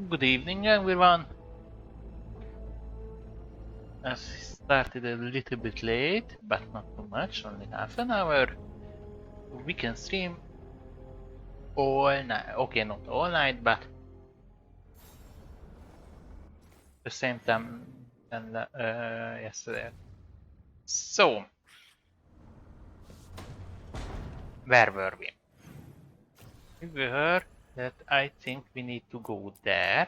Good evening, everyone. I started a little bit late, but not too much, only half an hour. We can stream all night. Okay, not all night, but the same time than yesterday. So, where were we? We were that I think we need to go there.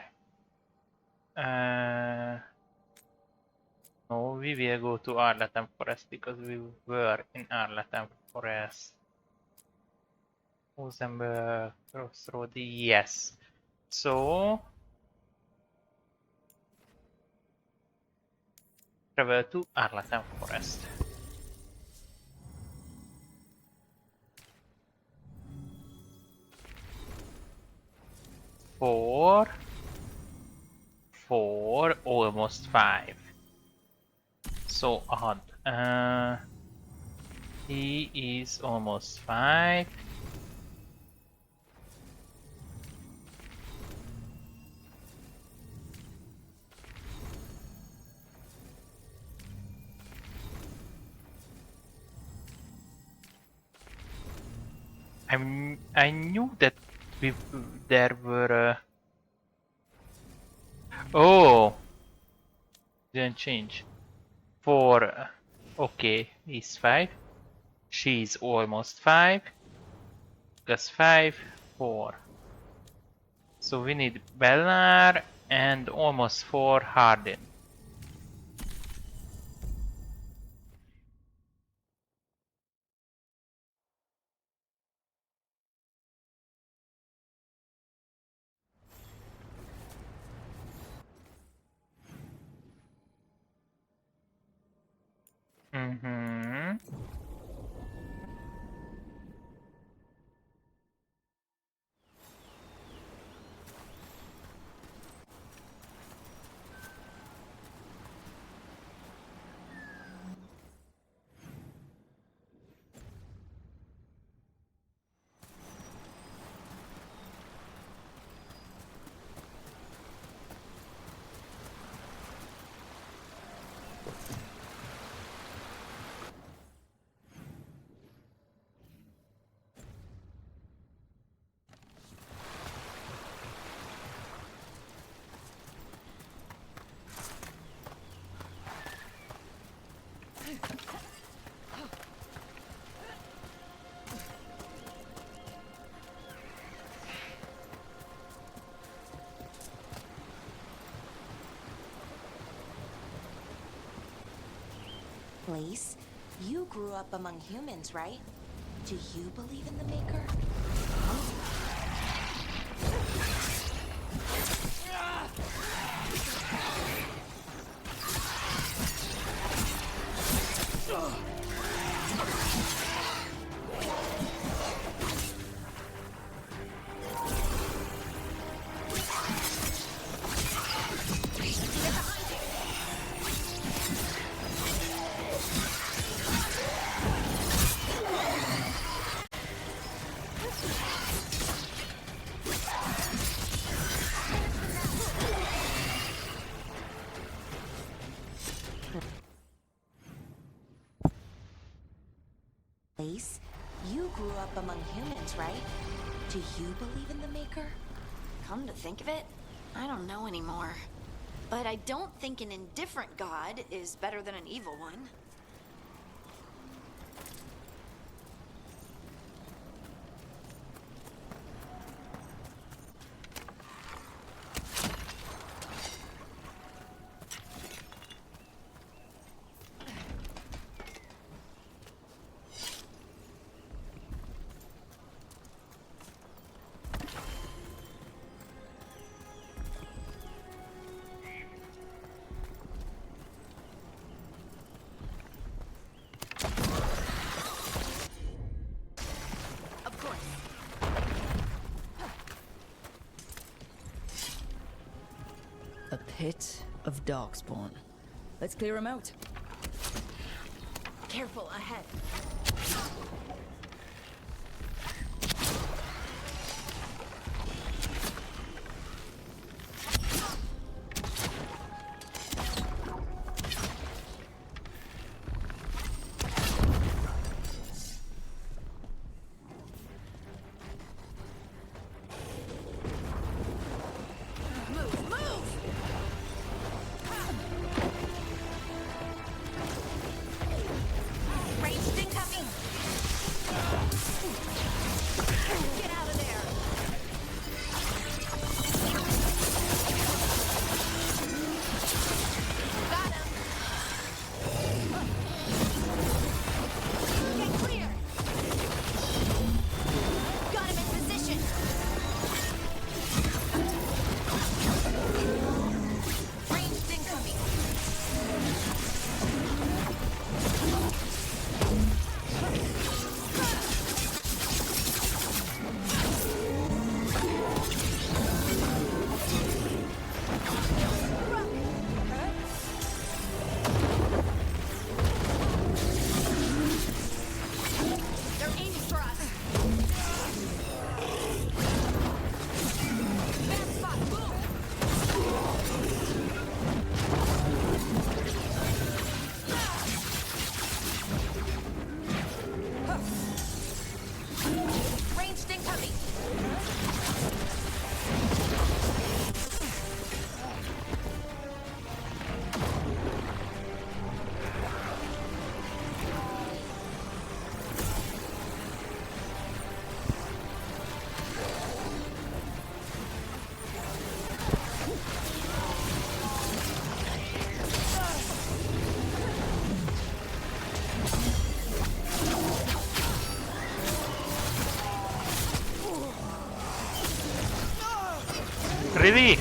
No, we will go to Arlatan Forest because we were in Arlatan Forest. Rosenberg Crossroad, yes. So, travel to Arlatan Forest. Four, almost 5. So odd. He is almost 5. I knew that there were. Oh, didn't change. 4. Okay, he's 5. She's almost 5. Plus 5, 4. So we need Belnar and almost 4 Hardin. Mm-hmm. Place, you grew up among humans, right? Do you believe in the Maker? Place, you grew up among humans, right? Do you believe in the Maker? Come to think of it, I don't know anymore. But I don't think an indifferent god is better than an evil one. Of course. A pit of darkspawn. Let's clear him out. Careful ahead. Ready?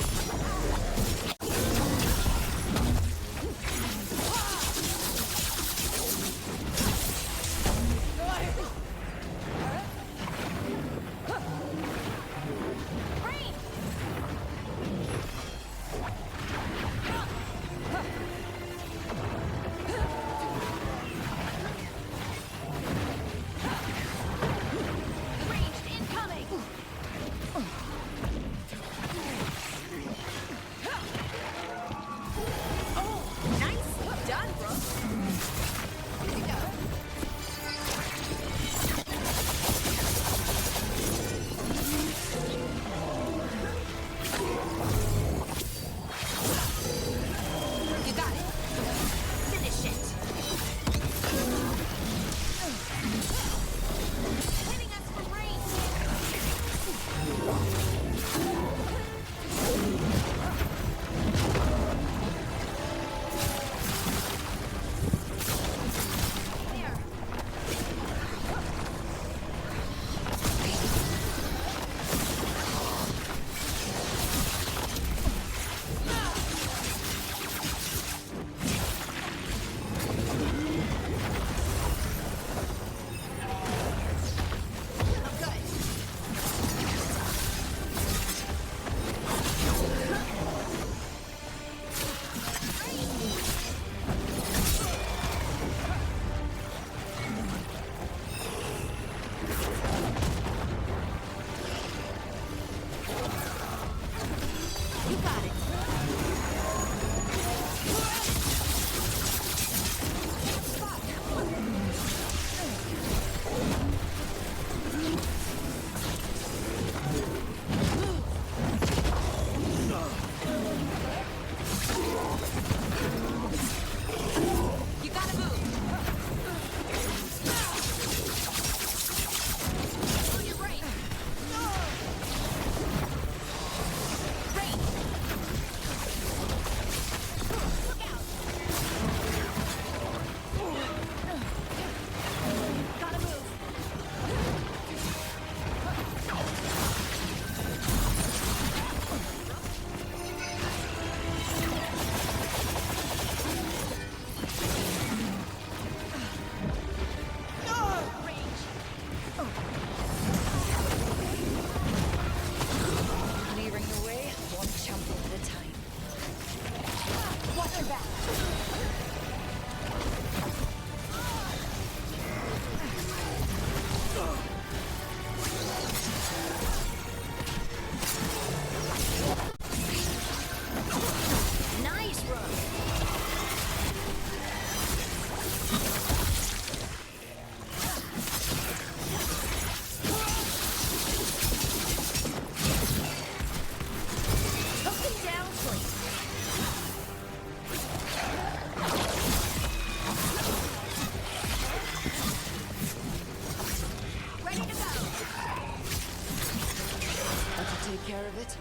Take care of it.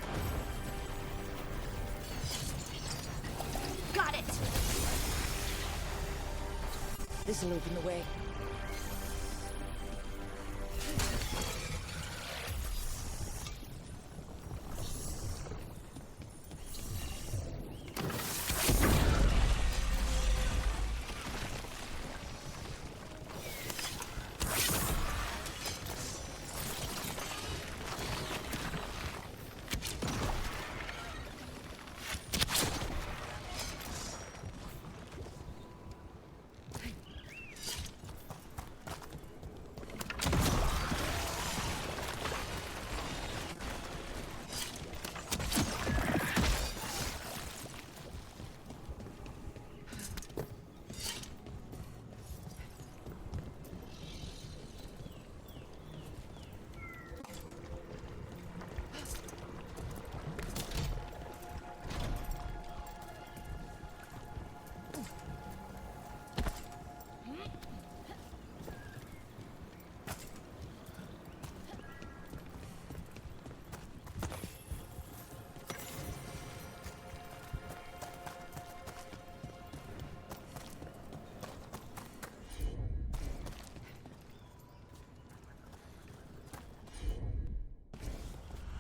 Got it! This'll open the way.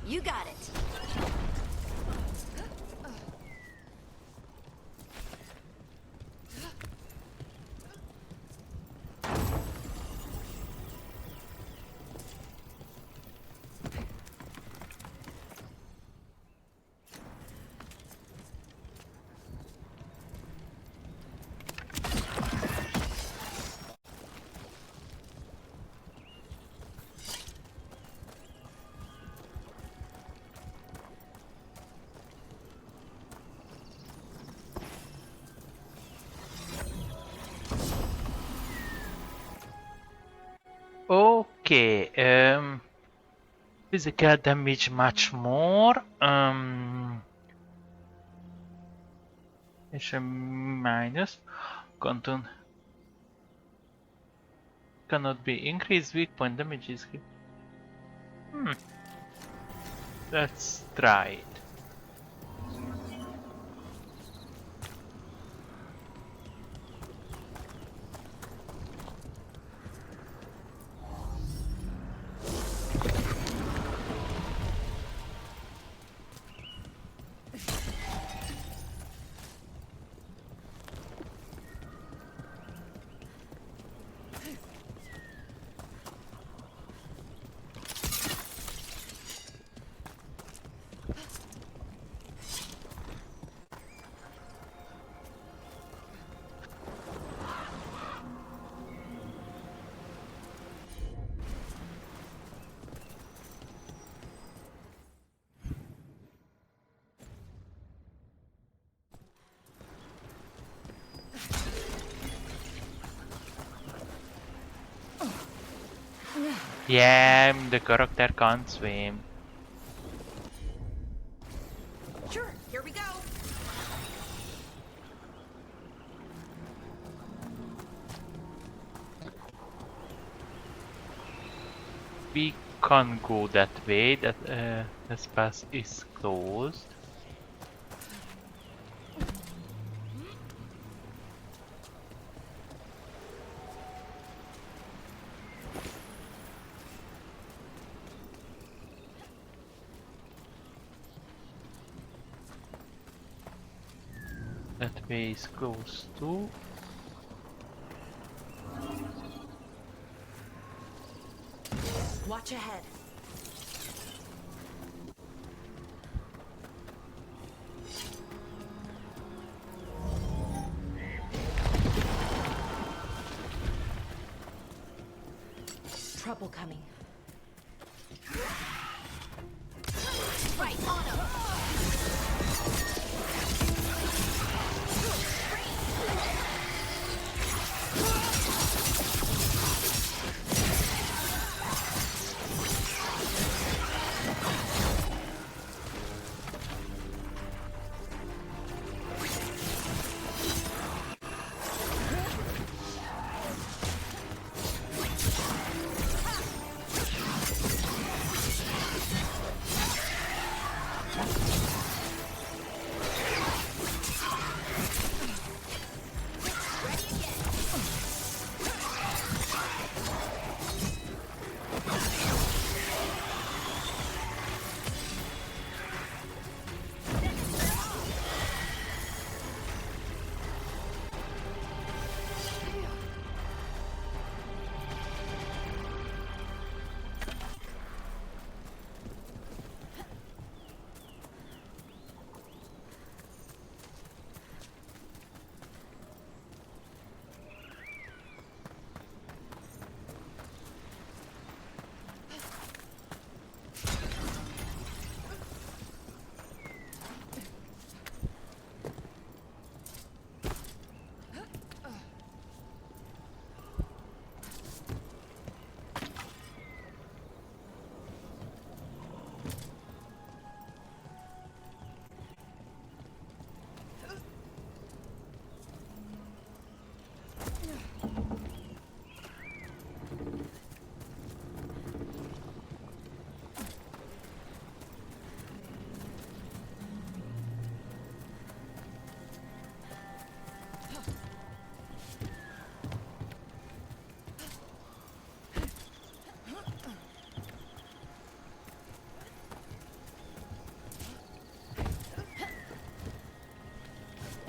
You got it. Okay, physical damage much more. It's a minus. Content cannot be increased. Weak point damage is. Let's try it. Yeah, the character can't swim. Sure, here we go. We can't go that way. That this path is closed. That way is closed too. Watch ahead. Trouble coming. Right on him.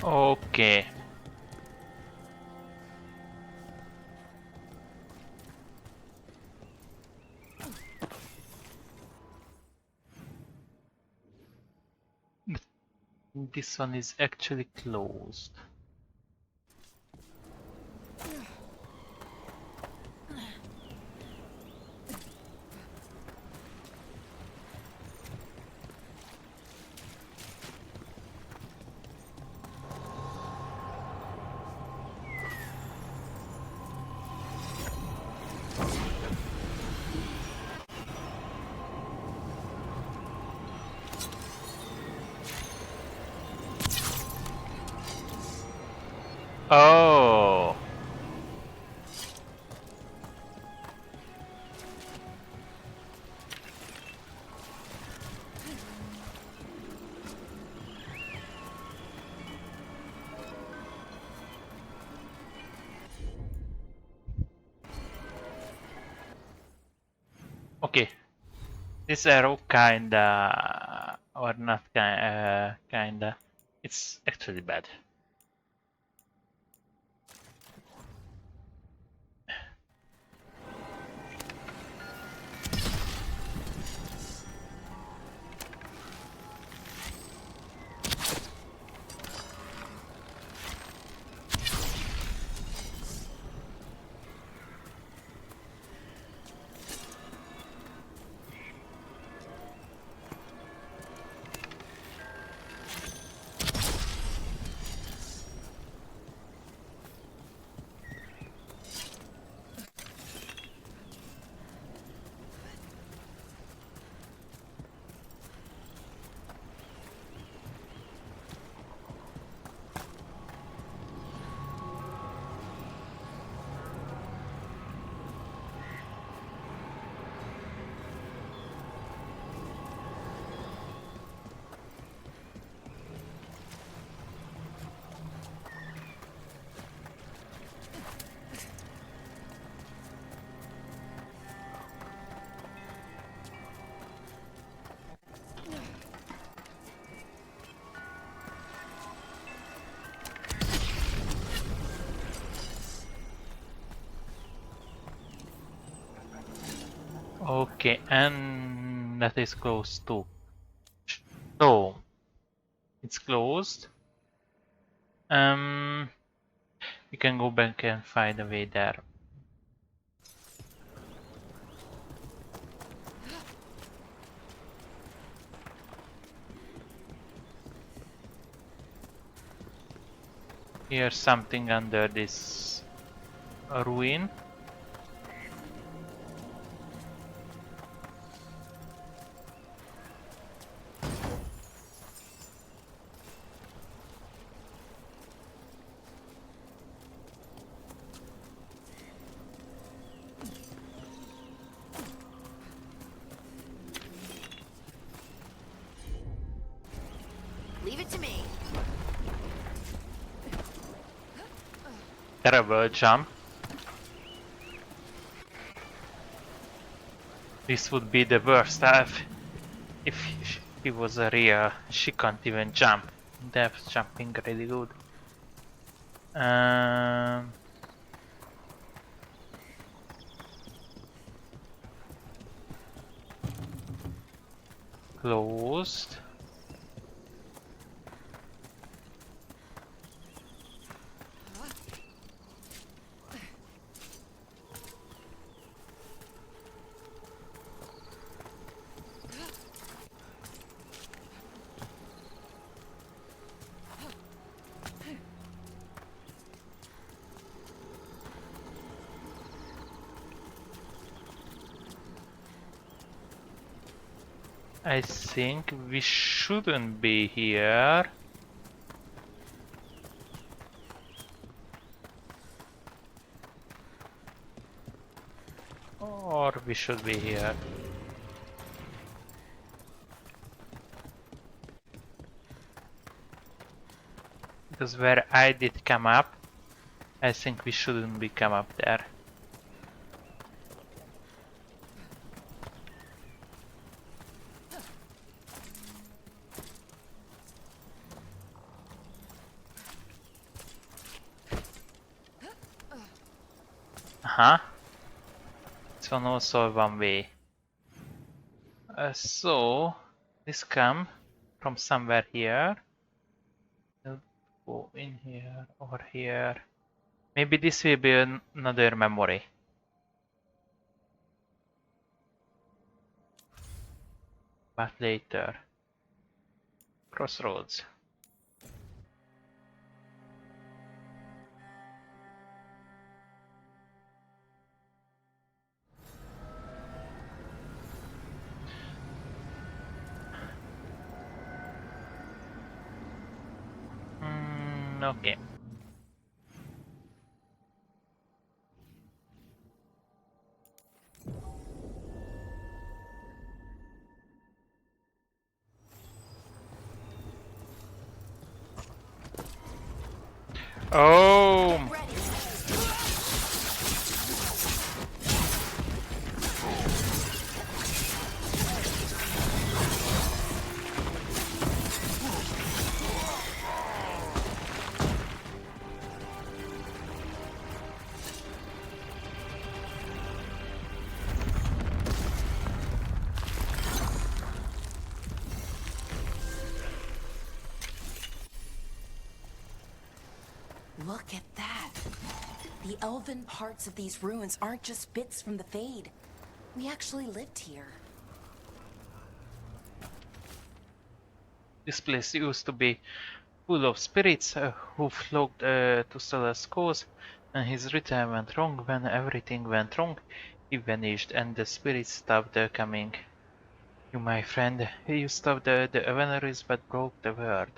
Okay. This one is actually closed. Okay. This arrow kinda, or not kinda, it's actually bad. Okay, and that is closed too. So it's closed. We can go back and find a way there. Here's something under this ruin. Leave it to me. Terrible jump. This would be the worst if he was a real. She can't even jump. Depth jumping really good. Closed. I think we shouldn't be here. Or we should be here. Because where I did come up, I think we shouldn't be come up there. It's one also one way. So this come from somewhere here. We'll go in here or here. Maybe this will be another memory. But later. Crossroads. Okay. Oh! Look at that. The elven parts of these ruins aren't just bits from the Fade. We actually lived here. This place used to be full of spirits who flocked to Stella's cause. When his return went wrong, when everything went wrong, he vanished and the spirits stopped coming. You, my friend, you stopped the Avenaries but broke the world.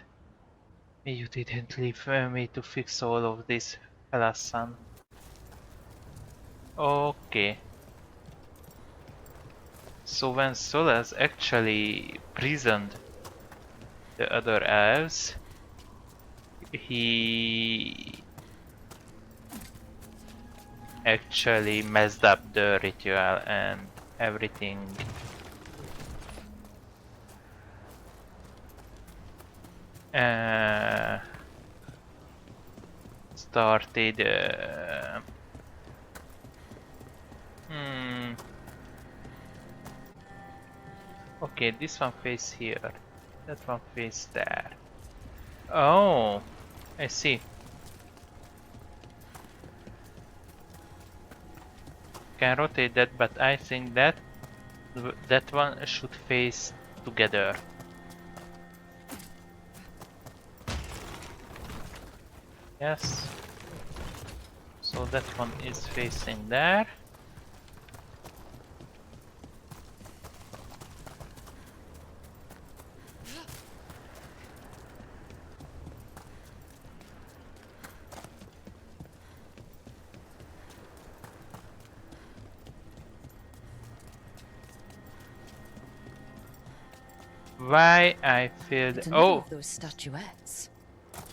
You didn't leave me to fix all of this, alas, son. Okay. So when Solas actually prisoned the other elves, he actually messed up the ritual and everything. Started okay, this one face here, that one face there. Oh, I see. Can rotate that, but I think that one should face together. Yes. So that one is facing there. Why I feel It's oh, of those statuettes.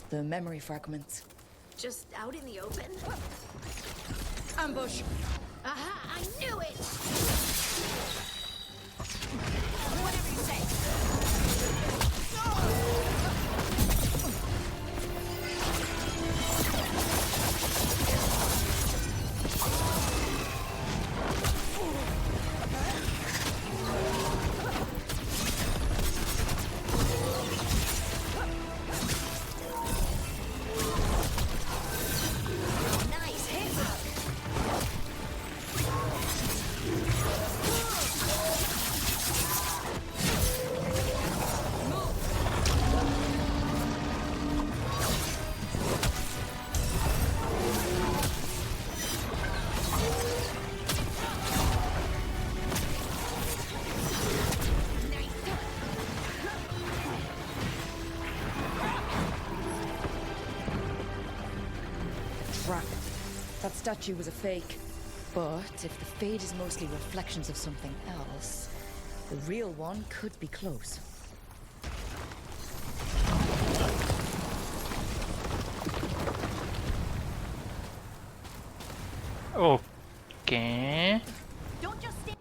The memory fragments. Just out in the open? Ambush! Aha! I knew it! Whatever you say. Nice hit. Crap. That statue was a fake. But if the Fade is mostly reflections of something else, the real one could be close. okay. Don't just stand.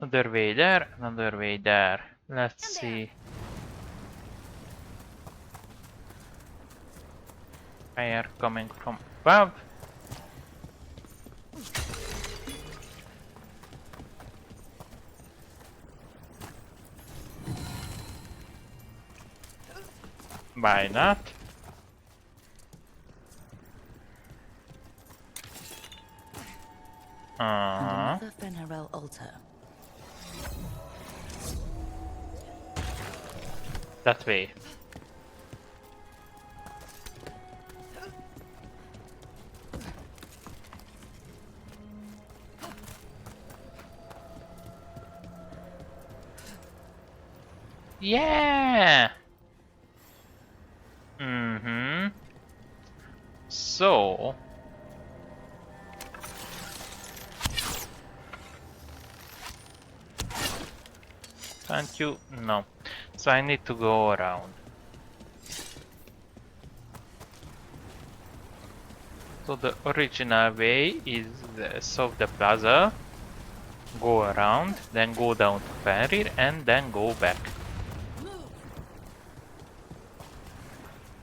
Another way there, another way there. Let's see. Fire coming from above. Why not? And another Fenarel altar. That way. Yeah. So can't you? No. So I need to go around. So the original way is solve the puzzle, go around, then go down to Fenrir, and then go back.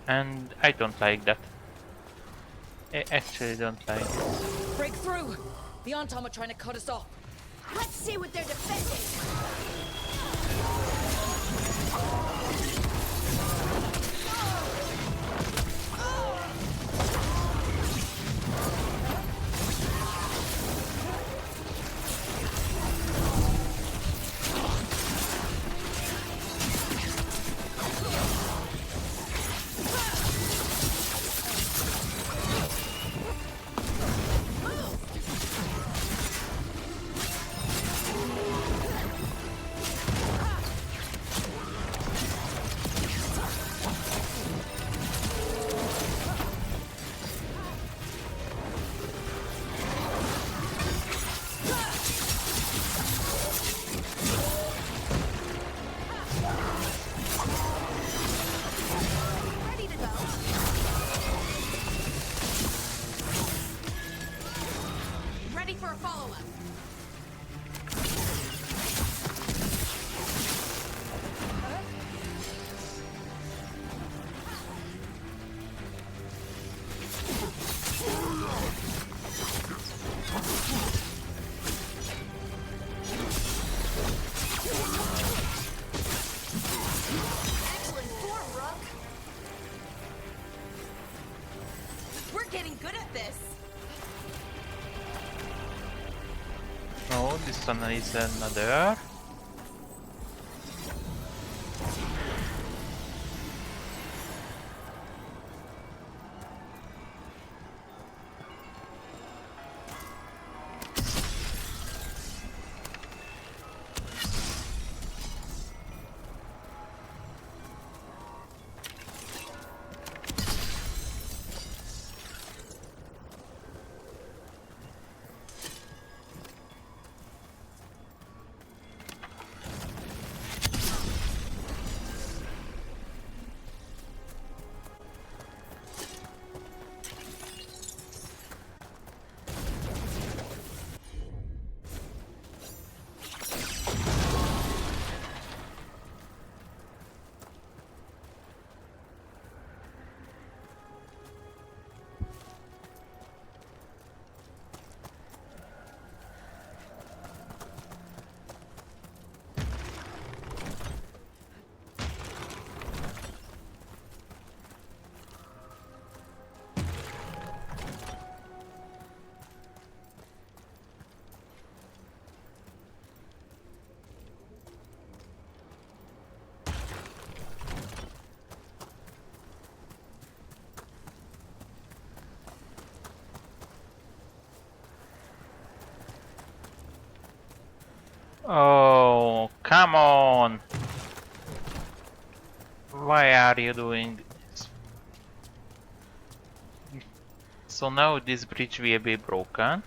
And I don't like that. I actually don't like it. Break through! The Antom are trying to cut us off. Let's see what they're defending. one is another. Oh, come on! Why are you doing this? So now this bridge will be broken?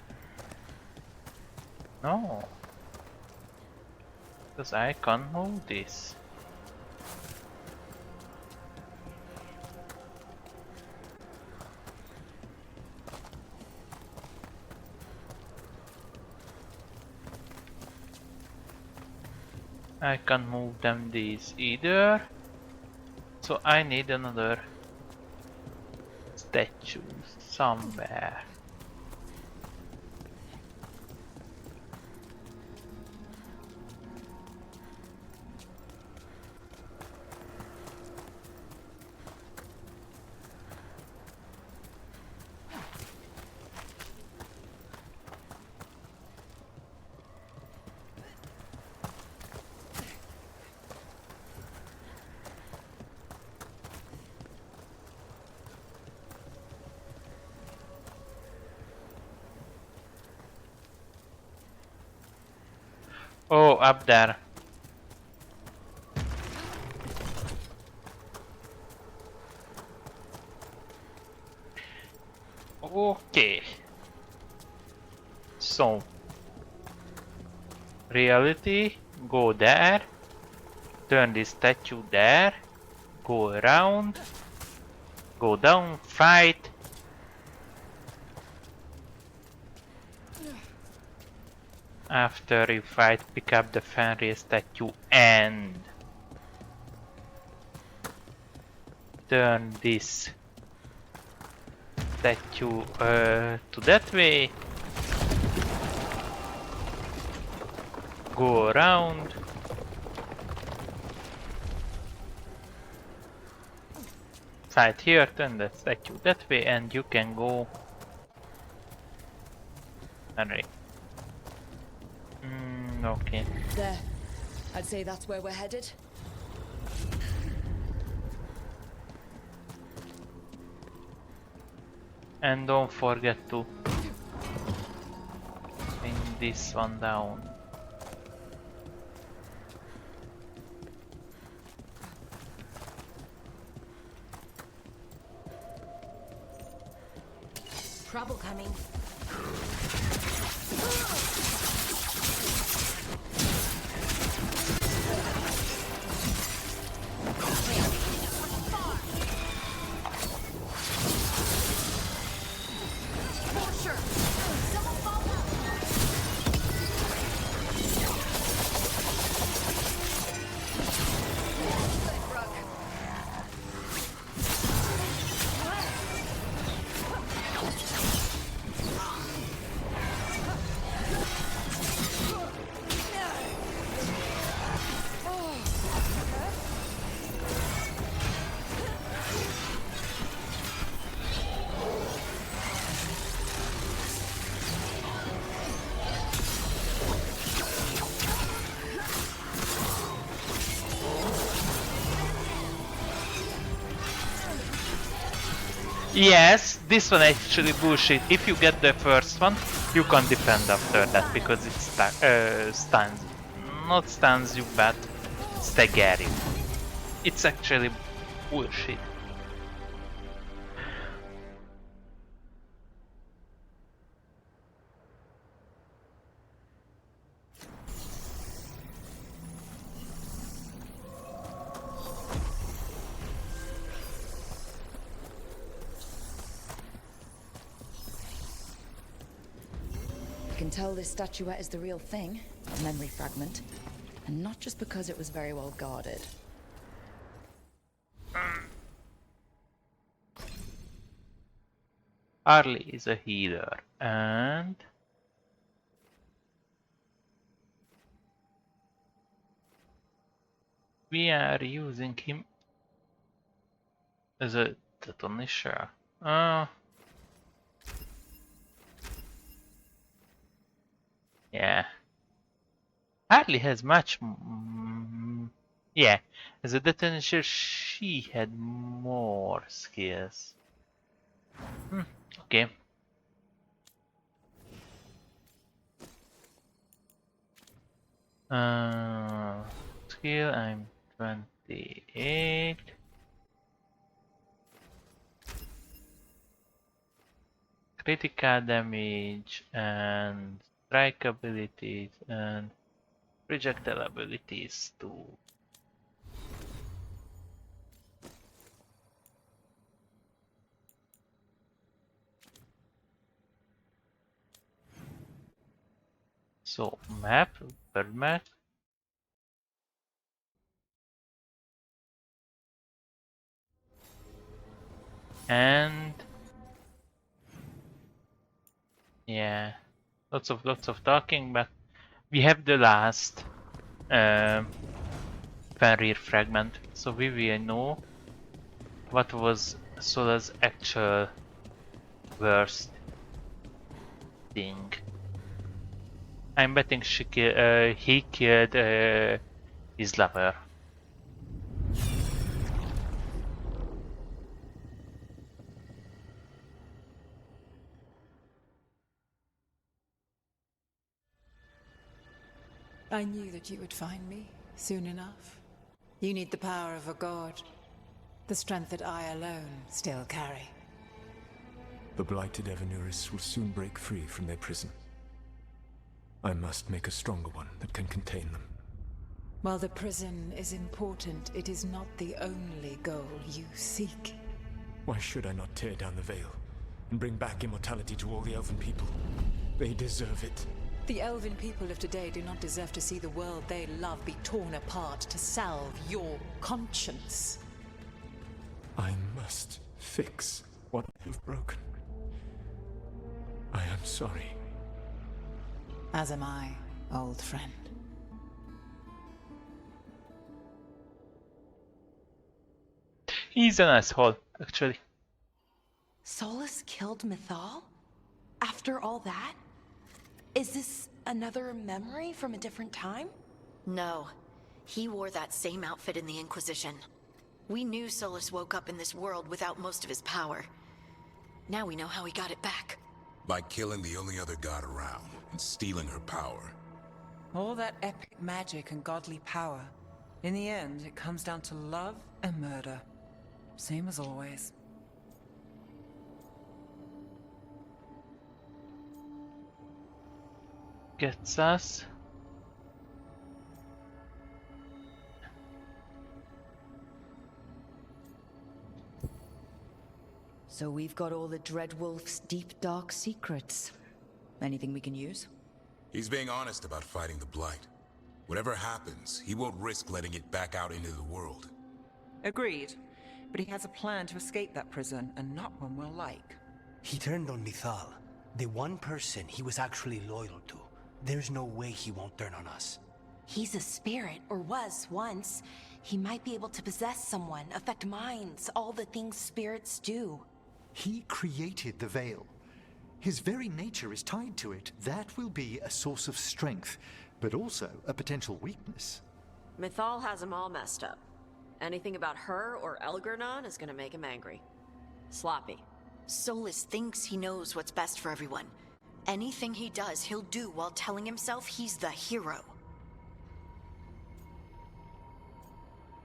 No. Because I can't move this. I can't move them these either. So I need another statue somewhere. Oh, up there. Okay. So, reality, go there, turn this statue there, go around, go down, fight. After you fight, pick up the Fenrir statue and turn this statue to that way. Go around. Fight here, turn the statue that way, and you can go. Alright. Okay. There. I'd say that's where we're headed. And don't forget to bring this one down. Trouble coming. Yes, this one actually bullshit. If you get the first one, you can defend after that because it stuns. Not stuns you, but stagger you. It's actually bullshit. You can tell this statuette is the real thing, a memory fragment. And not just because it was very well guarded. Harley is a healer, and we are using him as a detonator. Yeah. Harley has much. Yeah, as a detonator, she had more skills. Okay. Skill, I'm 28. Critical damage and strike abilities and projectile abilities too. So map, bird map. And yeah, lots of talking, but we have the last Fenrir fragment, so we will know what was Sola's actual worst thing. I'm betting he killed his lover. I knew that you would find me soon enough. You need the power of a god, the strength that I alone still carry. The blighted Evanuris will soon break free from their prison. I must make a stronger one that can contain them. While the prison is important, it is not the only goal you seek. Why should I not tear down the veil and bring back immortality to all the Elven people? They deserve it. The Elven people of today do not deserve to see the world they love be torn apart to salve your conscience. I must fix what I have broken. I am sorry. As am I, old friend. He's an asshole, actually. Solus killed Mythal? After all that? Is this another memory from a different time? No. He wore that same outfit in the Inquisition. We knew Solus woke up in this world without most of his power. Now we know how he got it back. By killing the only other god around and stealing her power. All that epic magic and godly power. In the end, it comes down to love and murder. Same as always. Gets us. So we've got all the Dreadwolf's deep, dark secrets. Anything we can use? He's being honest about fighting the Blight. Whatever happens, he won't risk letting it back out into the world. Agreed. But he has a plan to escape that prison, and not one we'll like. He turned on Mythal, the one person he was actually loyal to. There's no way he won't turn on us. He's a spirit, or was once. He might be able to possess someone, affect minds, all the things spirits do. He created the Veil. His very nature is tied to it. That will be a source of strength, but also a potential weakness. Mythal has him all messed up. Anything about her or Elgernon is gonna make him angry. Sloppy. Solus thinks he knows what's best for everyone. Anything he does, he'll do while telling himself he's the hero.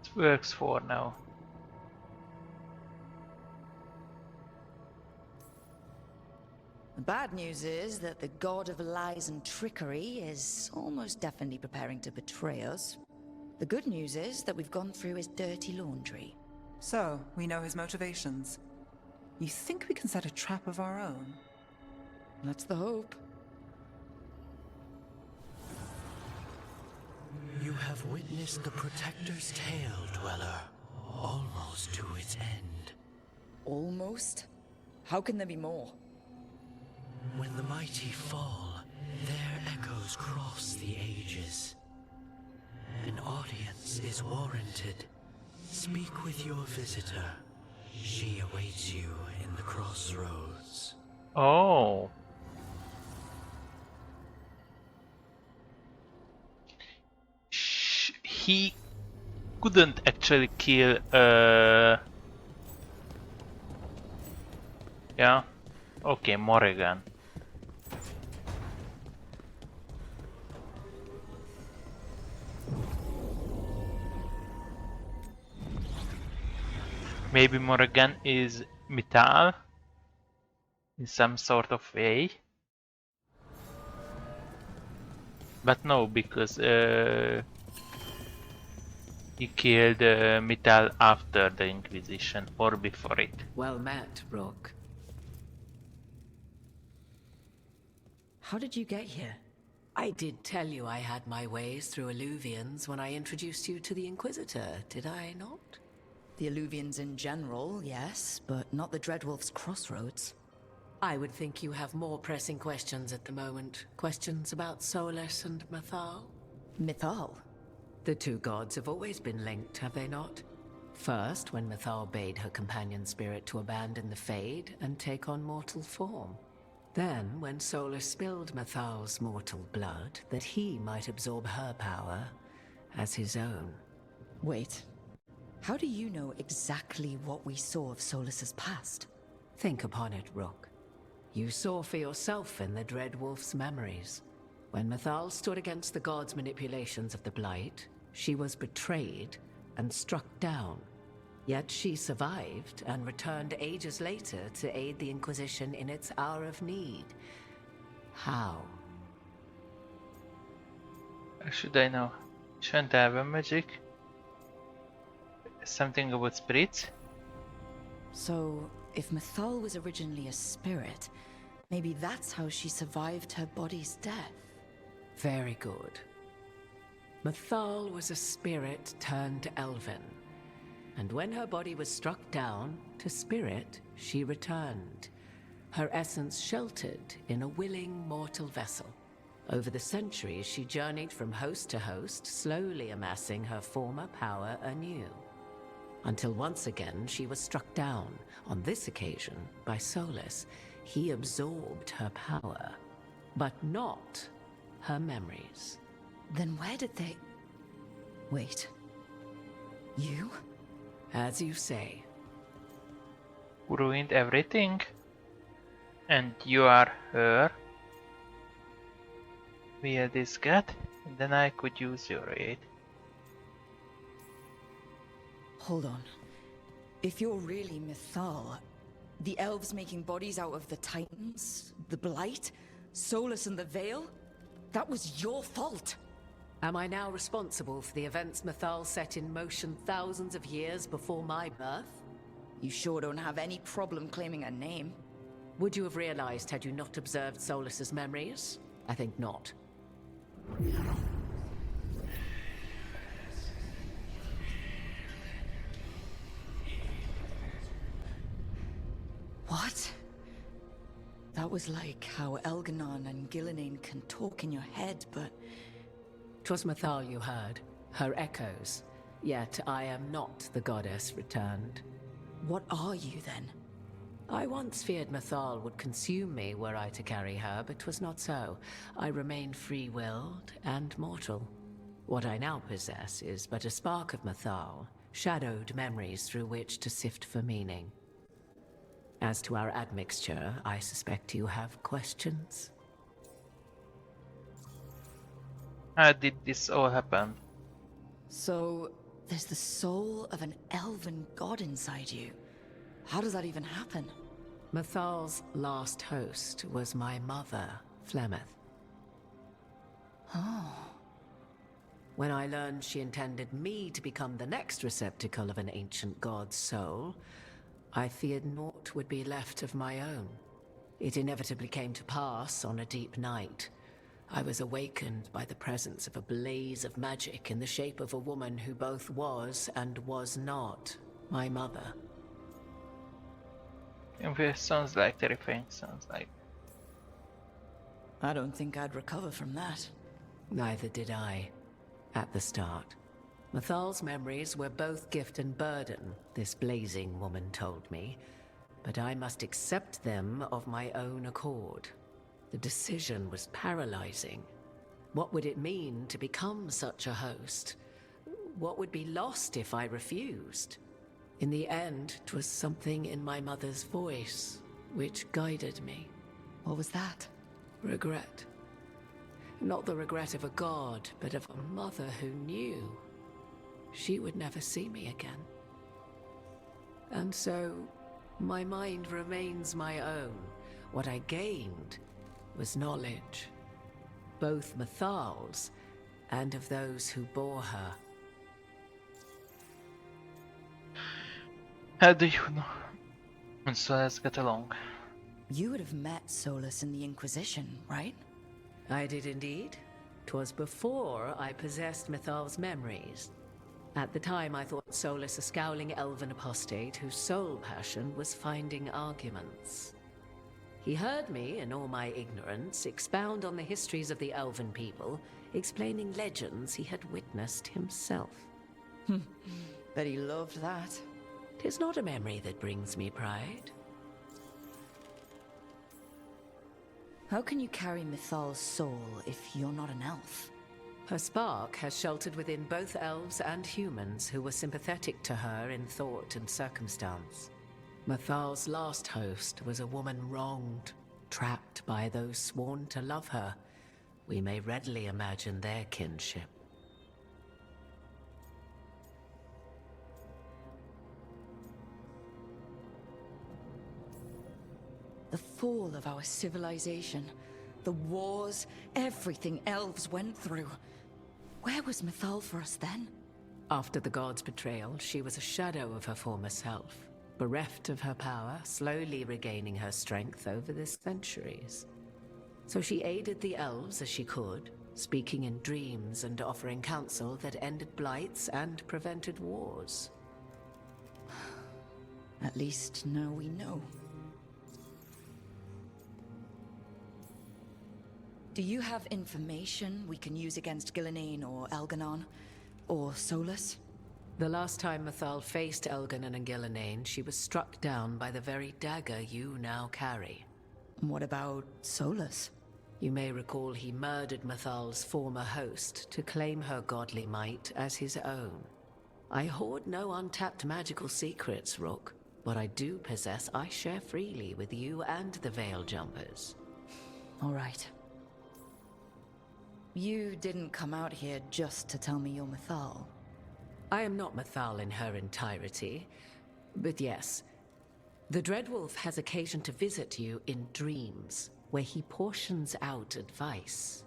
It works for now. The bad news is that the god of lies and trickery is almost definitely preparing to betray us. The good news is that we've gone through his dirty laundry. So, we know his motivations. You think we can set a trap of our own? That's the hope. You have witnessed the Protector's tale, Dweller. Almost to its end. Almost? How can there be more? When the mighty fall, their echoes cross the ages. An audience is warranted. Speak with your visitor. She awaits you in the crossroads. Oh. He couldn't actually kill. Yeah. Okay, Morrigan. Maybe Morrigan is Mythal in some sort of way. But no, because he killed Mythal after the Inquisition or before it. Well met, Rook. How did you get here? I did tell you I had my ways through Illuvians when I introduced you to the Inquisitor, did I not? The Illuvians in general, yes, but not the Dreadwolf's crossroads. I would think you have more pressing questions at the moment. Questions about Solus and Mythal? Mythal? The two gods have always been linked, have they not? First, when Mythal bade her companion spirit to abandon the Fade and take on mortal form. Then, when Solus spilled Mythal's mortal blood, that he might absorb her power as his own. Wait. How do you know exactly what we saw of Solus's past? Think upon it, Rook. You saw for yourself in the Dreadwolf's memories. When Mythal stood against the gods' manipulations of the Blight, she was betrayed and struck down. Yet she survived and returned ages later to aid the Inquisition in its hour of need. How? Should I know? Shouldn't I have a magic? Something about spirits? So, if Mythal was originally a spirit, maybe that's how she survived her body's death. Very good. Mythal was a spirit turned elven. And when her body was struck down, to spirit, she returned. Her essence sheltered in a willing mortal vessel. Over the centuries, she journeyed from host to host, slowly amassing her former power anew. Until once again, she was struck down, on this occasion, by Solus. He absorbed her power, but not her memories. Then where did they... Wait. You? As you say. Ruined everything? And you are her? Via this god? Then I could use your aid. Hold on. If you're really Mythal, the elves making bodies out of the Titans, the Blight, Solus and the Veil, that was your fault. Am I now responsible for the events Mythal set in motion thousands of years before my birth? You sure don't have any problem claiming her name. Would you have realized had you not observed Solus's memories? I think not. What? That was like how Elganon and Gillinane can talk in your head, but... 'Twas Mythal you heard, her echoes. Yet I am not the goddess returned. What are you then? I once feared Mythal would consume me were I to carry her, but 'twas not so. I remain free-willed and mortal. What I now possess is but a spark of Mythal, shadowed memories through which to sift for meaning. As to our admixture, I suspect you have questions. How did this all happen? So, there's the soul of an elven god inside you. How does that even happen? Mathal's last host was my mother, Flemeth. Oh. When I learned she intended me to become the next receptacle of an ancient god's soul, I feared naught would be left of my own. It inevitably came to pass on a deep night. I was awakened by the presence of a blaze of magic in the shape of a woman who both was and was not my mother. It sounds like terrifying, sounds like. I don't think I'd recover from that. Neither did I, at the start. Mathal's memories were both gift and burden, this blazing woman told me, but I must accept them of my own accord. The decision was paralyzing. What would it mean to become such a host? What would be lost if I refused? In the end, 'twas something in my mother's voice which guided me. What was that? Regret. Not the regret of a god, but of a mother who knew she would never see me again. And so, my mind remains my own. What I gained was knowledge, both Mathal's and of those who bore her. How do you know? And so let's get along. You would have met Solus in the Inquisition, right? I did indeed. 'Twas before I possessed Mathal's memories. At the time, I thought Solus a scowling elven apostate whose sole passion was finding arguments. He heard me, in all my ignorance, expound on the histories of the elven people, explaining legends he had witnessed himself. Bet he loved that. 'Tis not a memory that brings me pride. How can you carry Mithal's soul if you're not an elf? Her spark has sheltered within both elves and humans who were sympathetic to her in thought and circumstance. Mathal's last host was a woman wronged, trapped by those sworn to love her. We may readily imagine their kinship. The fall of our civilization, the wars, everything elves went through. Where was Mithal for us then? After the god's betrayal, she was a shadow of her former self, bereft of her power, slowly regaining her strength over the centuries. So she aided the elves as she could, speaking in dreams and offering counsel that ended blights and prevented wars. At least now we know. Do you have information we can use against Gillenane or Elganon? Or Solus? The last time Mithal faced Elganon and Gillenane, she was struck down by the very dagger you now carry. What about Solus? You may recall he murdered Mithal's former host to claim her godly might as his own. I hoard no untapped magical secrets, Rook. What I do possess, I share freely with you and the Veil Jumpers. All right. You didn't come out here just to tell me you're Mithal. I am not Mithal in her entirety, but yes. The Dreadwolf has occasion to visit you in dreams, where he portions out advice.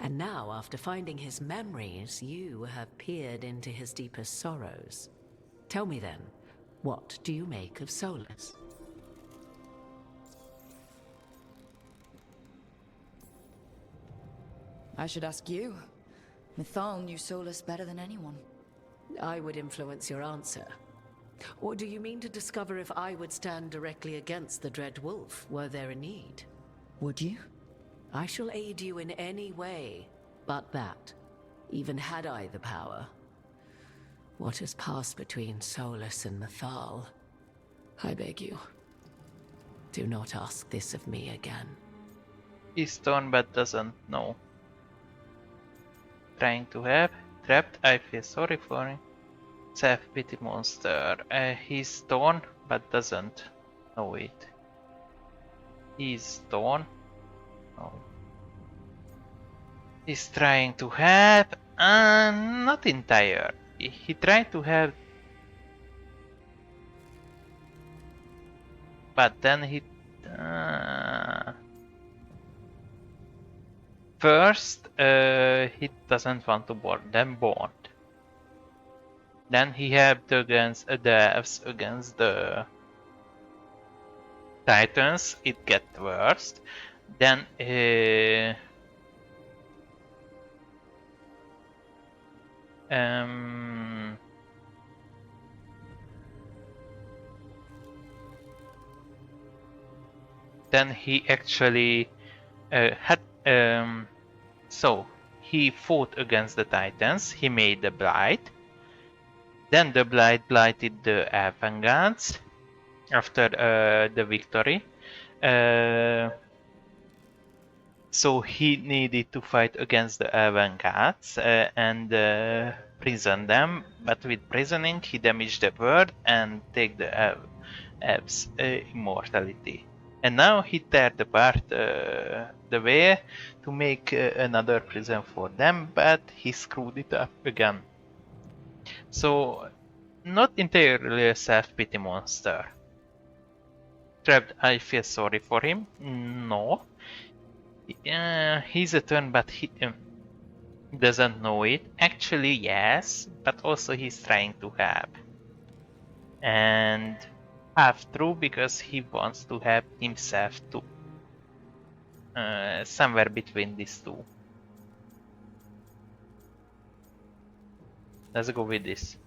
And now, after finding his memories, you have peered into his deepest sorrows. Tell me then, what do you make of Solus? I should ask you. Mithal knew Solus better than anyone. I would influence your answer. Or do you mean to discover if I would stand directly against the Dread Wolf, were there a need? Would you? I shall aid you in any way, but that, even had I the power. What has passed between Solus and Mithal, I beg you, do not ask this of me again. He's torn but doesn't know. Trying to help, trapped, I feel sorry for him. Self-pity monster. He's torn but doesn't No, wait. He's Dawn. No. He's trying to help, and not entire. He tried to help, but then he. First, he doesn't want to them bond. Then he helped against the elves against the Titans. It get worse. Then then he actually had so he fought against the Titans. He made the Blight. Then the Blight blighted the Veilguards after the victory. So he needed to fight against the Veilguards and prison them. But with prisoning, he damaged the world and take the elves' immortality. And now he teared apart the way to make another prison for them, but he screwed it up again. So, not entirely a self-pity monster. Trapped, I feel sorry for him. No. He's a turn, but he doesn't know it. Actually, yes, but also he's trying to help. And half true because he wants to help himself too. Somewhere between these two. Let's go with this.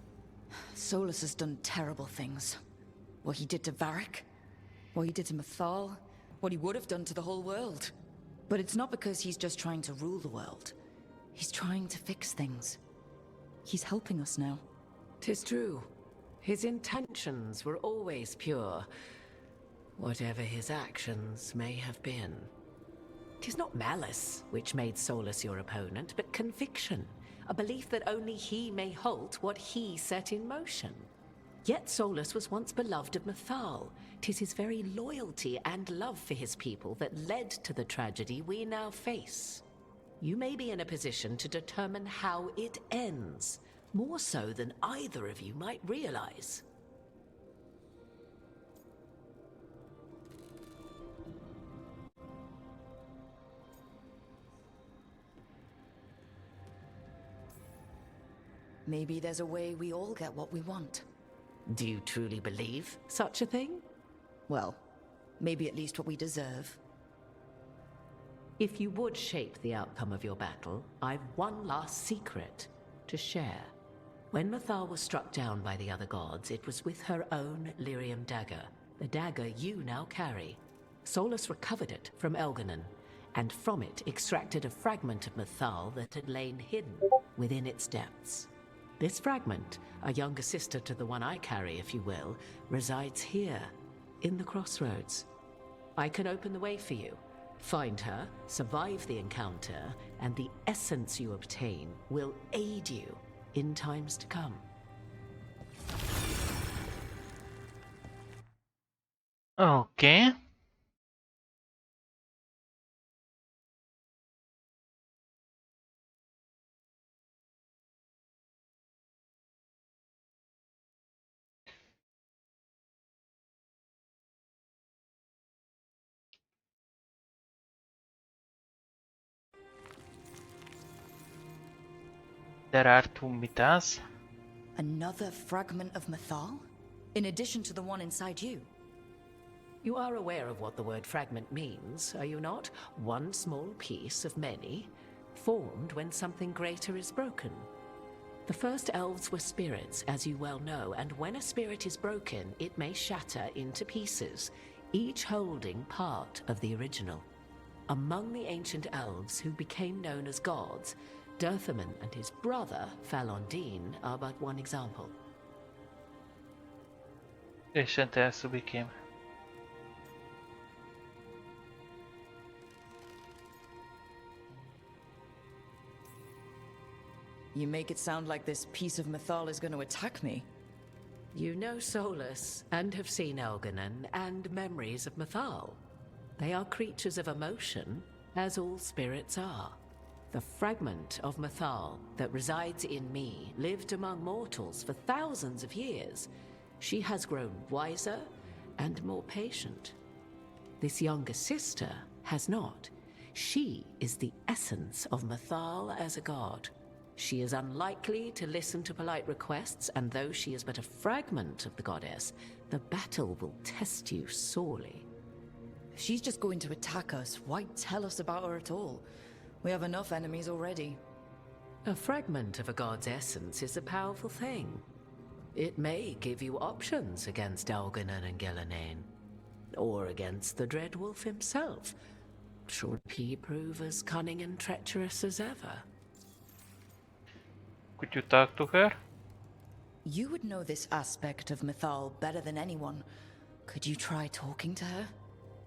Solus has done terrible things. What he did to Varric, what he did to Mythal, what he would have done to the whole world. But it's not because he's just trying to rule the world. He's trying to fix things. He's helping us now. 'Tis true. His intentions were always pure, whatever his actions may have been. 'Tis not malice which made Solus your opponent, but conviction, a belief that only he may halt what he set in motion. Yet Solus was once beloved of Mythal. 'Tis his very loyalty and love for his people that led to the tragedy we now face. You may be in a position to determine how it ends, more so than either of you might realize. Maybe there's a way we all get what we want. Do you truly believe such a thing? Well, maybe at least what we deserve. If you would shape the outcome of your battle, I've one last secret to share. When Mythal was struck down by the other gods, it was with her own lyrium dagger, the dagger you now carry. Solus recovered it from Elganon, and from it extracted a fragment of Mythal that had lain hidden within its depths. This fragment, a younger sister to the one I carry, if you will, resides here, in the crossroads. I can open the way for you. Find her, survive the encounter, and the essence you obtain will aid you in times to come. Okay. There are two mitas. Another fragment of Mythal? In addition to the one inside you? You are aware of what the word fragment means, are you not? One small piece of many, formed when something greater is broken. The first elves were spirits, as you well know, and when a spirit is broken, it may shatter into pieces, each holding part of the original. Among the ancient elves who became known as gods, Dirthaman and his brother, Falondine, are but one example. Ancient elves who became. You make it sound like this piece of Mythal is going to attack me. You know Solus, and have seen Elganon, and memories of Mythal. They are creatures of emotion, as all spirits are. The fragment of Mythal that resides in me lived among mortals for thousands of years. She has grown wiser and more patient. This younger sister has not. She is the essence of Mythal as a god. She is unlikely to listen to polite requests, and though she is but a fragment of the goddess, the battle will test you sorely. If she's just going to attack us, why tell us about her at all? We have enough enemies already. A fragment of a god's essence is a powerful thing. It may give you options against Elganon and Gillenane, or against the Dreadwolf himself, should he prove as cunning and treacherous as ever. Could you talk to her? You would know this aspect of Mythal better than anyone. Could you try talking to her?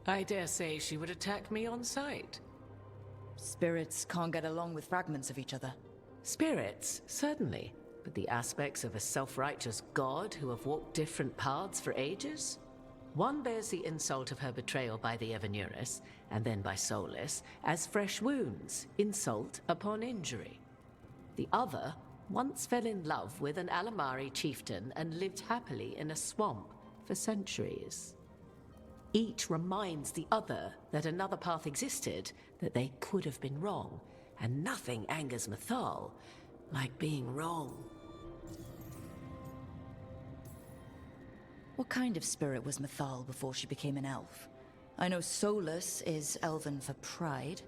I dare say she would attack me on sight. Spirits can't get along with fragments of each other. Spirits, certainly. But the aspects of a self-righteous god who have walked different paths for ages? One bears the insult of her betrayal by the Evanuris, and then by Solus, as fresh wounds, insult upon injury. The other once fell in love with an Alamari chieftain and lived happily in a swamp for centuries. Each reminds the other that another path existed, that they could have been wrong, and nothing angers Mythal like being wrong. What kind of spirit was Mythal before she became an elf? I know Solus is elven for pride.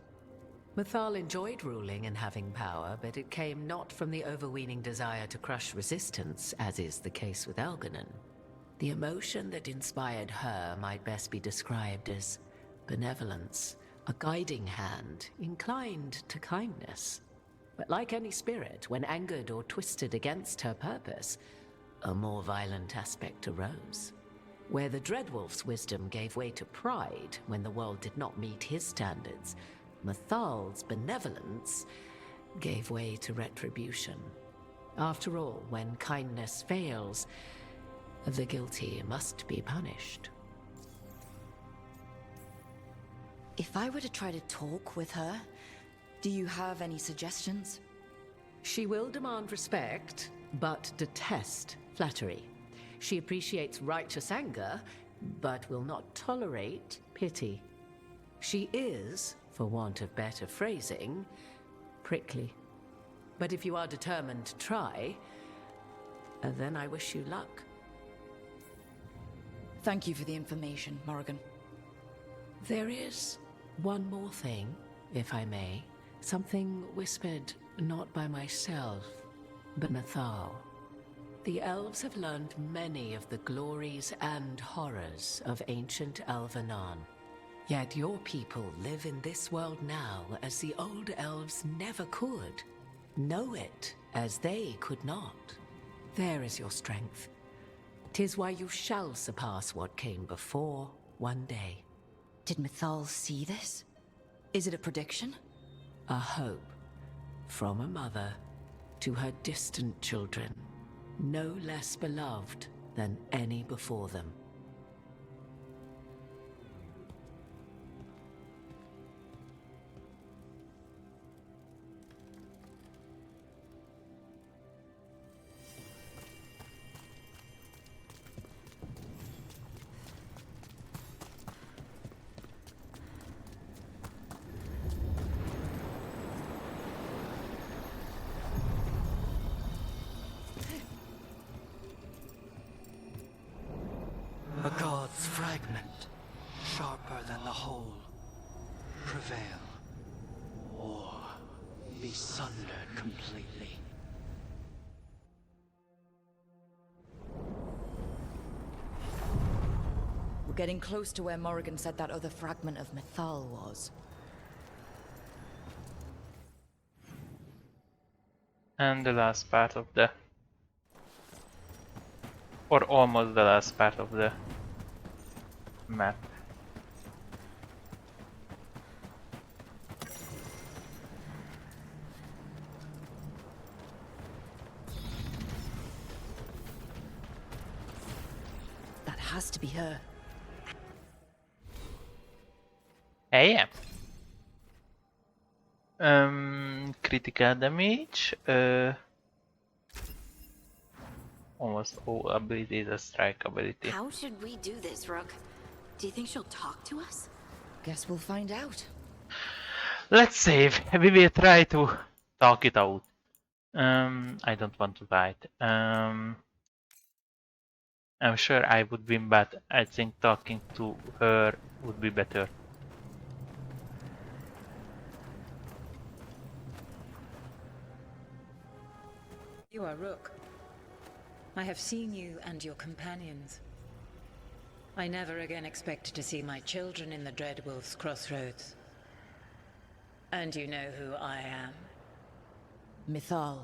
Mythal enjoyed ruling and having power, but it came not from the overweening desire to crush resistance, as is the case with Elganon. The emotion that inspired her might best be described as benevolence, a guiding hand, inclined to kindness. But like any spirit, when angered or twisted against her purpose, a more violent aspect arose. Where the Dreadwolf's wisdom gave way to pride when the world did not meet his standards, Mythal's benevolence gave way to retribution. After all, when kindness fails, the guilty must be punished. If I were to try to talk with her, do you have any suggestions? She will demand respect, but detest flattery. She appreciates righteous anger, but will not tolerate pity. She is, for want of better phrasing, prickly. But if you are determined to try, then I wish you luck. Thank you for the information, Morrigan. There is one more thing, if I may. Something whispered not by myself, but Mythal. The elves have learned many of the glories and horrors of ancient Elvenon. Yet your people live in this world now as the old elves never could. Know it as they could not. There is your strength. 'Tis why you shall surpass what came before one day. Did Mythal see this? Is it a prediction? A hope from a mother to her distant children, no less beloved than any before them. A god's fragment, sharper than the whole. Prevail, or be sundered completely. We're getting close to where Morrigan said that other fragment of Mythal was. And the last part of the... or almost the last part of the map. has to be her. I am. Critical damage. Almost all abilities a strike ability. How should we do this, Rook? Do you think she'll talk to us? Guess we'll find out. Let's save. We will try to talk it out. I don't want to fight. I'm sure I would win, but I think talking to her would be better. You are Rook. I have seen you and your companions. I never again expected to see my children in the Dreadwolf's crossroads. And you know who I am. Mythal.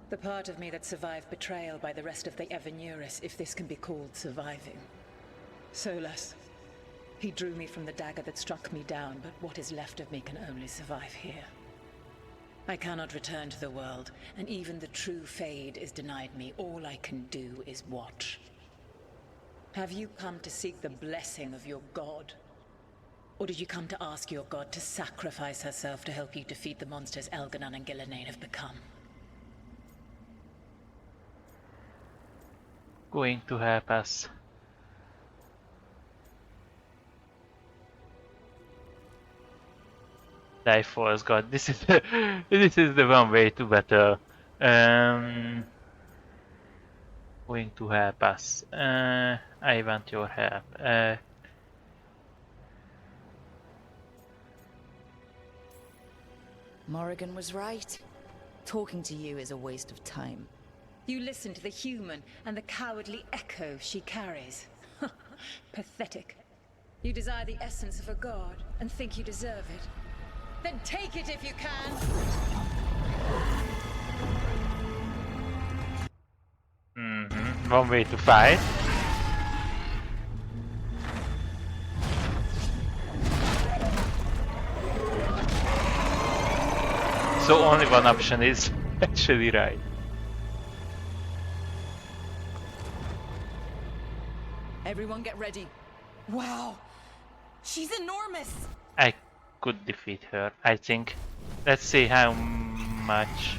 The part of me that survived betrayal by the rest of the Evanuris, if this can be called surviving. Solus. He drew me from the dagger that struck me down, but what is left of me can only survive here. I cannot return to the world, and even the true Fade is denied me. All I can do is watch. Have you come to seek the blessing of your god? Or did you come to ask your god to sacrifice herself to help you defeat the monsters Elganon and Gillenane have become? Going to help us. Die false god. This is the one way to battle. Going to help us. I want your help. Morrigan was right. Talking to you is a waste of time. You listen to the human and the cowardly echo she carries. Pathetic. You desire the essence of a god and think you deserve it. Then take it if you can! One way to fight. So only one option is actually right. Everyone get ready. Wow. She's enormous. I could defeat her, I think. Let's see how much.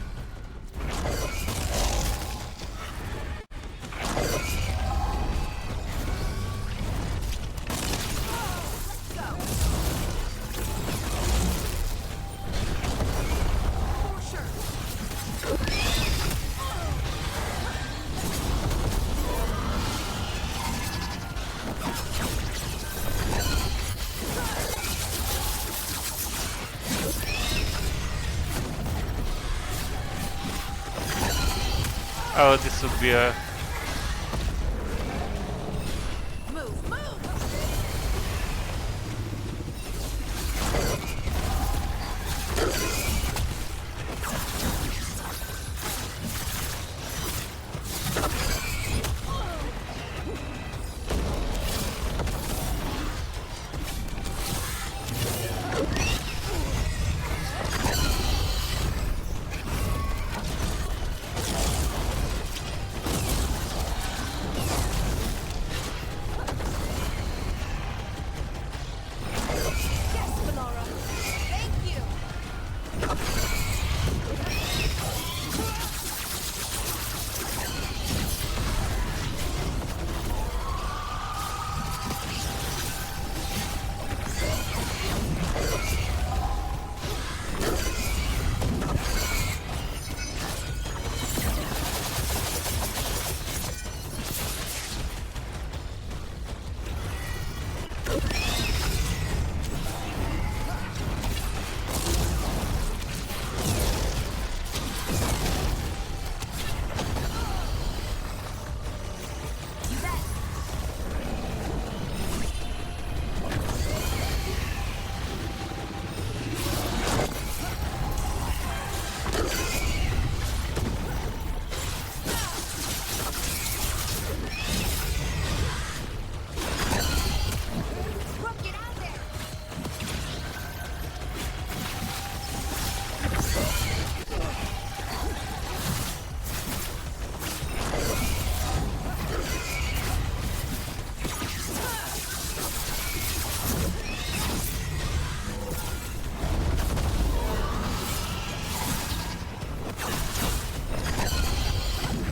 Oh, this would be a... Move, move.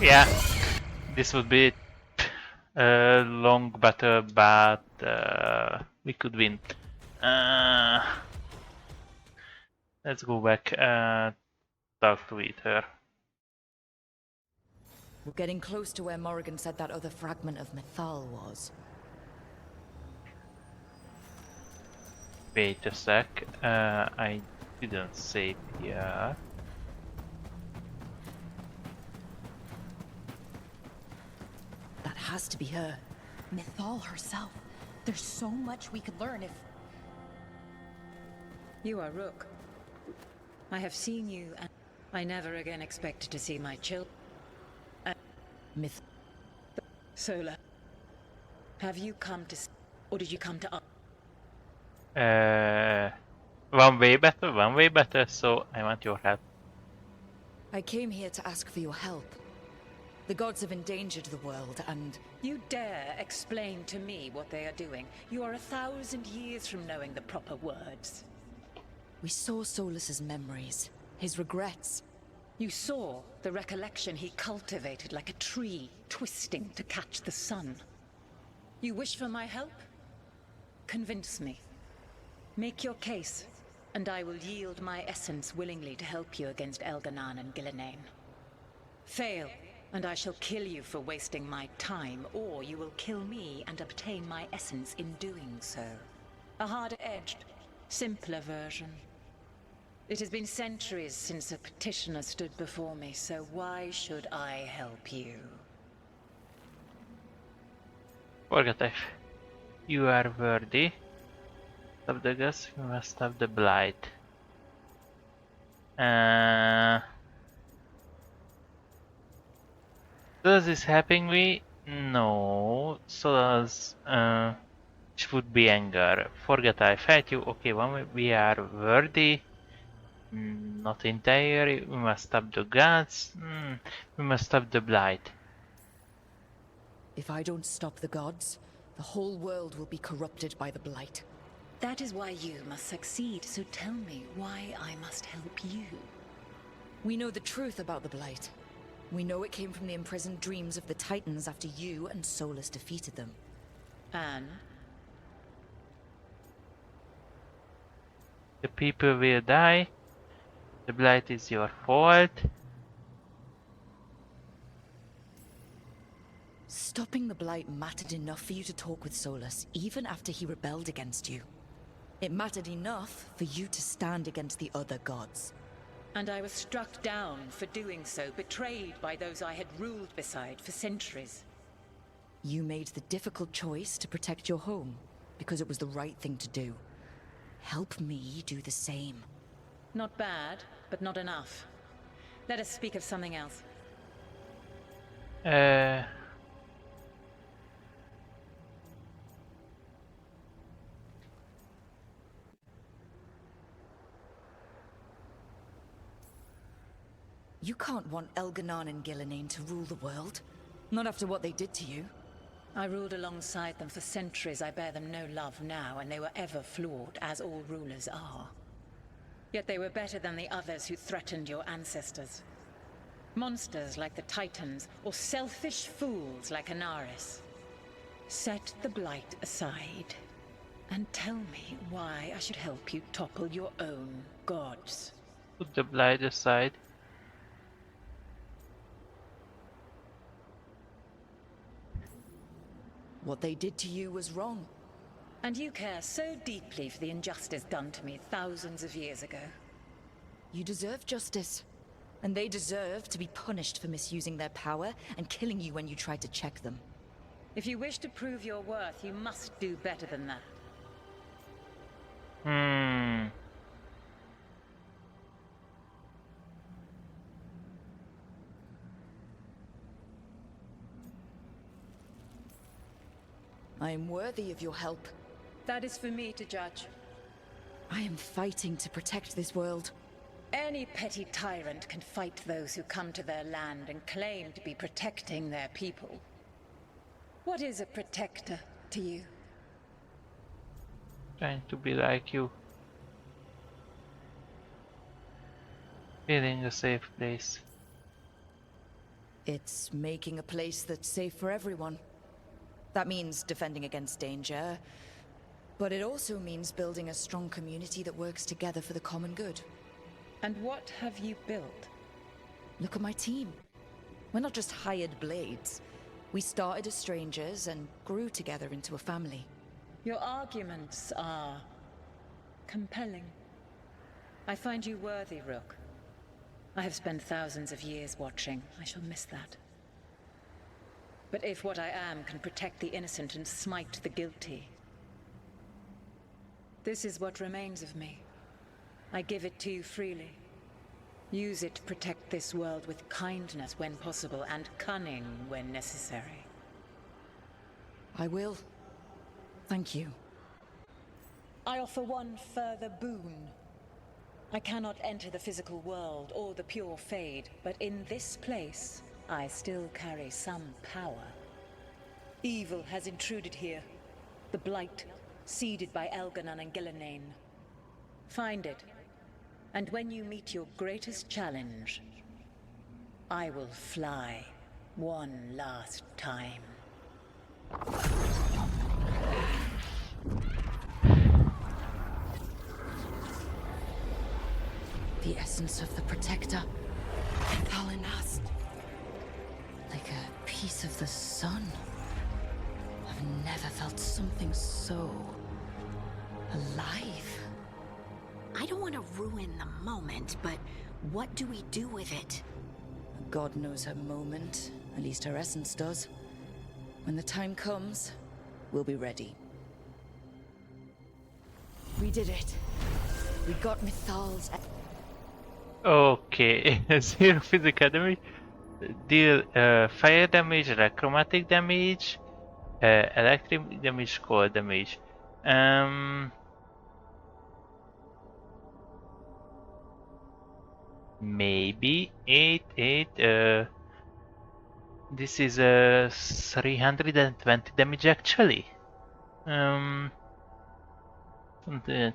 Yeah, this would be a long battle, but we could win. Let's go back and talk to Ether. We're getting close to where Morrigan said that other fragment of Mythal was. Wait a sec, I didn't save here. That has to be her. Mythal herself. There's so much we could learn if... You are Rook. I have seen you, and I never again expected to see my children. Myth. Sola, have you come to... or did you come to... One way better, so I want your help. I came here to ask for your help. The gods have endangered the world, and... You dare explain to me what they are doing? You are 1,000 years from knowing the proper words. We saw Solus's memories, his regrets. You saw the recollection he cultivated like a tree, twisting to catch the sun. You wish for my help? Convince me. Make your case, and I will yield my essence willingly to help you against Elganan and Gillenane. Fail, and I shall kill you for wasting my time, or you will kill me and obtain my essence in doing so. A harder-edged, simpler version. It has been centuries since a petitioner stood before me, so why should I help you? Forget you are worthy. Stop the gas, you must stop the blight. Does this happen me? No. So does it would be anger. Forget I fight you. Okay, when we are worthy. Not entirely. We must stop the gods. We must stop the blight. If I don't stop the gods, the whole world will be corrupted by the blight. That is why you must succeed, so tell me why I must help you. We know the truth about the blight. We know it came from the imprisoned dreams of the Titans after you and Solus defeated them. And? The people will die. The blight is your fault. Stopping the blight mattered enough for you to talk with Solus, even after he rebelled against you. It mattered enough for you to stand against the other gods. And I was struck down for doing so, betrayed by those I had ruled beside for centuries. You made the difficult choice to protect your home, because it was the right thing to do. Help me do the same. Not bad, but not enough. Let us speak of something else. You can't want Elganan and Gillenane to rule the world. Not after what they did to you. I ruled alongside them for centuries. I bear them no love now, and they were ever flawed, as all rulers are. Yet they were better than the others who threatened your ancestors. Monsters like the Titans, or selfish fools like Anaris. Set the blight aside, and tell me why I should help you topple your own gods. Put the blight aside. What they did to you was wrong. And you care so deeply for the injustice done to me thousands of years ago. You deserve justice. And they deserve to be punished for misusing their power and killing you when you tried to check them. If you wish to prove your worth, you must do better than that. I am worthy of your help. That is for me to judge. I am fighting to protect this world. Any petty tyrant can fight those who come to their land and claim to be protecting their people. What is a protector to you? Trying to be like you. Feeling a safe place. It's making a place that's safe for everyone. That means defending against danger, but it also means building a strong community that works together for the common good. And what have you built? Look at my team. We're not just hired blades. We started as strangers and grew together into a family. Your arguments are compelling. I find you worthy, Rook. I have spent thousands of years watching. I shall miss that. But if what I am can protect the innocent and smite the guilty, this is what remains of me. I give it to you freely. Use it to protect this world with kindness when possible and cunning when necessary. I will. Thank you. I offer one further boon. I cannot enter the physical world or the pure Fade, but in this place, I still carry some power. Evil has intruded here. The Blight, seeded by Elganon and Gillenane. Find it, and when you meet your greatest challenge, I will fly one last time. The essence of the Protector. Palinast. Like a piece of the sun. I've never felt something so alive. I don't want to ruin the moment, but what do we do with it? God knows her moment. At least her essence does. When the time comes, we'll be ready. We did it. We got Mythal's... Okay, 0 physical damage, deal fire damage, chromatic damage, electric damage, cold damage. Maybe 8. This is 320 damage actually.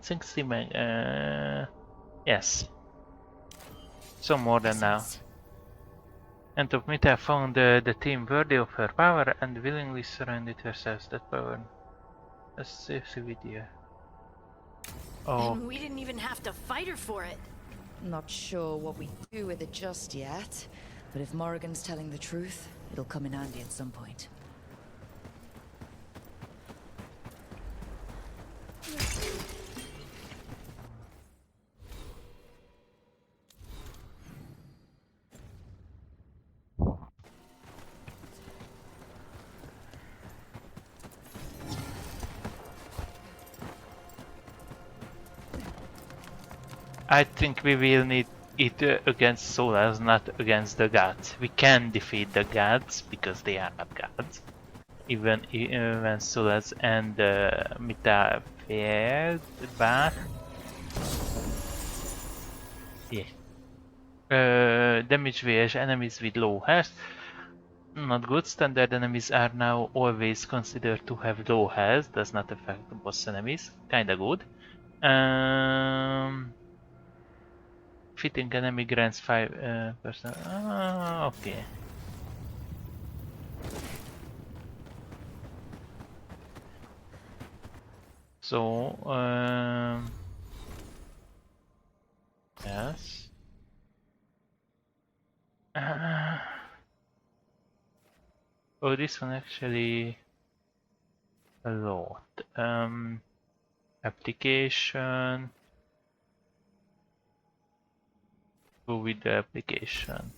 60 yes. So more than now. And of Mita found the team worthy of her power and willingly surrendered herself that power. A safe video. Oh. And we didn't even have to fight her for it. Not sure what we do with it just yet, but if Morrigan's telling the truth, it'll come in handy at some point. I think we will need it against Solas, not against the gods. We can defeat the gods because they are not gods. Even when Solas and Mita failed back. Yeah. Damage vs enemies with low health. Not good. Standard enemies are now always considered to have low health. Does not affect the boss enemies. Kinda good. Fitting enemy grants 5%. Okay. So, yes. Oh, this one actually a lot. Application. Go with the application.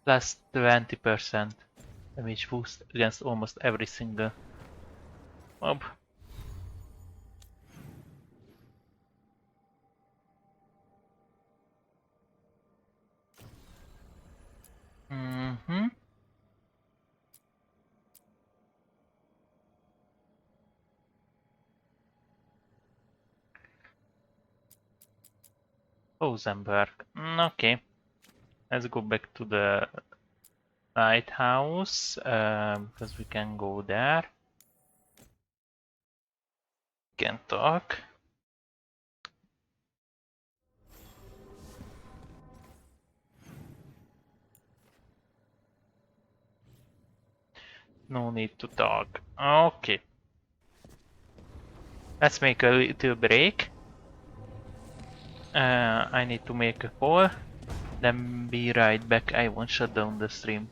Plus 20% damage boost against almost every single mob. Rosenberg. Okay. Let's go back to the lighthouse because we can go there. We can talk. No need to talk. Okay. Let's make a little break. I need to make a call. Then be right back. I won't shut down the stream.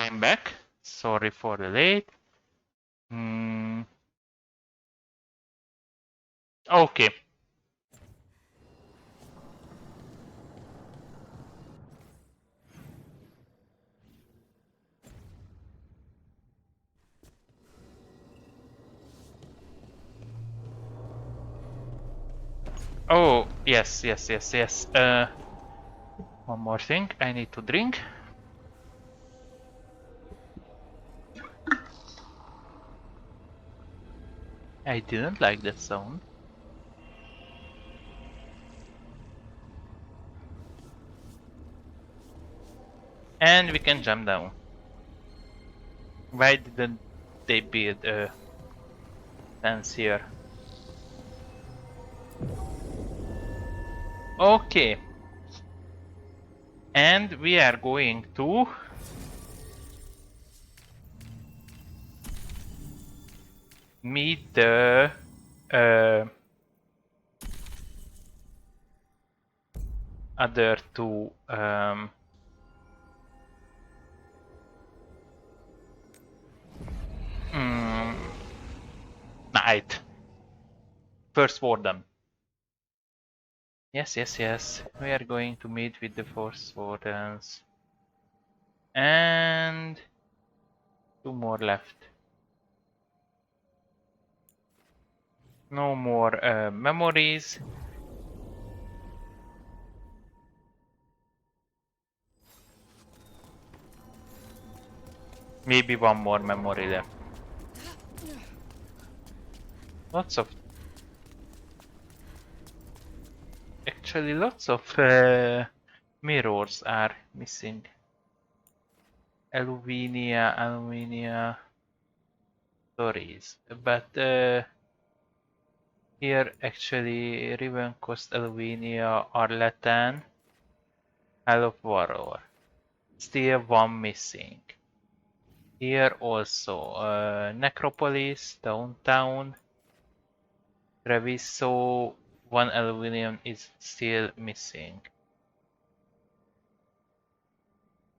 I'm back. Sorry for the late. Okay. Oh, yes. One more thing. I need to drink. I didn't like that sound. And we can jump down. Why didn't they build a fence here? Okay. And we are going to meet the other two knight. First warden. Yes. We are going to meet with the first wardens. And 2 more left. No more memories. Maybe 1 more memory left. Lots of mirrors are missing. Alumina stories. But here actually Riven Coast, Alumina, Arletan, Isle of Warrior. Still 1 missing. Here also Necropolis, Downtown, Treviso, 1 aluminum is still missing.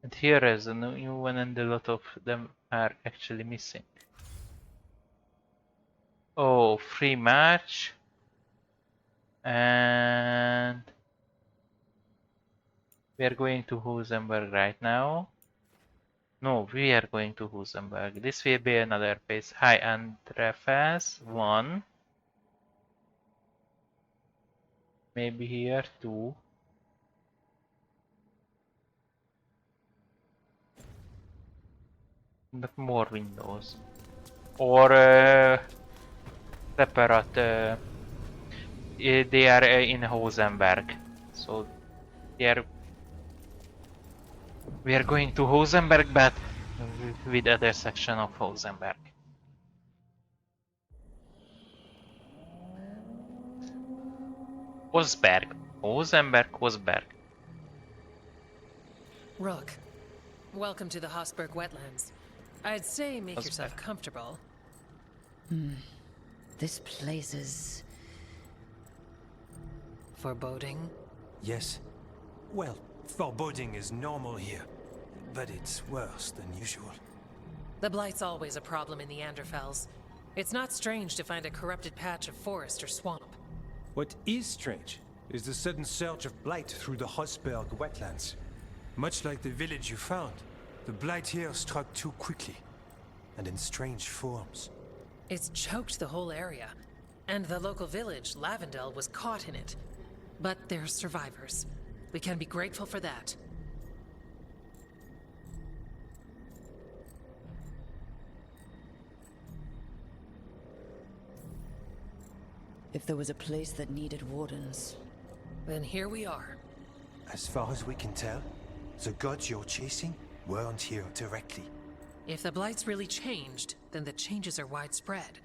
And here is a new one and a lot of them are actually missing. Oh, free match. And we are going to Husenberg right now. No, we are going to Husenberg. This will be another place. Hi, Andrefas, 1. Maybe here, 2. But more windows. Or separate. They are in Hosenberg. So we are going to Hosenberg, but with other section of Hosenberg. Hosenberg. Rook, welcome to the Hosberg wetlands. I'd say make yourself comfortable. This place is... foreboding? Yes. Well, foreboding is normal here, but it's worse than usual. The Blight's always a problem in the Anderfels. It's not strange to find a corrupted patch of forest or swamp. What is strange is the sudden surge of blight through the Hosberg wetlands. Much like the village you found, the blight here struck too quickly, and in strange forms. It's choked the whole area, and the local village, Lavendel, was caught in it. But they're survivors. We can be grateful for that. If there was a place that needed wardens... Then here we are. As far as we can tell, the gods you're chasing weren't here directly. If the Blight's really changed, then the changes are widespread.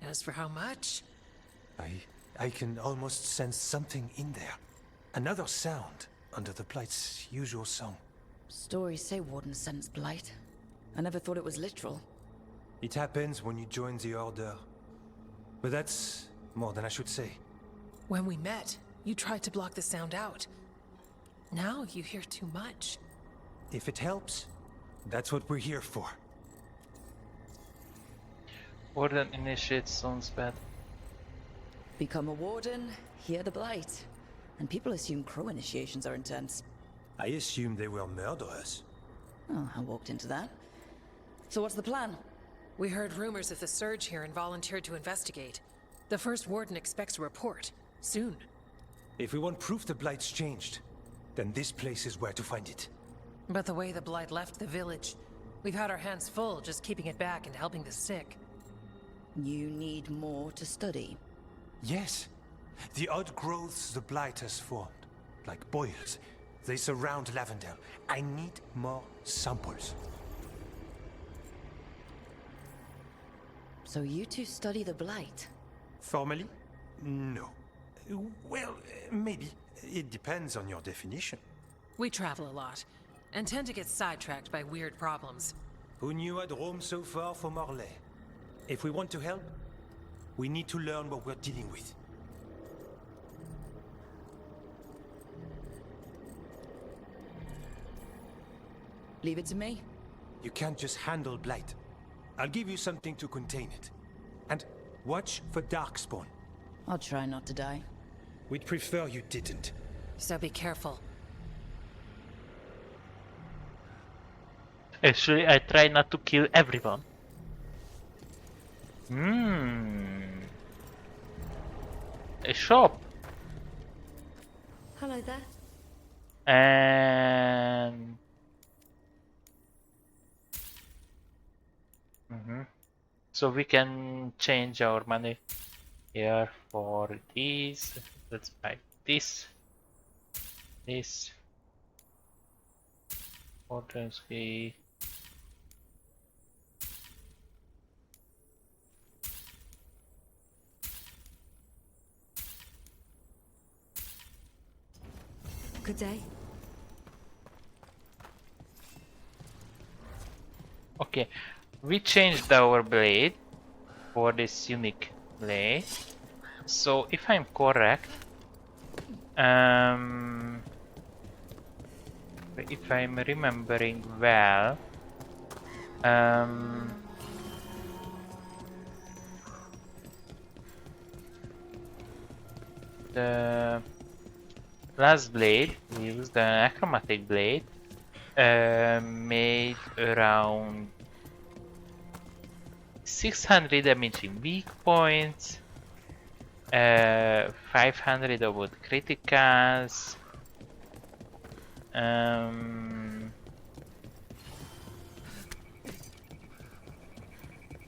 As for how much... I can almost sense something in there. Another sound under the Blight's usual song. Stories say wardens sense blight. I never thought it was literal. It happens when you join the Order. But that's more than I should say. When we met, you tried to block the sound out. Now you hear too much. If it helps, That's what we're here for. Warden initiate sounds bad. Become a warden, hear the blight. And people assume crow initiations are intense. I assumed they were murderers. Oh, I walked into that. So what's the plan? We heard rumors of the surge here and volunteered to investigate. The first warden expects a report. Soon. If we want proof the Blight's changed, then this place is where to find it. But the way the Blight left the village, we've had our hands full just keeping it back and helping the sick. You need more to study. Yes. The odd growths the Blight has formed, like boils, they surround Lavendel. I need more samples. So you two study the blight? Formally? No. Well, maybe. It depends on your definition. We travel a lot, and tend to get sidetracked by weird problems. Who knew I'd roam so far from Orlais? If we want to help, we need to learn what we're dealing with. Leave it to me. You can't just handle Blight. I'll give you something to contain it. And watch for Darkspawn. I'll try not to die. We'd prefer you didn't. So be careful. Actually, I try not to kill everyone. A shop. Hello there. And so we can change our money here for these. Let's buy this. Potency. Good day. Okay, we changed our blade for this unique blade. So if I'm correct, if I'm remembering well, the last blade, we used an achromatic blade, made around 600 damage in weak points, 500 about criticals.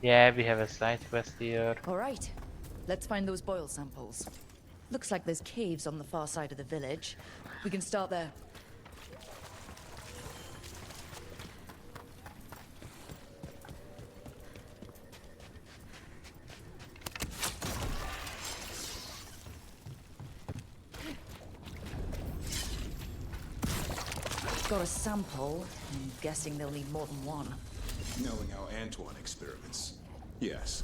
Yeah, we have a side quest here. All right. Let's find those boil samples. Looks like there's caves on the far side of the village. We can start there. Got a sample. I'm guessing they'll need more than one. Knowing how Antoine experiments. Yes.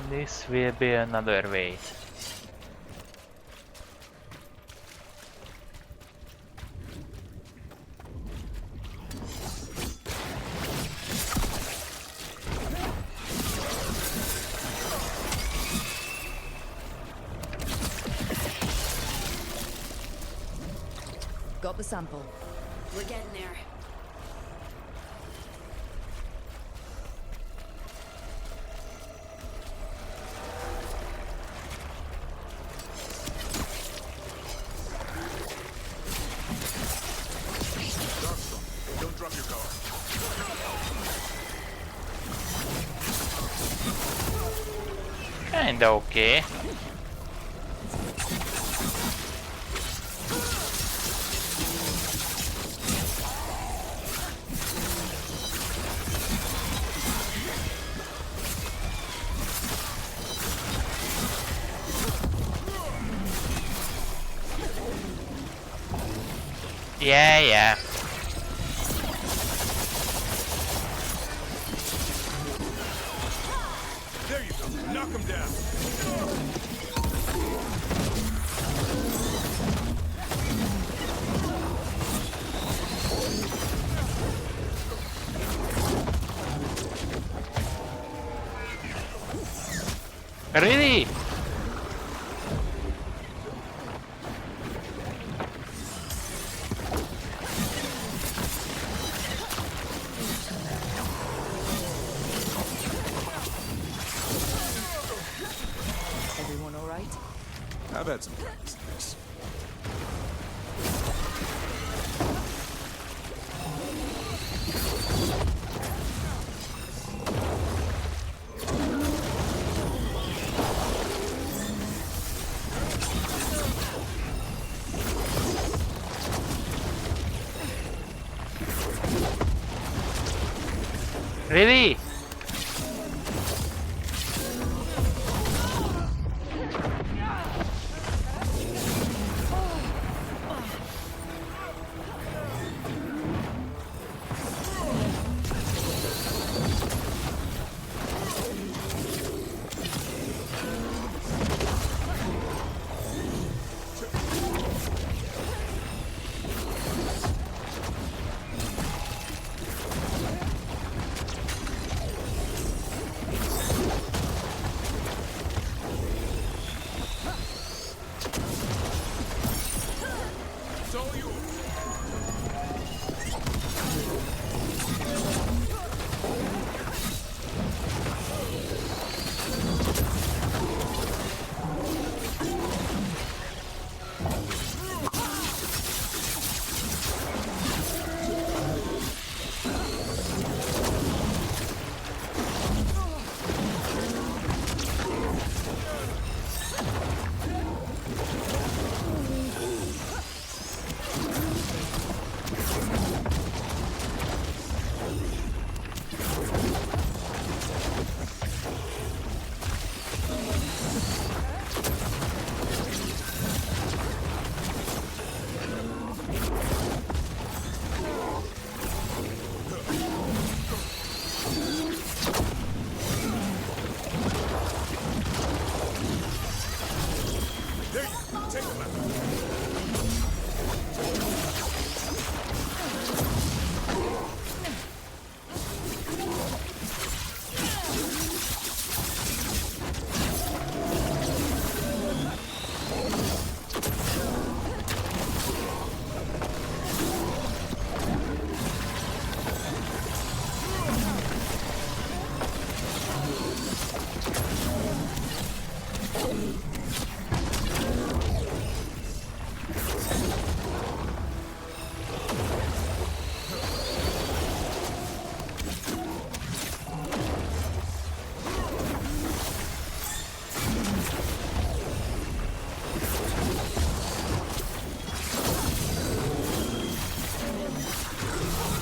This will be another way. Got the sample. We're getting there. Don't drop your guard. Kinda okay. Yeah. There you go. Knock him down. Really? Everyone all right? I've had some practice in this. Really? It's all yours. There you go. Take him out.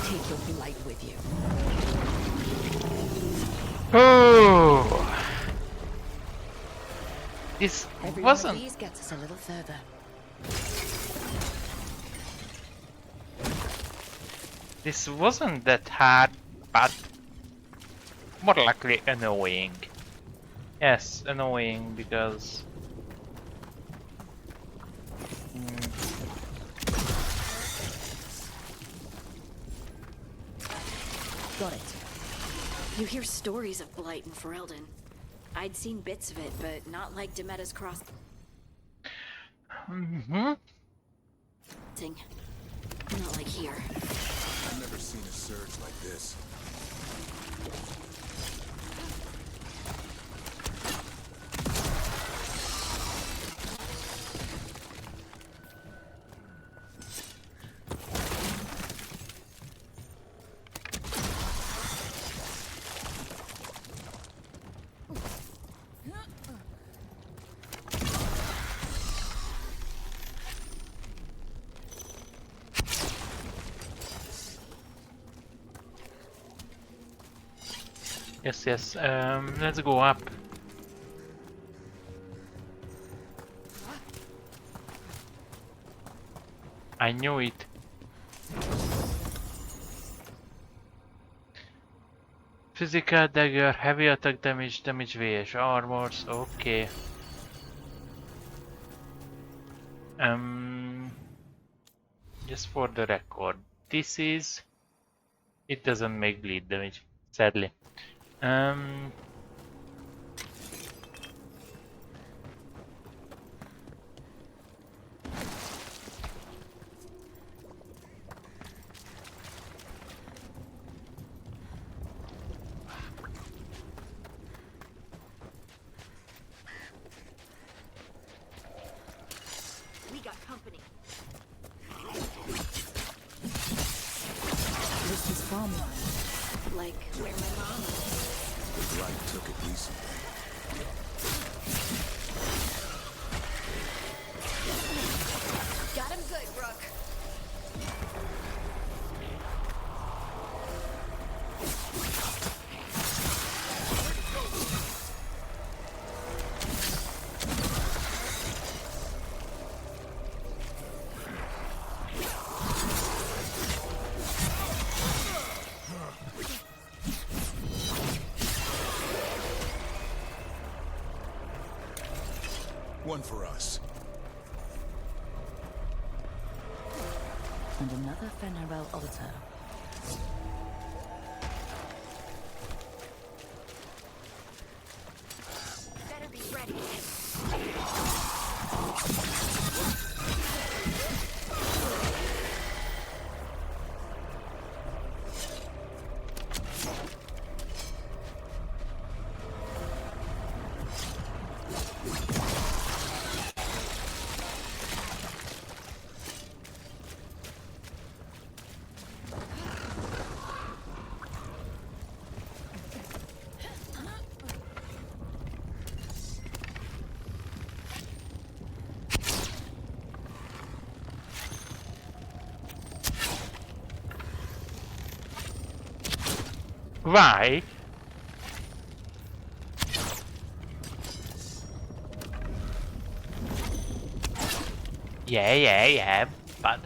Take your blight with you. Oh, this Every one of wasn't. these gets us a little further. This wasn't that hard, but more likely annoying. Yes, annoying because. Got it. You hear stories of blight in Ferelden. I'd seen bits of it, but not like Demetta's crossing. Mm-hmm. Not like here. I've never seen a surge like this. Yes, yes. Let's go up. I knew it. Physical dagger, heavy attack damage, damage vs armors, okay. Just for the record, this is... It doesn't make bleed damage, sadly. We got company. This is farmland. Like where my mom is. The blight took it recently. Got him good, Brooke. One for us. And another Fenarel altar. Better be ready. Why? Yeah, but...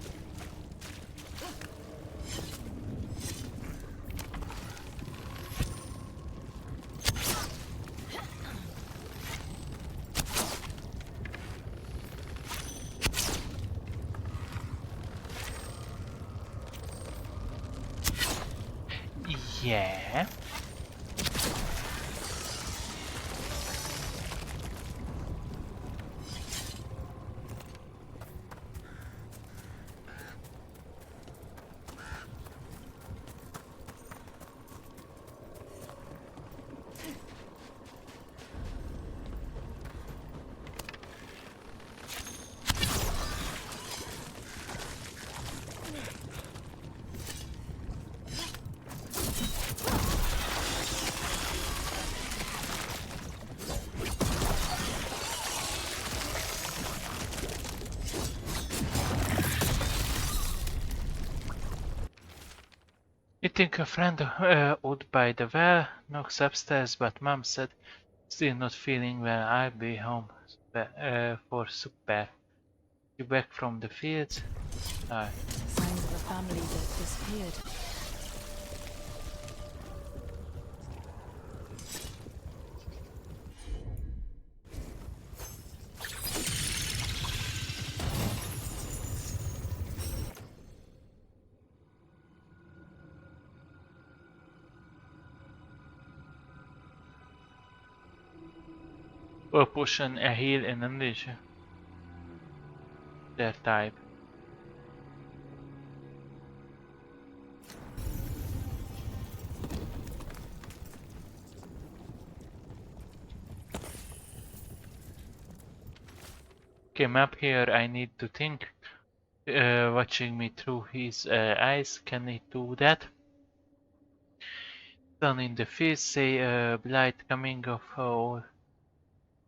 Yeah. I think a friend out by the well knocks upstairs, but Mom said, still not feeling well, I'll be home for supper. You back from the fields? Signs of a family that disappeared. A potion, a heal, and unleash. Their type. Came up here, I need to think. Watching me through his eyes, can he do that? Sun in the face, say blight coming of all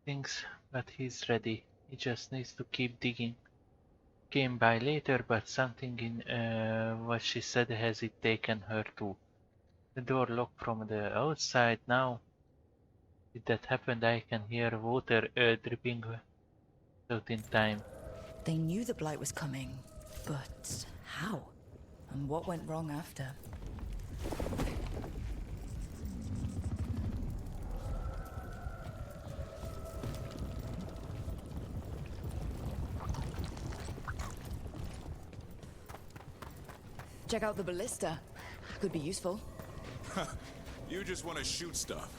things, but he's ready. He just needs to keep digging. Came by later, but something in what she said has it taken her too. The door locked from the outside now. If that happened, I can hear water dripping out in time. They knew the blight was coming, but how? And what went wrong after? Check out the ballista. Could be useful. You just want to shoot stuff.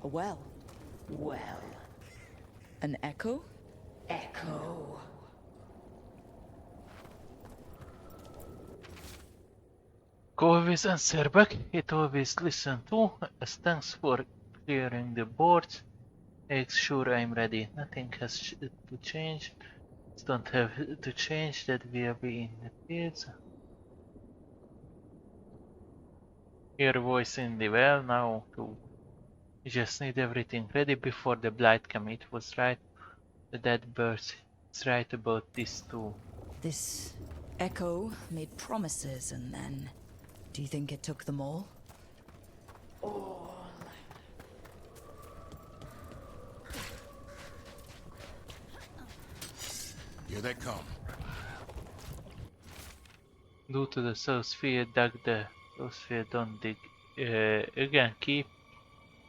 A well. Well. An echo? Echo. Go always answer back. It always listen to. As thanks for clearing the boards. Make sure I'm ready. Nothing has to change. Don't have to change. That will be in the fields. Hear voice in the well now too. You just need everything ready before the blight come. It was right. The dead birds. It's right about this too. This echo made promises and then... Do you think it took them all? All. Here they come. Due to the south sphere, dug the south sphere, don't dig. Again, keep.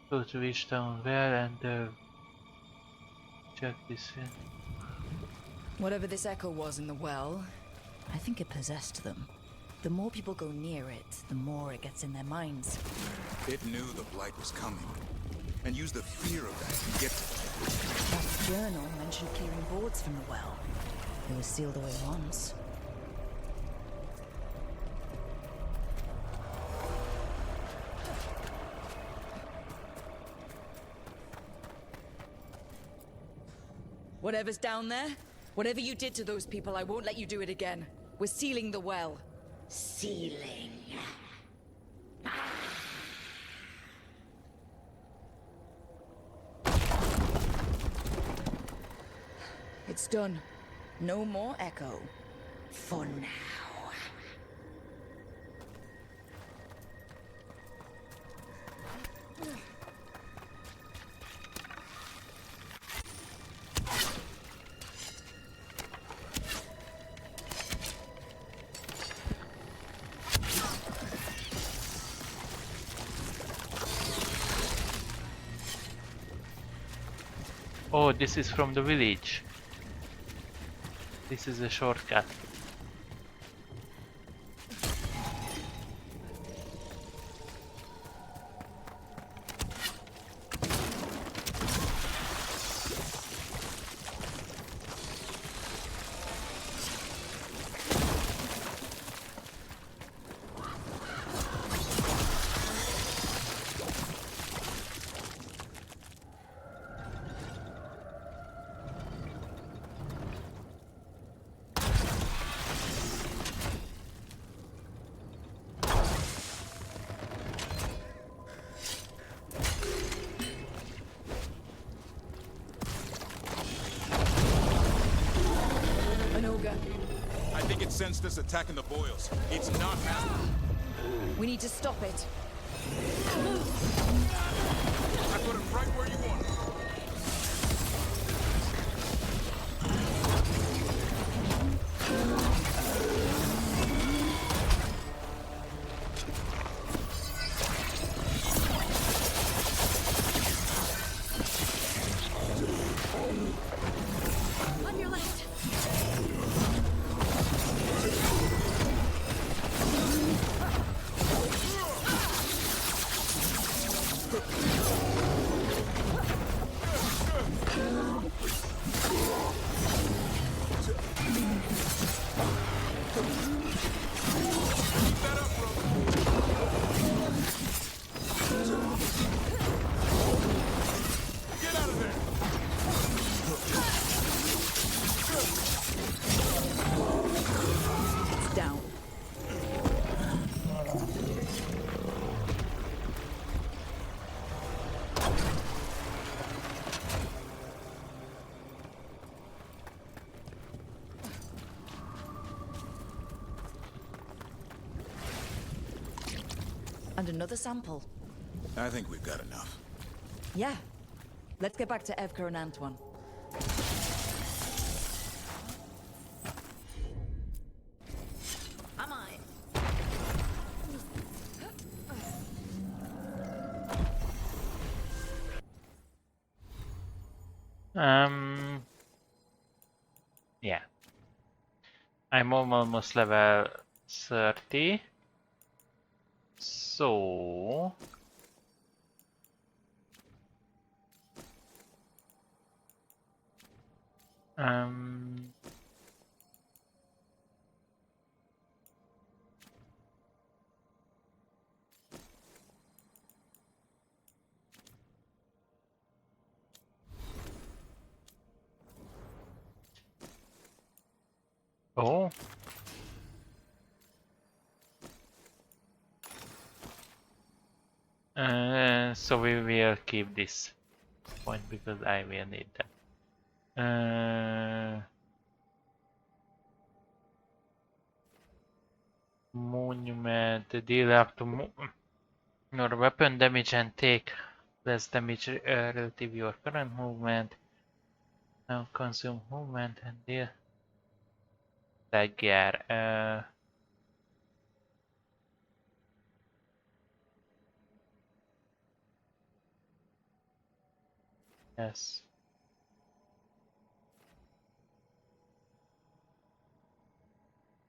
Go to each town well and check this in. Whatever this echo was in the well, I think it possessed them. The more people go near it, the more it gets in their minds. It knew the blight was coming, and used the fear of that to get to it. That journal mentioned clearing boards from the well. It was sealed away once. Whatever's down there, whatever you did to those people, I won't let you do it again. We're sealing the well. Sealing. It's done. No more echo. For now. Oh, this is from the village. This is a shortcut. I think it sensed us attacking the boils. It's not happening. We need to stop it. I put it right where you want it. On your left. And another sample. I think we've got enough. Yeah. Let's get back to Evka and Antoine. I'm on it. Yeah. I'm almost level 30. So... Oh. So we will keep this point because I will need that. Monument, deal up to your weapon damage and take less damage relative to your current movement. Now consume movement and deal. Veilguard. Yes.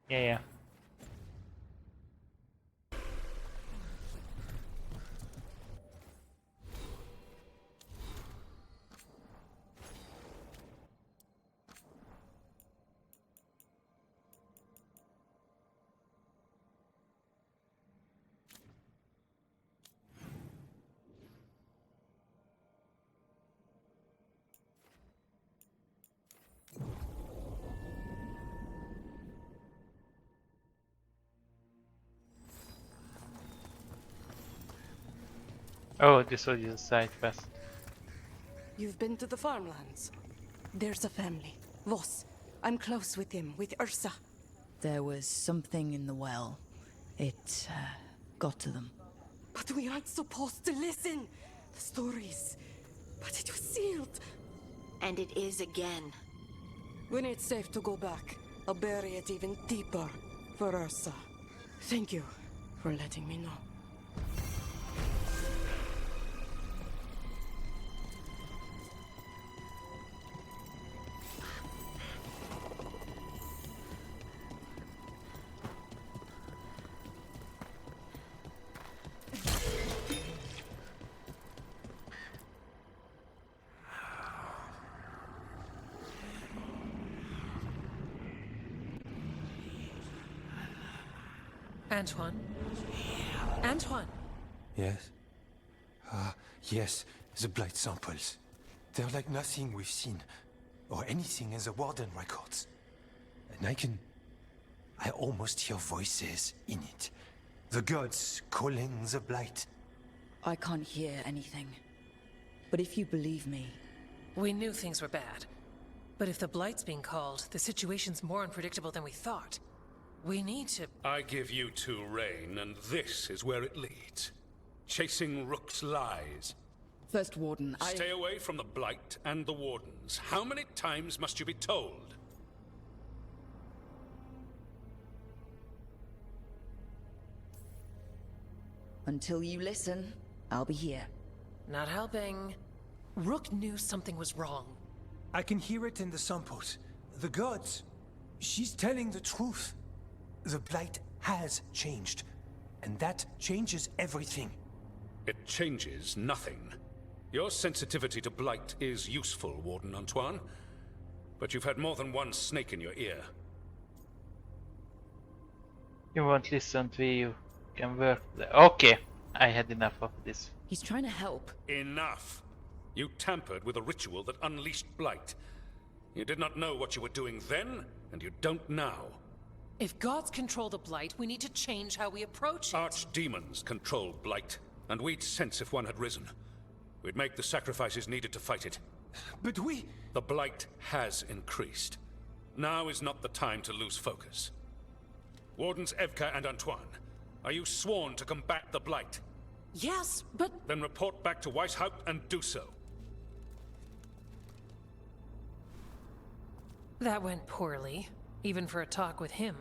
Yeah. Oh, this was just a side quest. You've been to the farmlands? There's a family. Voss. I'm close with him, with Ursa. There was something in the well. It got to them. But we aren't supposed to listen. The stories. But it was sealed. And it is again. When it's safe to go back, I'll bury it even deeper for Ursa. Thank you for letting me know. Antoine? Antoine! Yes? Yes, the blight samples. They're like nothing we've seen, or anything in the Warden records. And I almost hear voices in it. The gods calling the blight. I can't hear anything. But if you believe me... We knew things were bad. But if the Blight's being called, the situation's more unpredictable than we thought. We need to... I give you two reign, and this is where it leads. Chasing Rook's lies. First Warden, Stay away from the Blight and the Wardens. How many times must you be told? Until you listen, I'll be here. Not helping. Rook knew something was wrong. I can hear it in the samples. The gods. She's telling the truth. The blight has changed, and that changes everything. It changes nothing. Your sensitivity to blight is useful, Warden Antoine. But you've had more than one snake in your ear. You won't listen to me, you can work there. Okay, I had enough of this. He's trying to help. Enough! You tampered with a ritual that unleashed blight. You did not know what you were doing then, and you don't now. If gods control the Blight, we need to change how we approach it. Archdemons control blight, and we'd sense if one had risen. We'd make the sacrifices needed to fight it. But we... The blight has increased. Now is not the time to lose focus. Wardens Evka and Antoine, Are you sworn to combat the Blight? Yes, but... Then report back to Weishaupt and do so. That went poorly, even for a talk with him.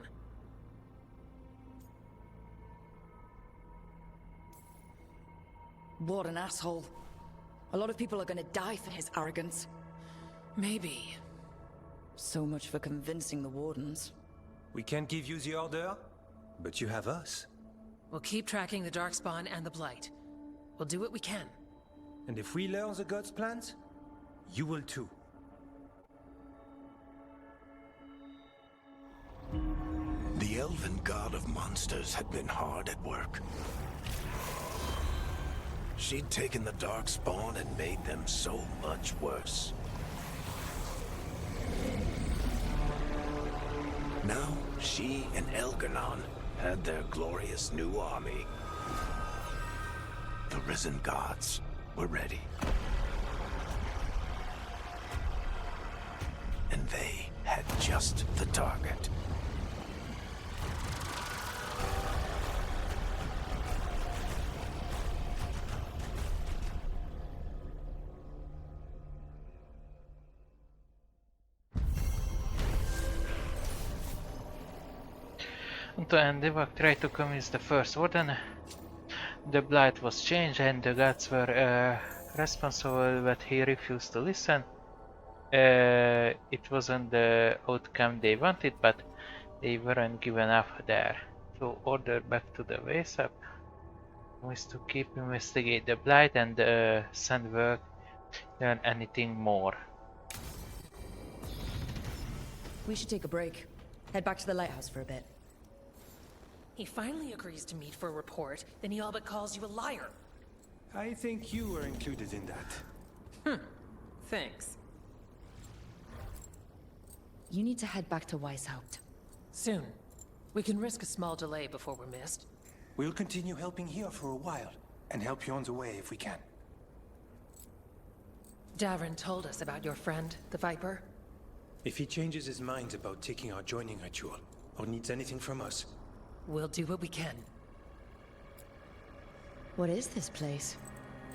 What an asshole. A lot of people are gonna die for his arrogance. Maybe. So much for convincing the Wardens. We can't give you the order, but you have us. We'll keep tracking the Darkspawn and the Blight. We'll do what we can. And if we learn the God's plans, you will too. The elven god of monsters had been hard at work. She'd taken the Darkspawn and made them so much worse. Now, she and Elgar'nan had their glorious new army. The risen gods were ready. And they had just the target. And Devak tried to convince the first warden. The blight was changed and the gods were responsible, but he refused to listen. It wasn't the outcome they wanted, but they weren't given up there. So order back to the Weishaupt was to keep investigate the blight and send work than anything more. We should take a break. Head back to the lighthouse for a bit. He finally agrees to meet for a report, then he all but calls you a liar. I think you were included in that. Thanks. You need to head back to Weishaupt. Soon. We can risk a small delay before we're missed. We'll continue helping here for a while, and help you on the way if we can. Davrin told us about your friend, the Viper. If he changes his mind about taking our joining ritual, or needs anything from us, we'll do what we can. What is this place?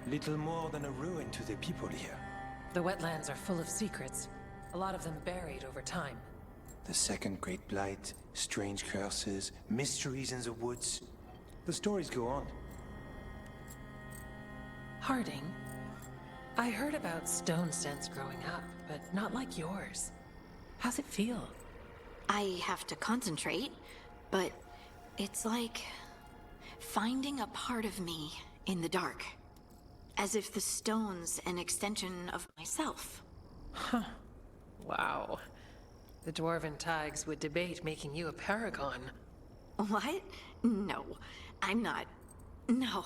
Little more than a ruin to the people here. The wetlands are full of secrets, a lot of them buried over time. The second Great Blight, strange curses, mysteries in the woods. The stories go on. Harding, I heard about stone sense growing up, but not like yours. How's it feel? I have to concentrate, but it's like finding a part of me in the dark. As if the stone's an extension of myself. Huh. Wow. The Dwarven Tigers would debate making you a paragon. What? No, I'm not. No.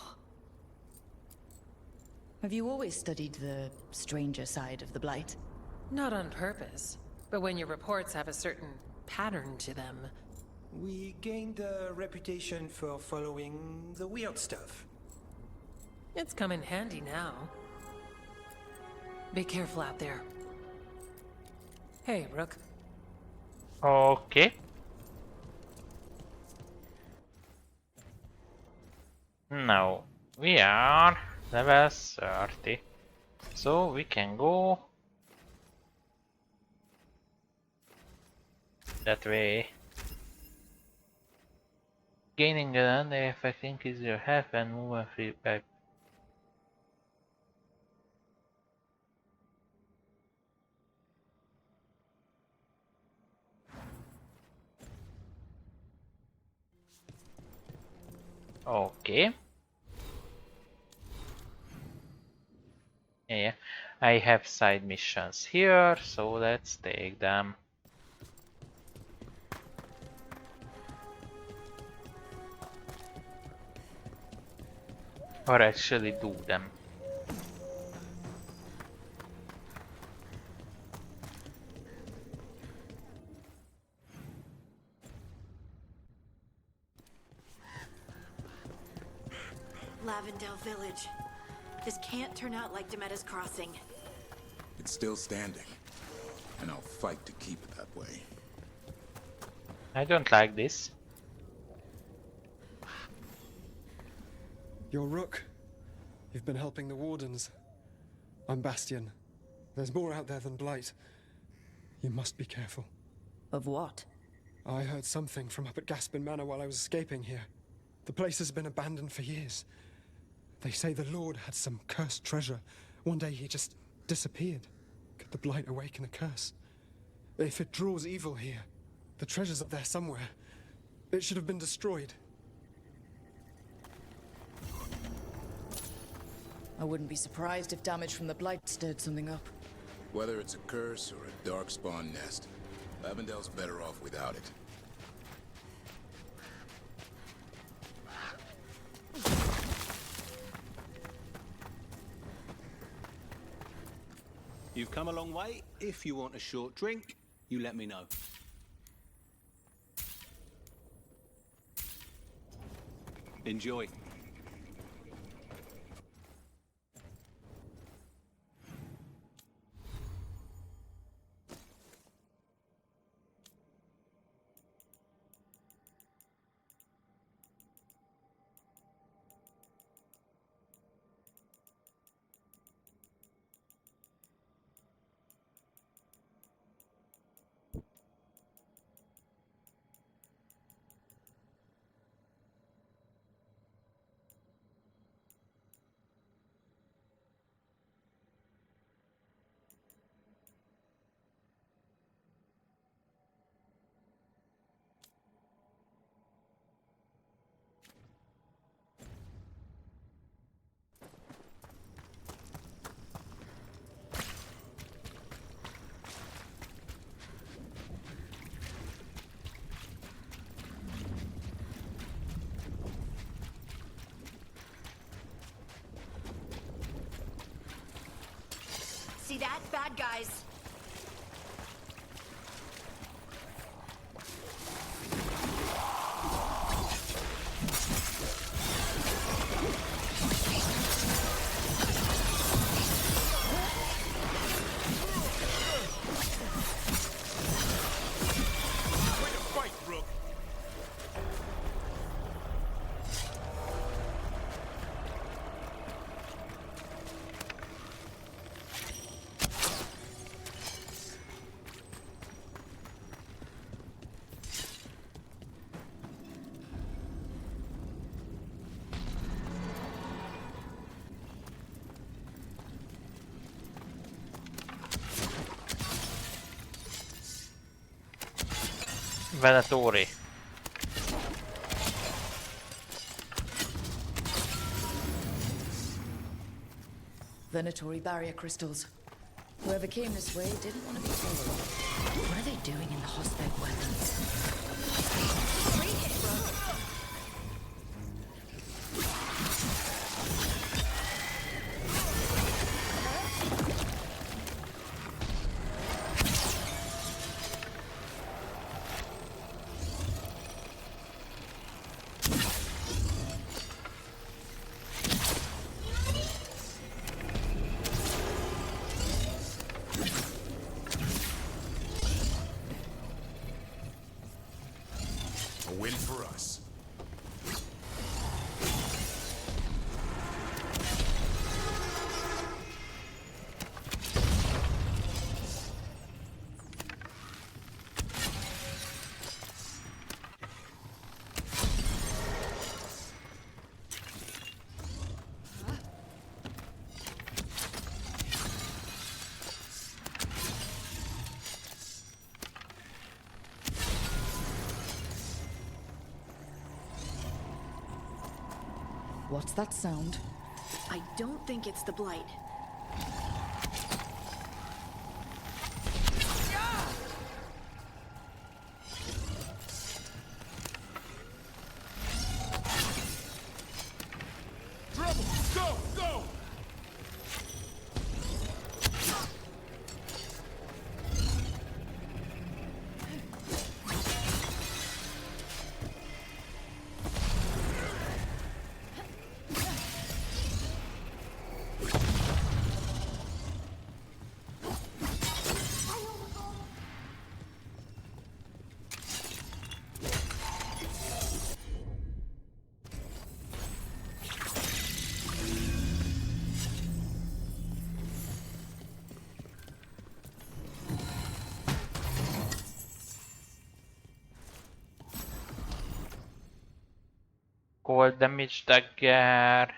Have you always studied the stranger side of the Blight? Not on purpose, but when your reports have a certain pattern to them. We gained a reputation for following the weird stuff. It's come in handy now. Be careful out there. Hey, Rook. Okay. Now we are level 30, so we can go that way. Gaining an under effect increases your health and movement feedback. Okay. Yeah, I have side missions here, so let's take them. Or actually do them. Lavendale Village. This can't turn out like Demetta's Crossing. It's still standing, and I'll fight to keep it that way. I don't like this. You're Rook. You've been helping the Wardens. I'm Bastion. There's more out there than Blight. You must be careful. Of what? I heard something from up at Gaspin Manor while I was escaping here. The place has been abandoned for years. They say the Lord had some cursed treasure. One day he just disappeared. Could the Blight awaken a curse? If it draws evil here, the treasure's up there somewhere. It should have been destroyed. I wouldn't be surprised if damage from the Blight stirred something up. Whether it's a curse or a darkspawn nest, Lavendel's better off without it. You've come a long way. If you want a short drink, you let me know. Enjoy. See that? Bad guys. Venatori. Venatori barrier crystals. Whoever came this way didn't want to be followed. What are they doing in the hostile weapons? A win for us. What's that sound? I don't think it's the Blight. Trouble! Go! Go! Cold damage dagger.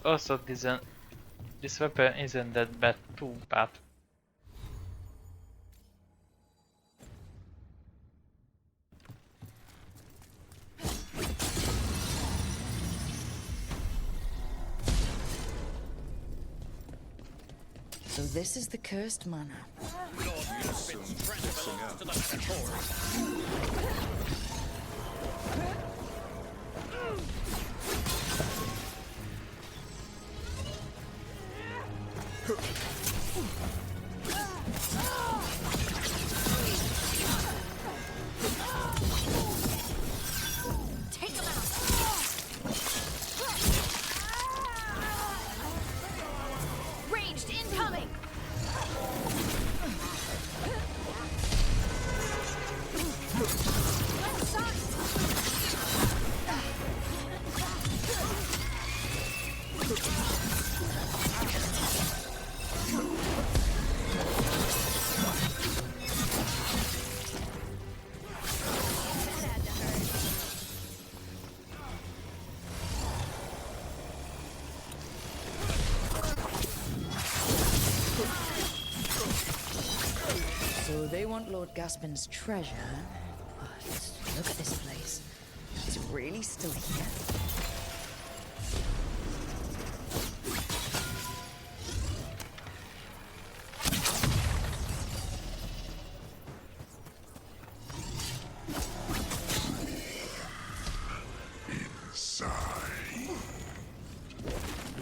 Also, this weapon isn't that bad too bad. So this is the cursed manor. Take him out. Ranged incoming. So they want Lord Gaspin's treasure, but look at this place. Is it really still here?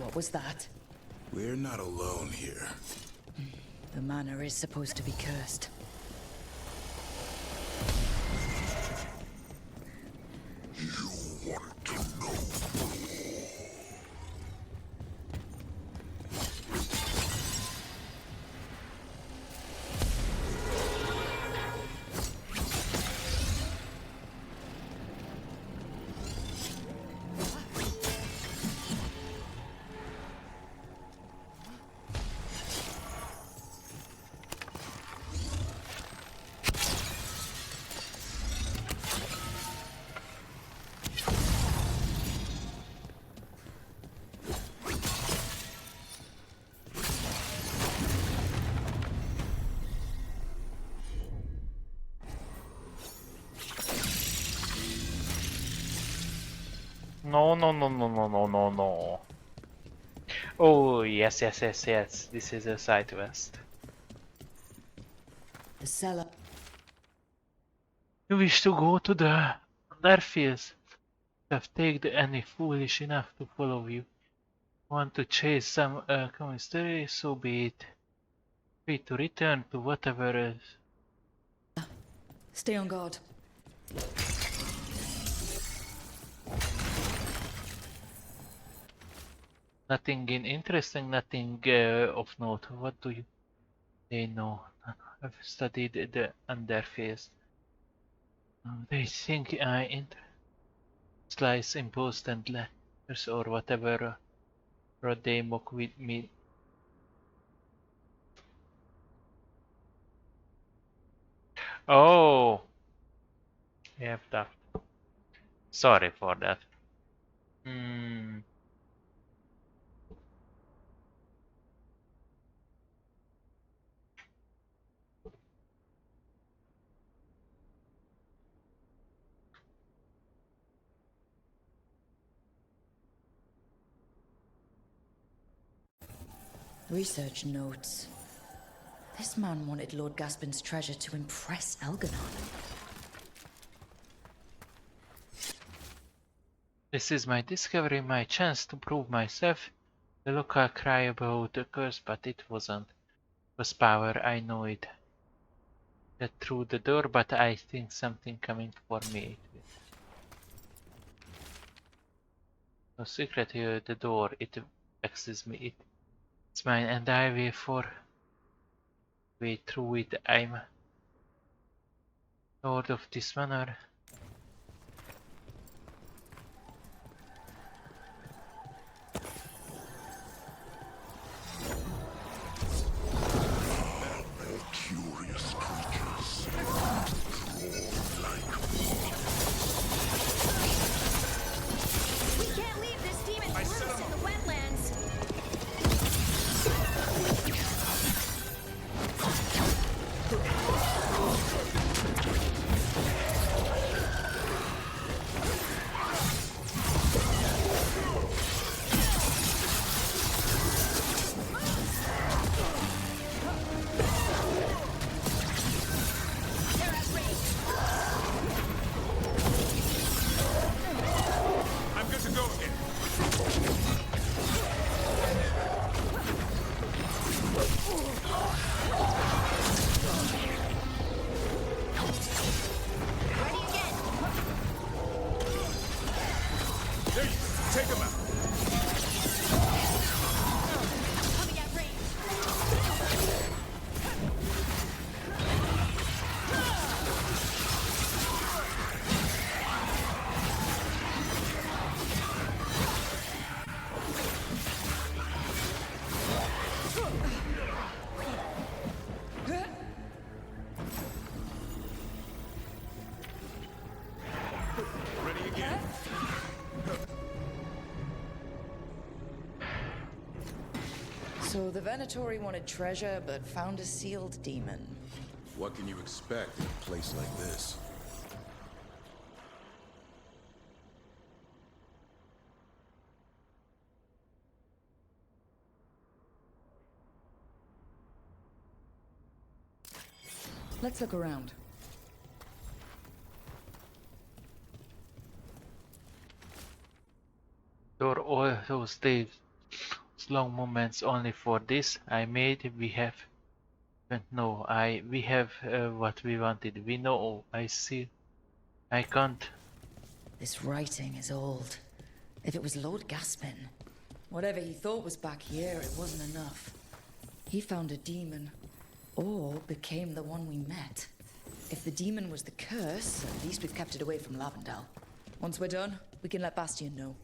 What was that? We're not alone here. The manor is supposed to be cursed. No, no, no, no, no, no, no, no. Oh, yes, yes, yes, yes. This is a side quest. The cellar. You wish to go to the Underfields? Have taken any foolish enough to follow you. Want to chase some commissary? So be it. Free to return to whatever is. Stay on guard. Nothing interesting, nothing of note. What do you? They know. I've studied the Underfields. They think I slice imposed and letters or whatever. Or they mock with me. Oh, you have that. Sorry for that. Research notes. This man wanted Lord Gaspin's treasure to impress Elganon. This is my discovery, my chance to prove myself. The local cry about the curse, but it wasn't. It was power, I know it. That through the door, but I think something coming for me. No secret here, the door, it vexes me. It's mine and I will way through it. I'm lord of this manor. There you go. Take him out. Coming at range. Ready again. So the Venatori wanted treasure, but found a sealed demon. What can you expect in a place like this? Let's look around. For all those days, long moments only for this. I made. We have. No, we have what we wanted. We know. I see. I can't. This writing is old. If it was Lord Gaspin, whatever he thought was back here, it wasn't enough. He found a demon, or became the one we met. If the demon was the curse, at least we've kept it away from Lavendel. Once we're done, we can let Bastion know.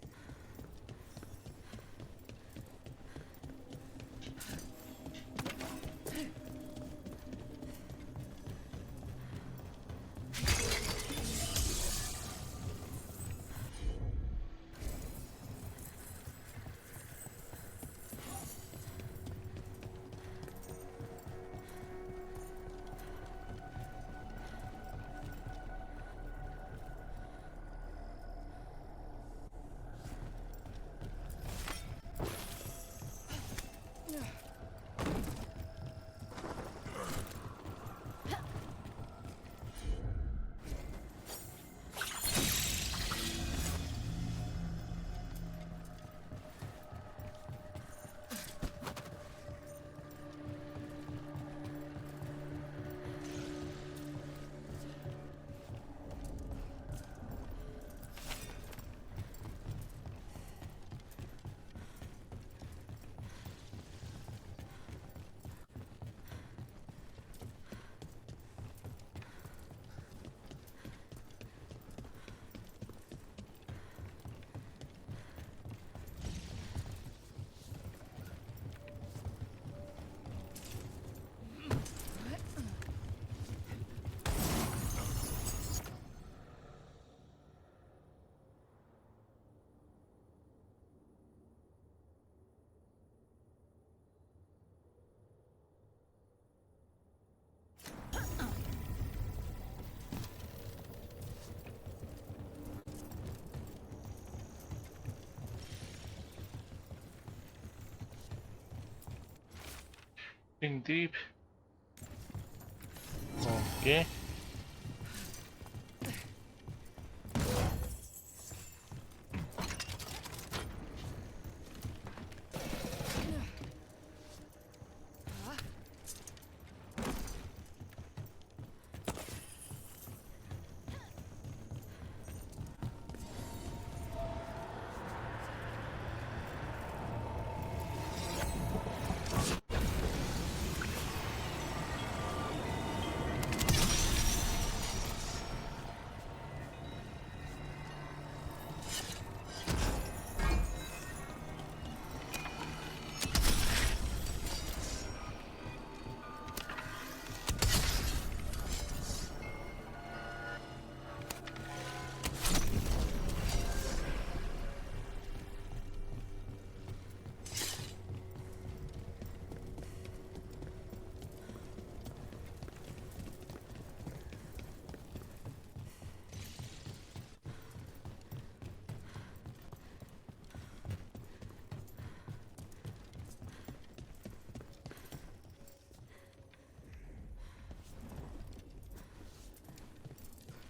Think deep. Okay.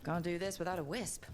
Can't do this without a wisp.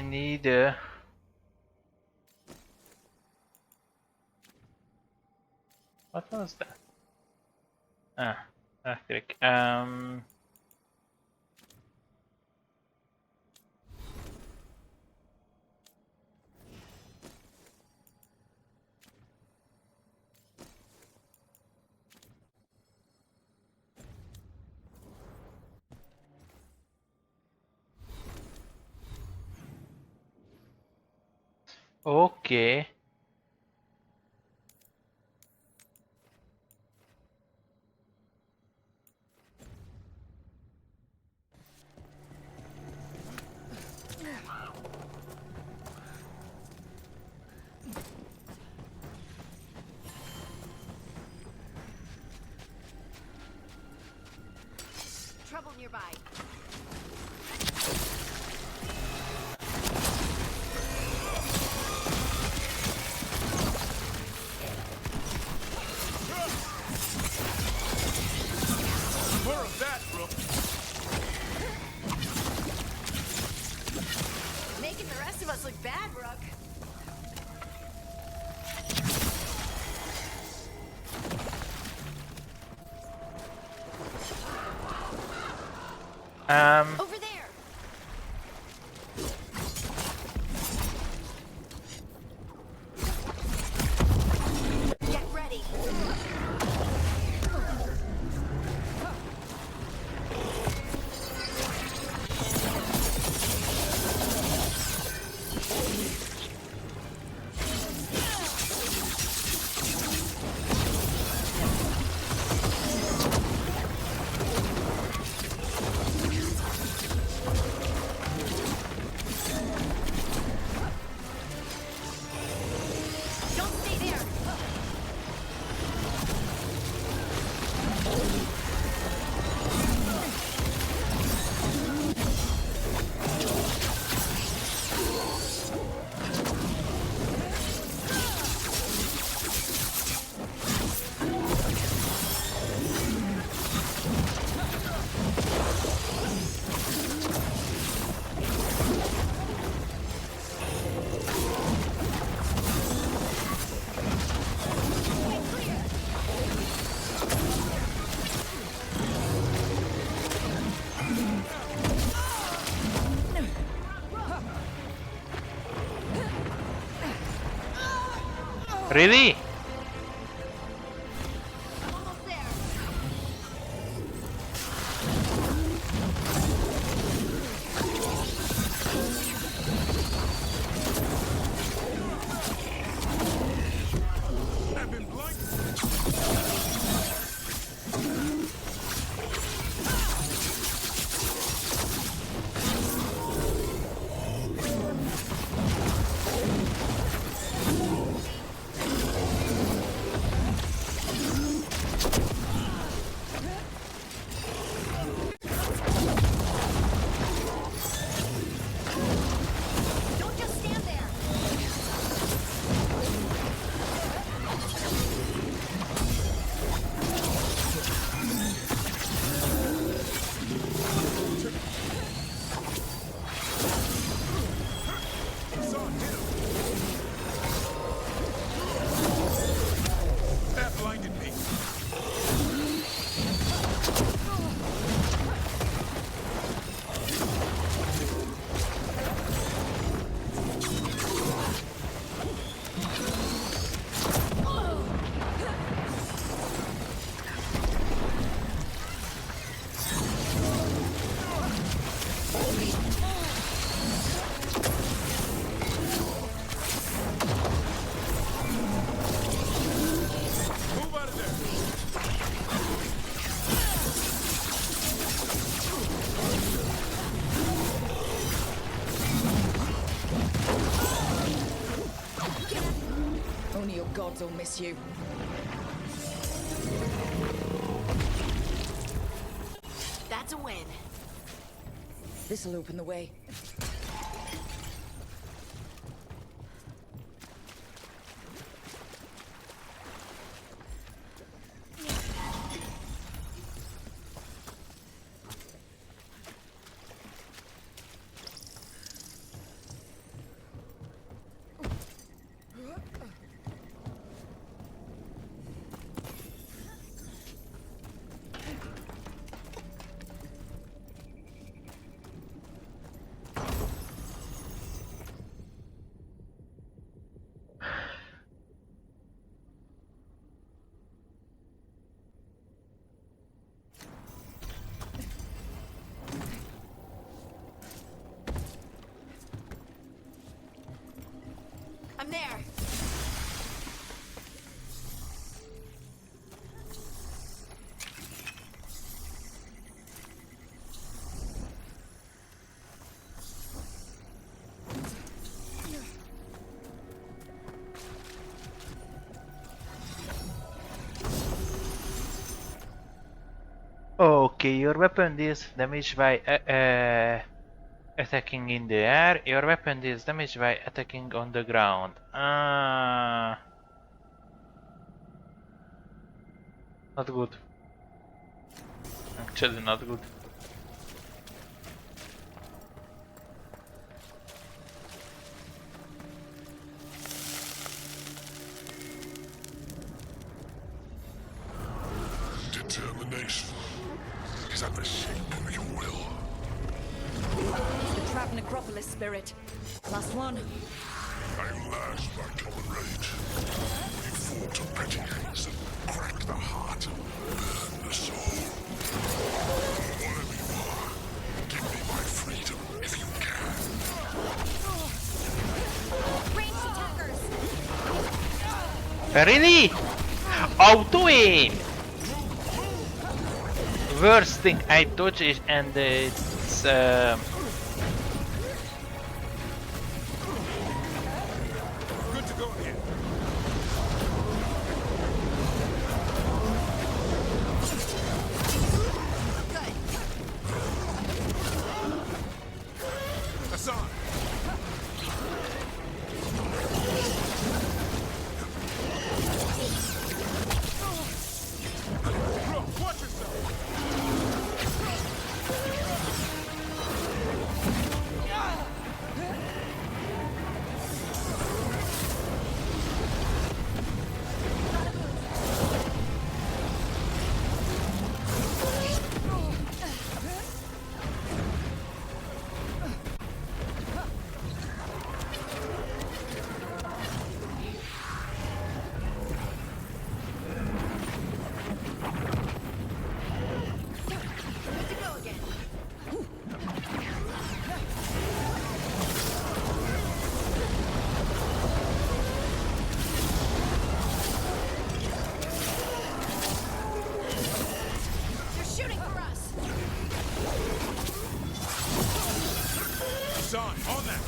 I need what was that? Ah, electric. Okay. Trouble nearby. More of that, Brooke. Making the rest of us look bad, Brooke. Over there. Get ready. Don't stay there. Really? Don't just stand there. That blinded me. Move out of there. Only your gods will miss you. That's a win. This'll open the way. in there. Okay, your weapon deals damage by attacking in the air. Your weapon deals damage by attacking on the ground. Not good. Actually, not good. Determination is at the shape of your will. The trapped necropolis spirit. Last one. At last, my common rage. We fought to petty haze and crack the heart, burn the soul. Whatever you are, give me my freedom if you can. Ranged attackers. Really? Auto aim! Worst thing, I dodge it and it's Good to go here. Hassan. Bro, watch yourself. They're shooting for us. Hassan, on that.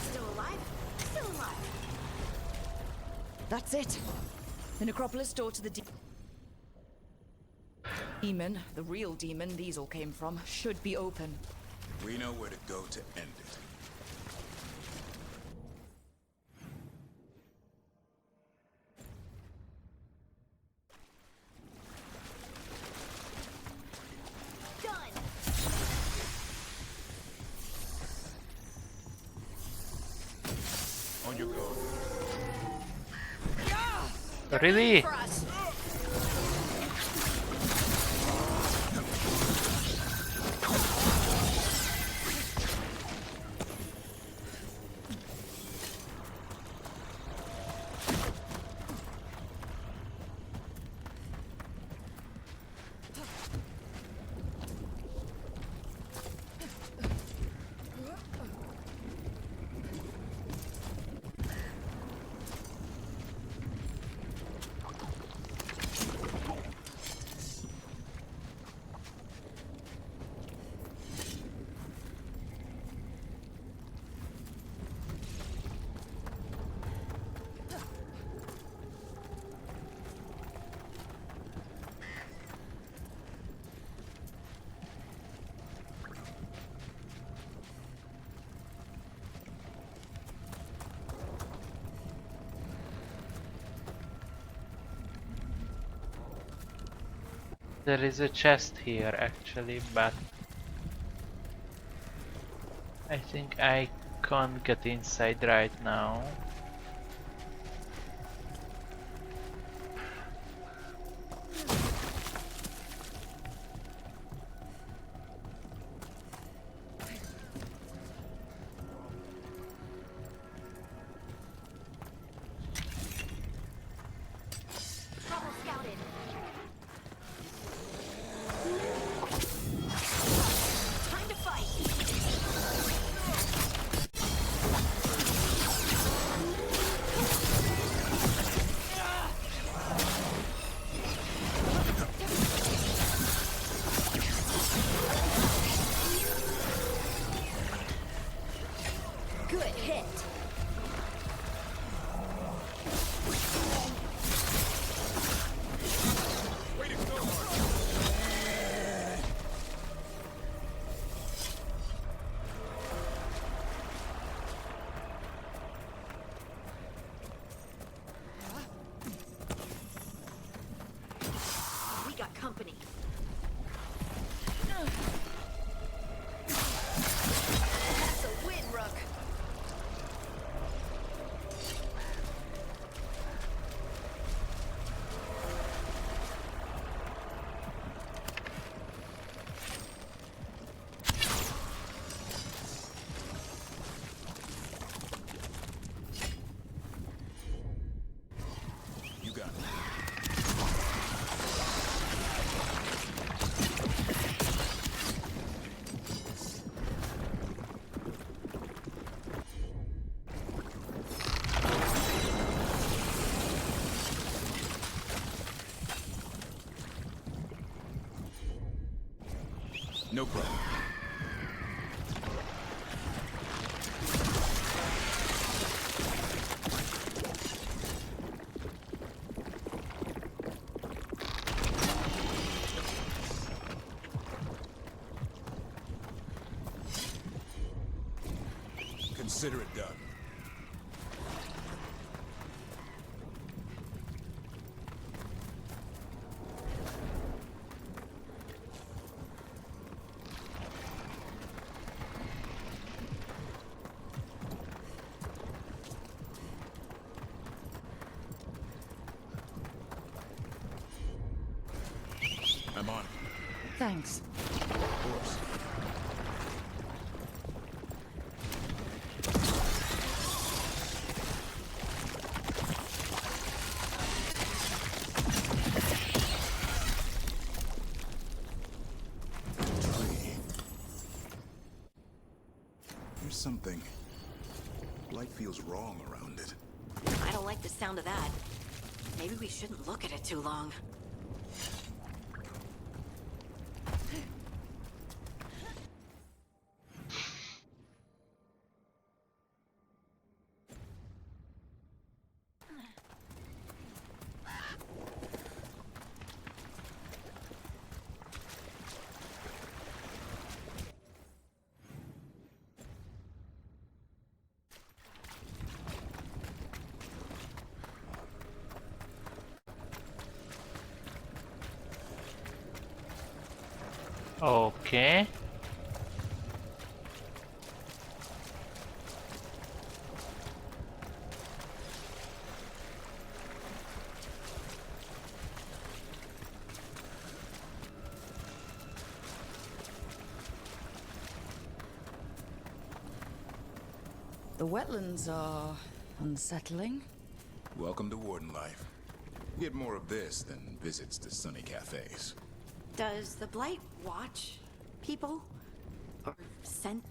Still alive? Still alive. That's it. The necropolis door to the demon, the real demon these all came from, should be open. We know where to go to end it. Done. On your guard. really? For us. There is a chest here actually, but I think I can't get inside right now. company. That's a win, Rook. You got it. No problem. Consider it done. I'm on it. Thanks. Of course. Tree. There's something. Light feels wrong around it. I don't like the sound of that. Maybe we shouldn't look at it too long. Okay. The wetlands are unsettling. Welcome to Warden life. You get more of this than visits to sunny cafes. Does the Blight watch people? Or scent?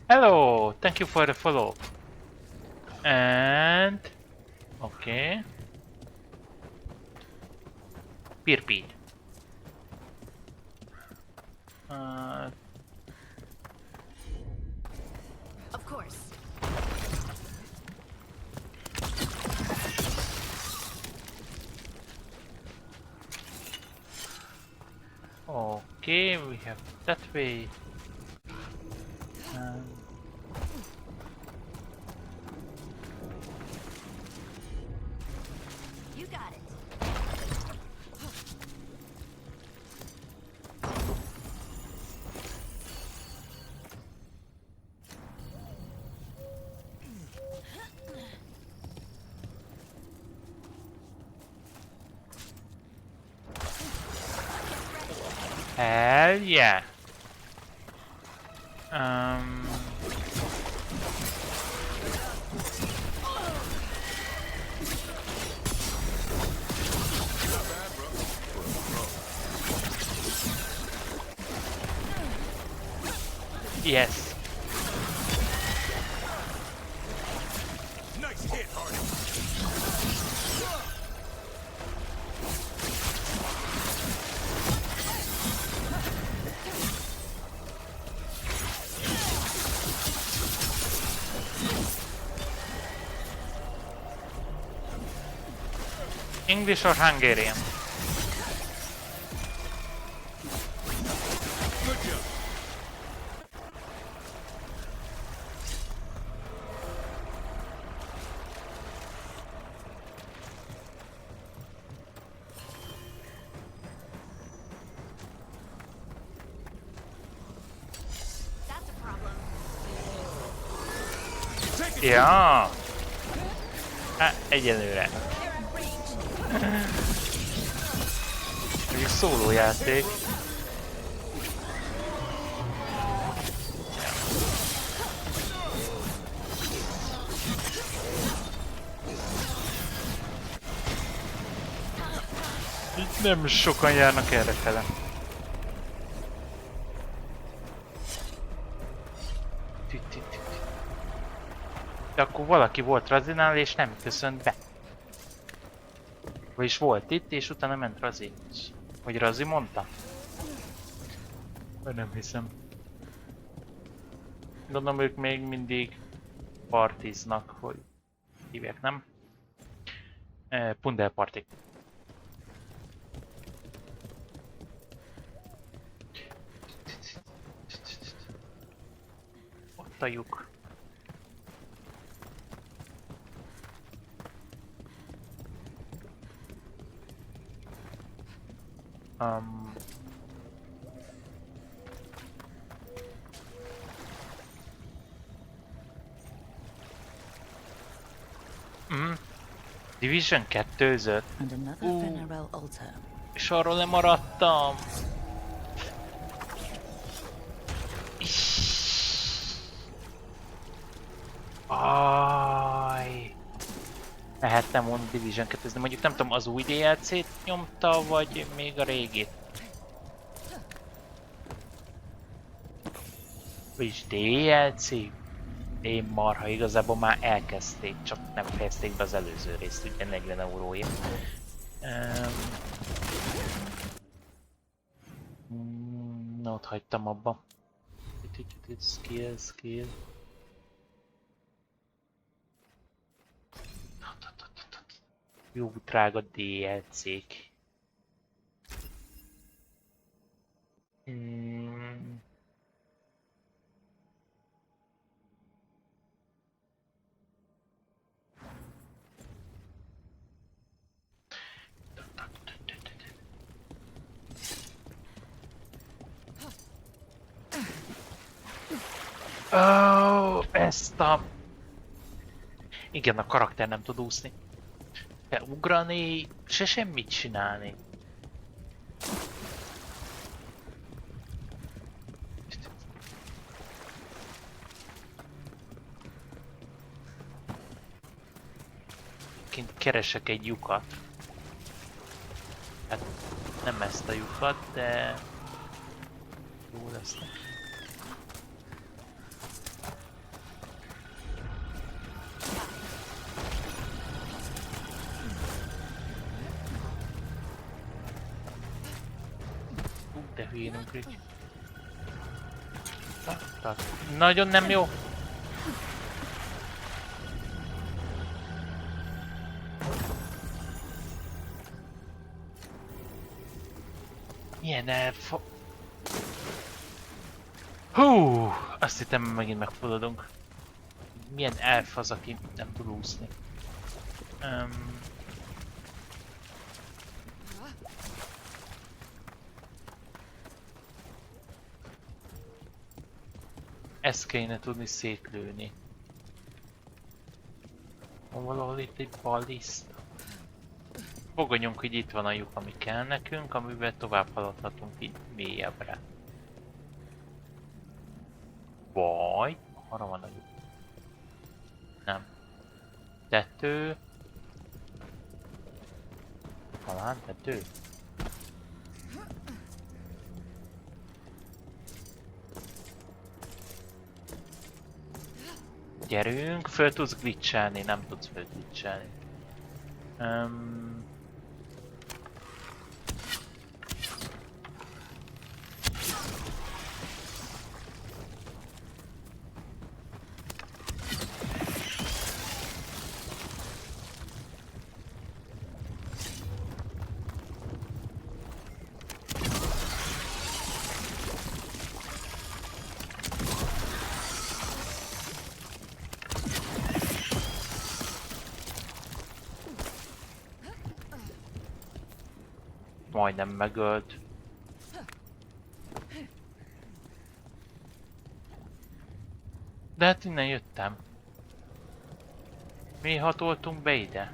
Hello, thank you for the follow. And okay, Pirpid. Of course. Okay, we have that way. Well, yeah. Yes. Nice hit, Hardy. English or Hungarian? Good job. That's a problem. Ja. Egyelőre. Ez egy szólójáték. Itt nem sokan járnak errefele. De akkor valaki volt Razinál és nem köszönt be. Vagyis volt itt és utána ment Razi. Vagy Razi mondta? Nem hiszem. Gondolom ők még mindig partiznak, hogy hívják, nem? Pundel partik. Ott a lyuk. Division 2-zött. És arról lemaradtam. Aj. Lehettem volna Division 2-zni, mondjuk nem tudom, az új DLC-t nyomta, vagy még a régit. Vagyis DLC? Én marha, igazából már elkezdték, csak nem fejezték be az előző részt, ugye 40 euróért. Na, ott hagytam abba. Skill. Jó drága DLC-k. Ezt a... Igen, a karakter nem tud úszni. Kell ugrani, se semmit csinálni. Kint keresek egy lyukat. Hát nem ezt a lyukat, de... Jó lesz neki. De hülyén ugrik. Nagyon nem jó. Milyen elfa... Hú! Azt hittem megint megfulladunk. Milyen elf az, aki nem tud úszni. Ezt kéne tudni szétlőni. Van valahol itt egy ballista. Fogadjunk, hogy itt van a lyuk, ami kell nekünk, amivel tovább haladhatunk így mélyebbre. Jaj, arra van a lyuk. Nem. Tető. Talán tető. Gyerünk, föl tudsz glitchelni, nem tudsz föl glitchelni. Majdnem megölt. De hát innen jöttem. Mi hatoltunk be ide?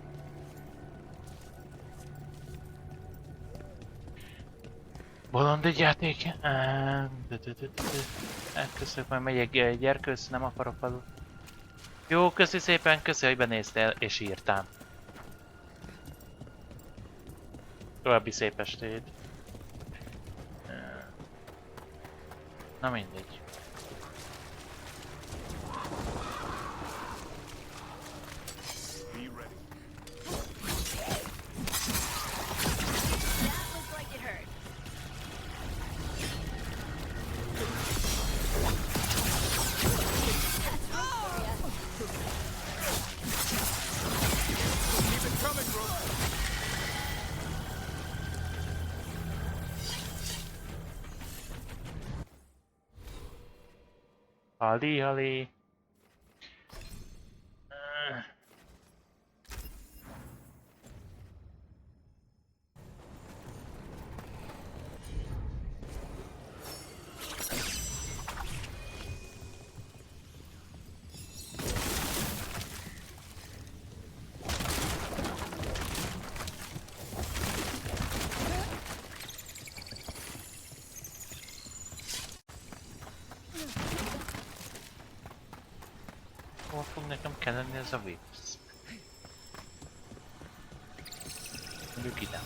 Bolond egy játék. Köszönjük, majd megyek gyerkősz, nem akarok alul. Jó, köszi szépen, köszi, hogy benéztél és írtál. További szép estét. Na mindegy. Halli, halli. Hol fog nekem kelleni ez a Waves? Mondjuk ide.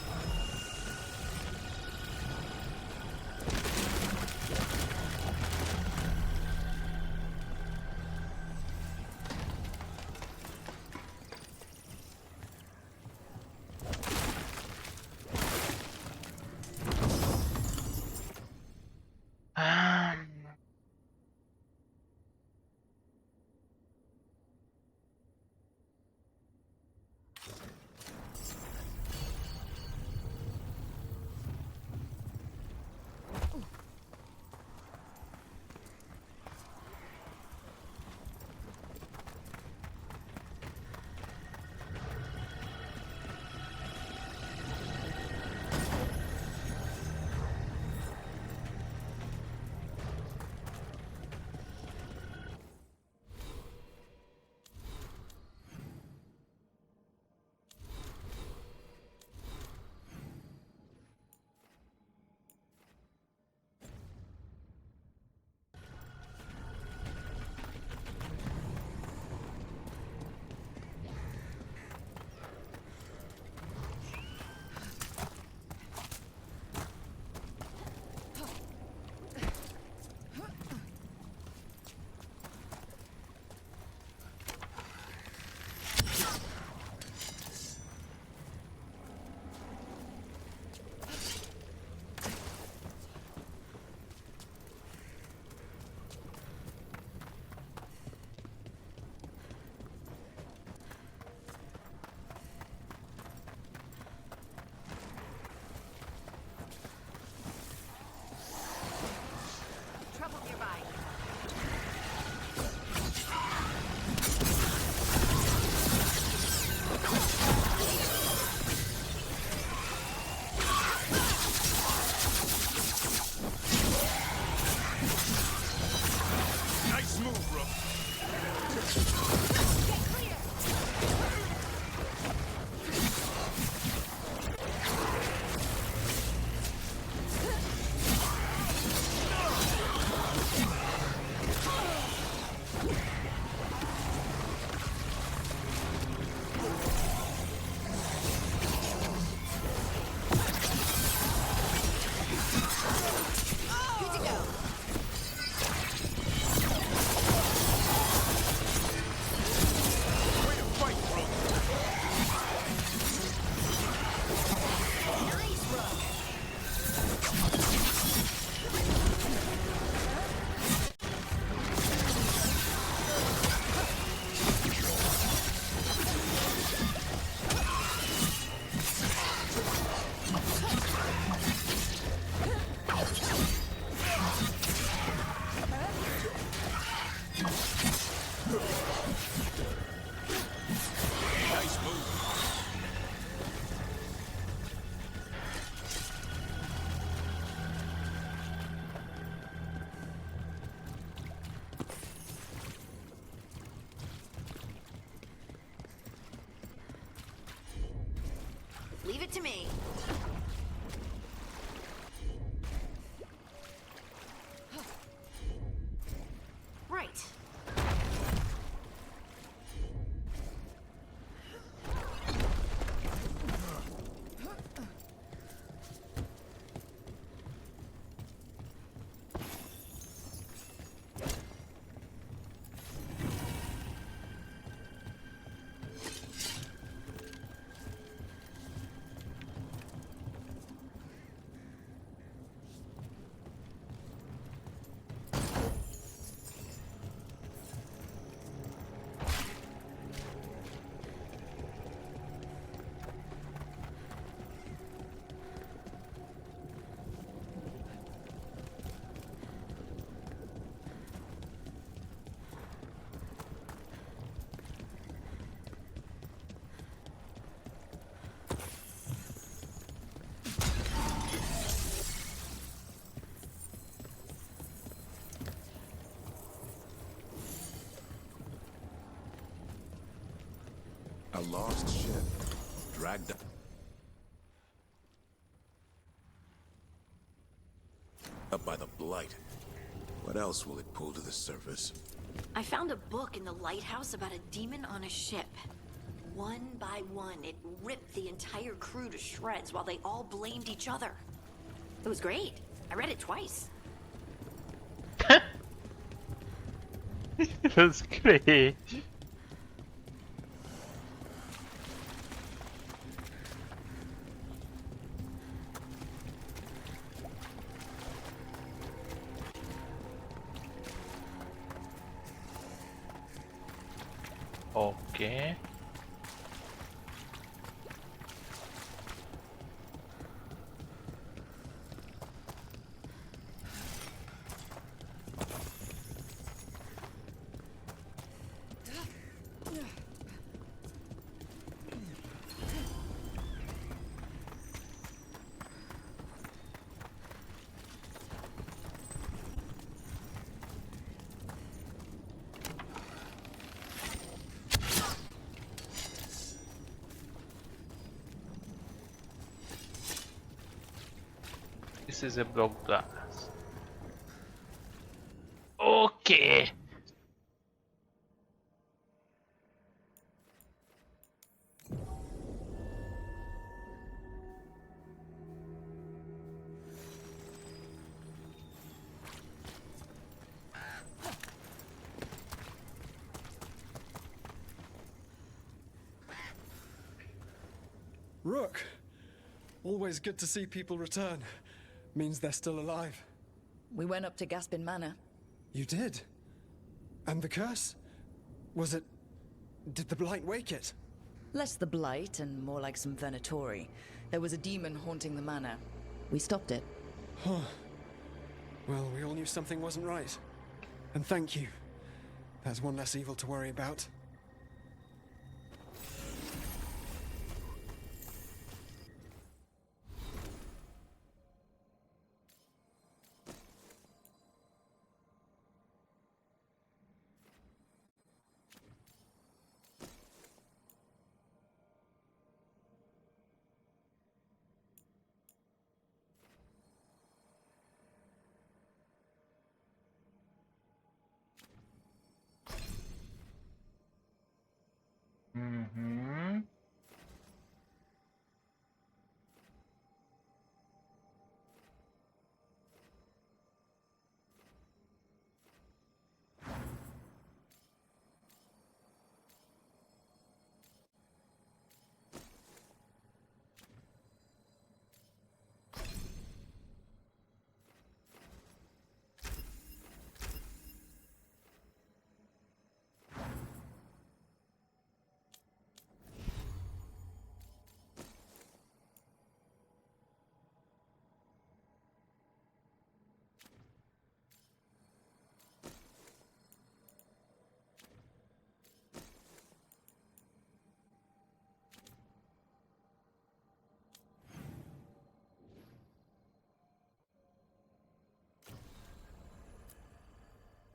Nice move. Leave it to me. Right. A lost ship. Dragged up by the Blight. What else will it pull to the surface? I found a book in the lighthouse about a demon on a ship. One by one, it ripped the entire crew to shreds while they all blamed each other. It was great. I read it twice. It was great. Okay. This is a block glass. Okay. Rook! Always good to see people return. Means they're still alive. We went up to Gaspin Manor. You did? And the curse? Was it... Did the Blight wake it? Less the Blight and more like some Venatori. There was a demon haunting the manor. We stopped it. Huh. Well, we all knew something wasn't right. And thank you. There's one less evil to worry about.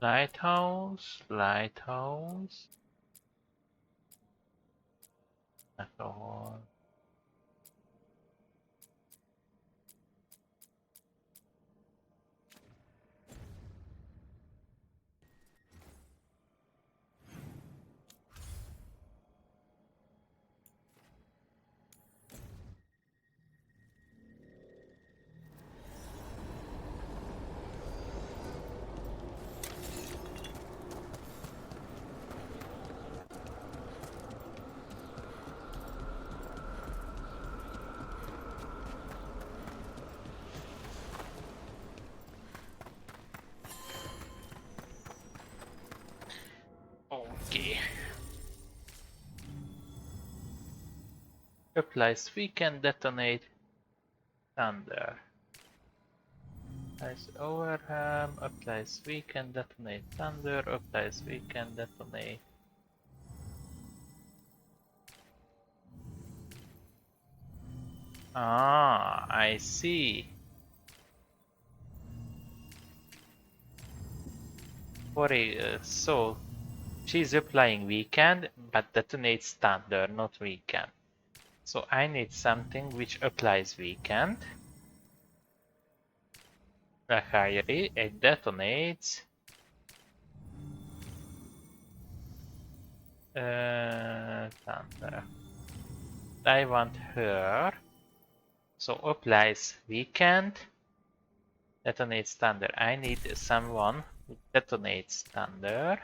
Lighthouse, lighthouse. Alcohol. Okay. Applies weaken, detonate, thunder. Applies overwhelm, applies weaken, detonate, thunder, applies weaken, detonate. Ah, I see. So she's applying weekend, but detonates thunder, not weekend. So I need something which applies weekend. The higher it detonates. Thunder. I want her. So applies weekend. Detonates thunder. I need someone who detonates thunder.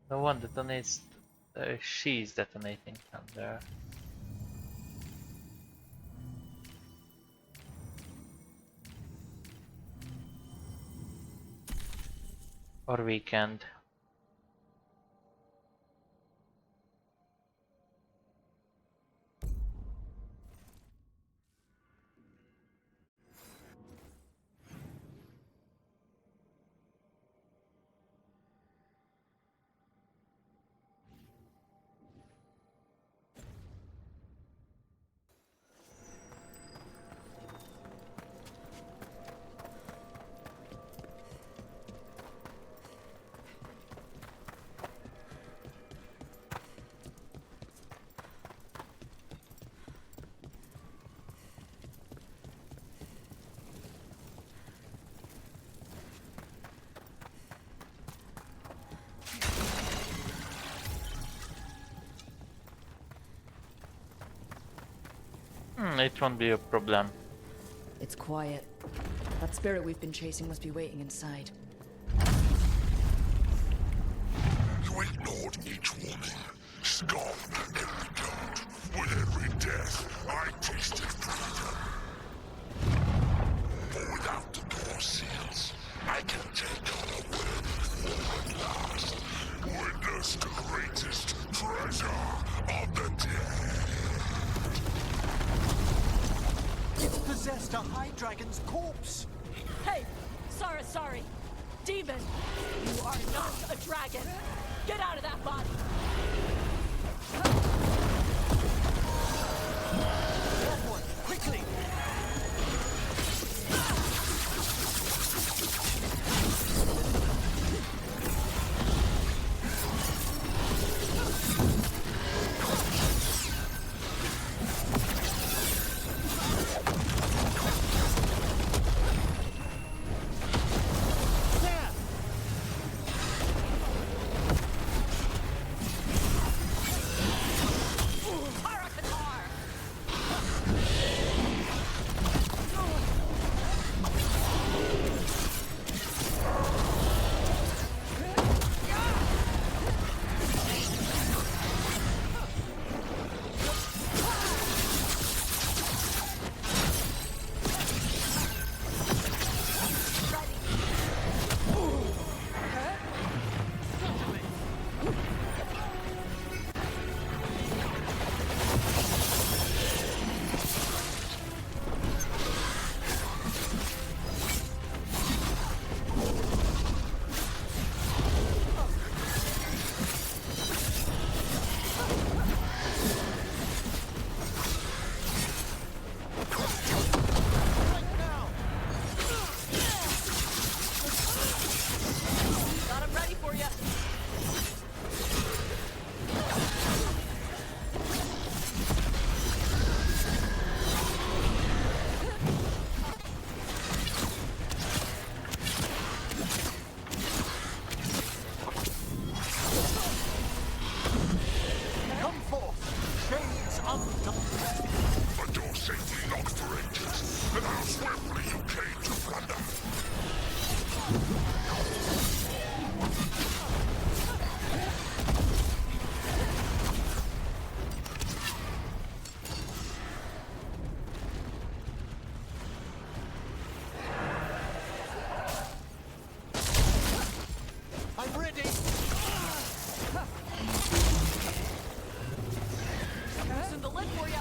The one detonates. She's detonating thunder. Or weekend. It won't be a problem. It's quiet. That spirit we've been chasing must be waiting inside. You ignored each warning, scoffed at every taunt. With every death, I tasted freedom. For without the door seals, I can take on a worthy form at last. Witness the greatest treasure of the dead. It's possessed a high dragon's corpse. Hey, sorry. Demon, you are not a dragon. Get out of that body. That one, quickly. I'm ready! Loosen the lid for you.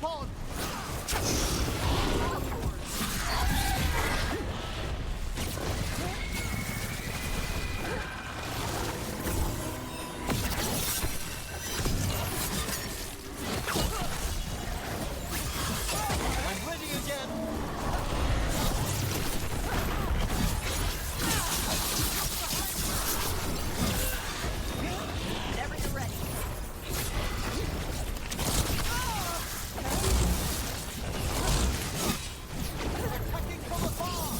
upon! I'm ready again! Whenever you're ready. Attacking from afar!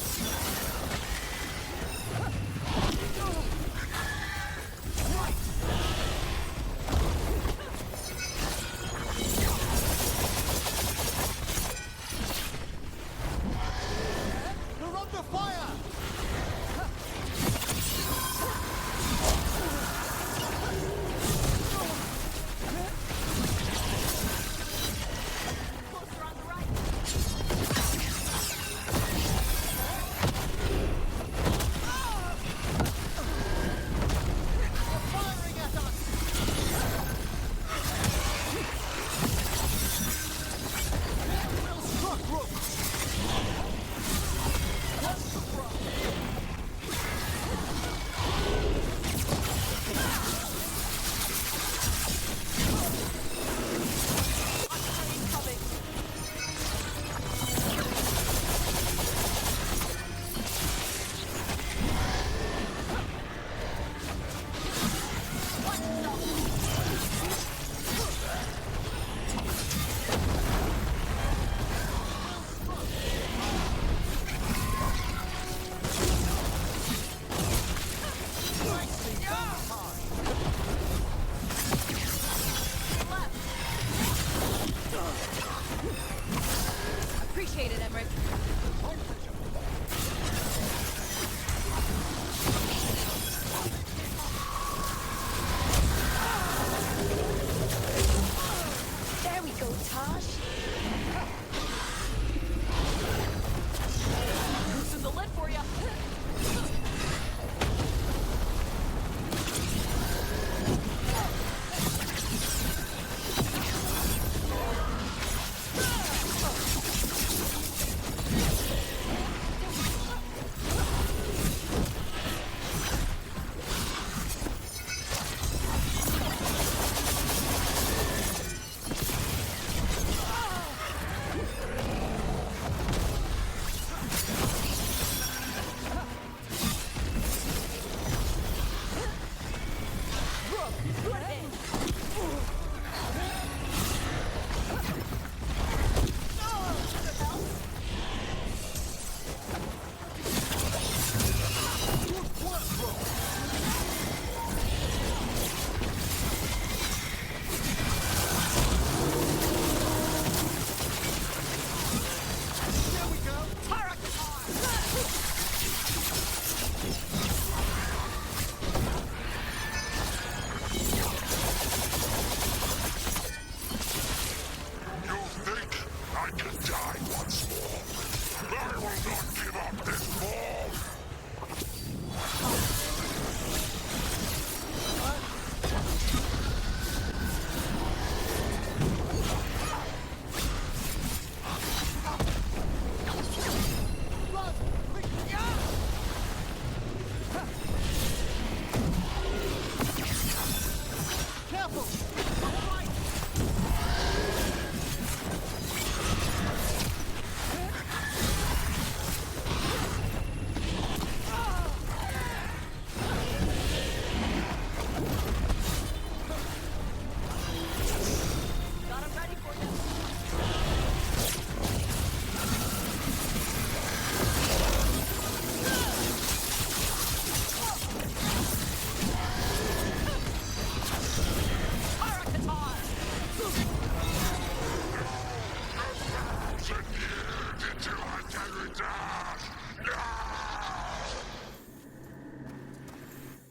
You're under fire! Closer on the right. Firing at us! Well struck, Rook! Appreciate it, Emmerich. There we go, Tosh. Loosen the lid for you.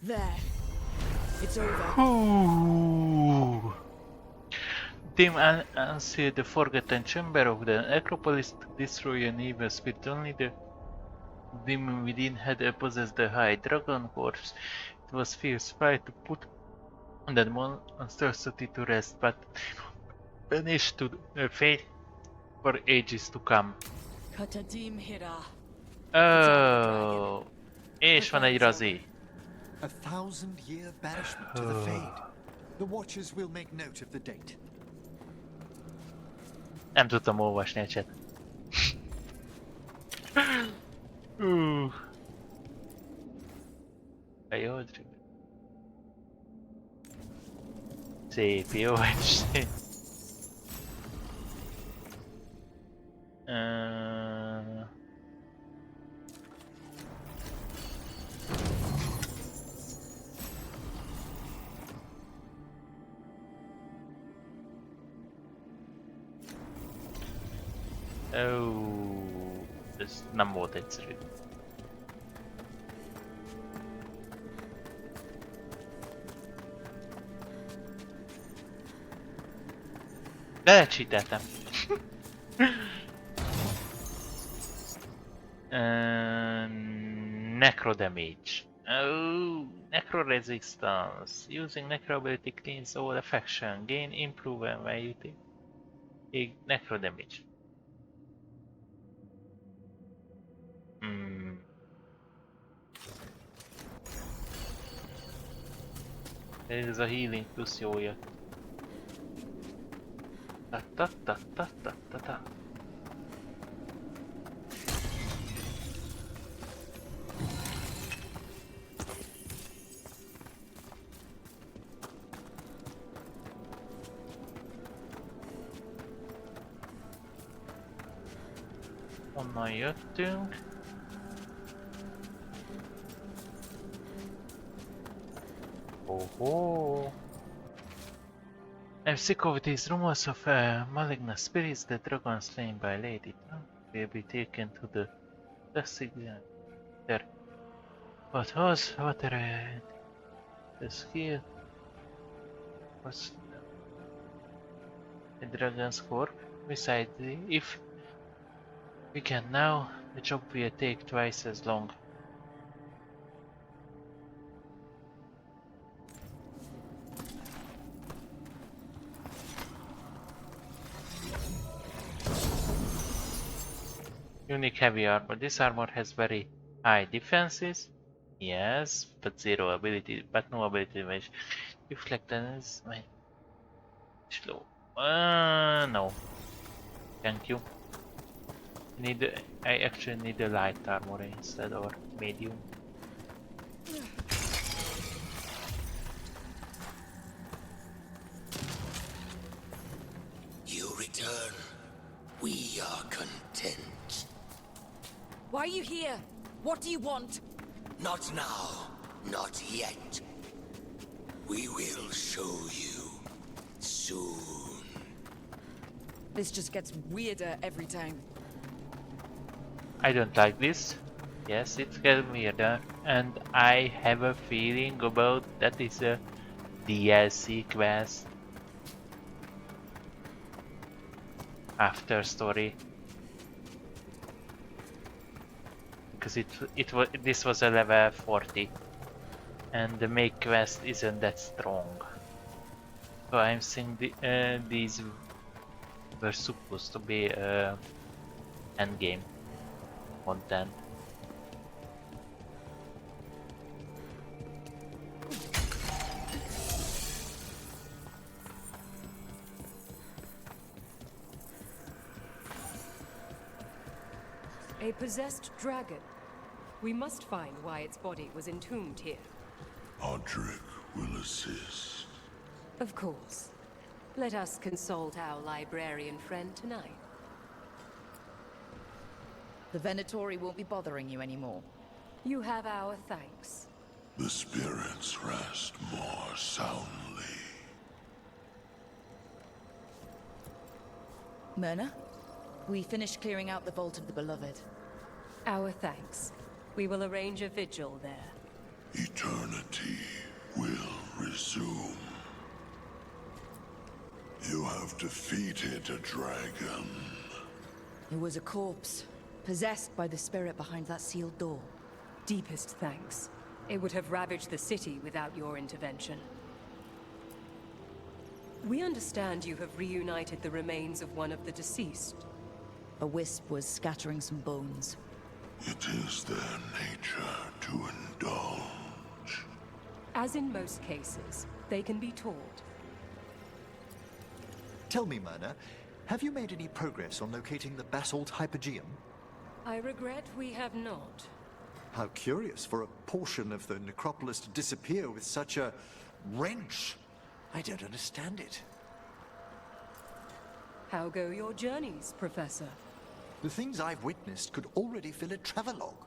There. It's over. Ooh. Team unsealed the forgotten chamber of the necropolis to destroy an evil spirit. Only the demon within had possessed the high dragon corpse. It was fierce fight to put that monstrosity to rest, but managed to fail For ages to come. Katadim Hira. Oh, és van egy razi. A 1000-year banishment to the Fade. The Watchers will make note of the date. Nem tudtam olvasni a chat. Jó, szép jó estét. Ez nem volt egyszerű. Belecsíteltem. Necro damage. Oh, necro resistance. Using necro ability cleans all affection. Gain improve and value. Necro damage. Ez a healing plusz jója. Ta. Onnan jöttünk. Oh. I'm sick of these rumors of malignant spirits. The dragon slain by Lady will be taken to the dusty there. What was water is here? What's the dragon's corpse? Besides, if we can now, the job will take twice as long. Unique heavy armor. This armor has very high defenses. Yes, but no ability damage. Reflectance slow. No. Thank you. I actually need a light armor instead, or medium. You return. We are content. Why are you here? What do you want? Not now. Not yet. We will show you soon. This just gets weirder every time. I don't like this. Yes, it's getting weirder, and I have a feeling about that is a DLC quest. After story. Because this was a level 40 and the main quest isn't that strong, so I'm saying these were supposed to be endgame content. A possessed dragon. We must find why its body was entombed here. Audric will assist. Of course. Let us consult our librarian friend tonight. The Venatori won't be bothering you anymore. You have our thanks. The spirits rest more soundly. Myrna, we finished clearing out the Vault of the Beloved. Our thanks. We will arrange a vigil there. Eternity will resume. You have defeated a dragon. It was a corpse, possessed by the spirit behind that sealed door. Deepest thanks. It would have ravaged the city without your intervention. We understand you have reunited the remains of one of the deceased. A wisp was scattering some bones. It is their nature to indulge. As in most cases, they can be taught. Tell me, Myrna, have you made any progress on locating the basalt hypogeum? I regret we have not. How curious for a portion of the necropolis to disappear with such a wrench. I don't understand it. How go your journeys, Professor? The things I've witnessed could already fill a travelogue.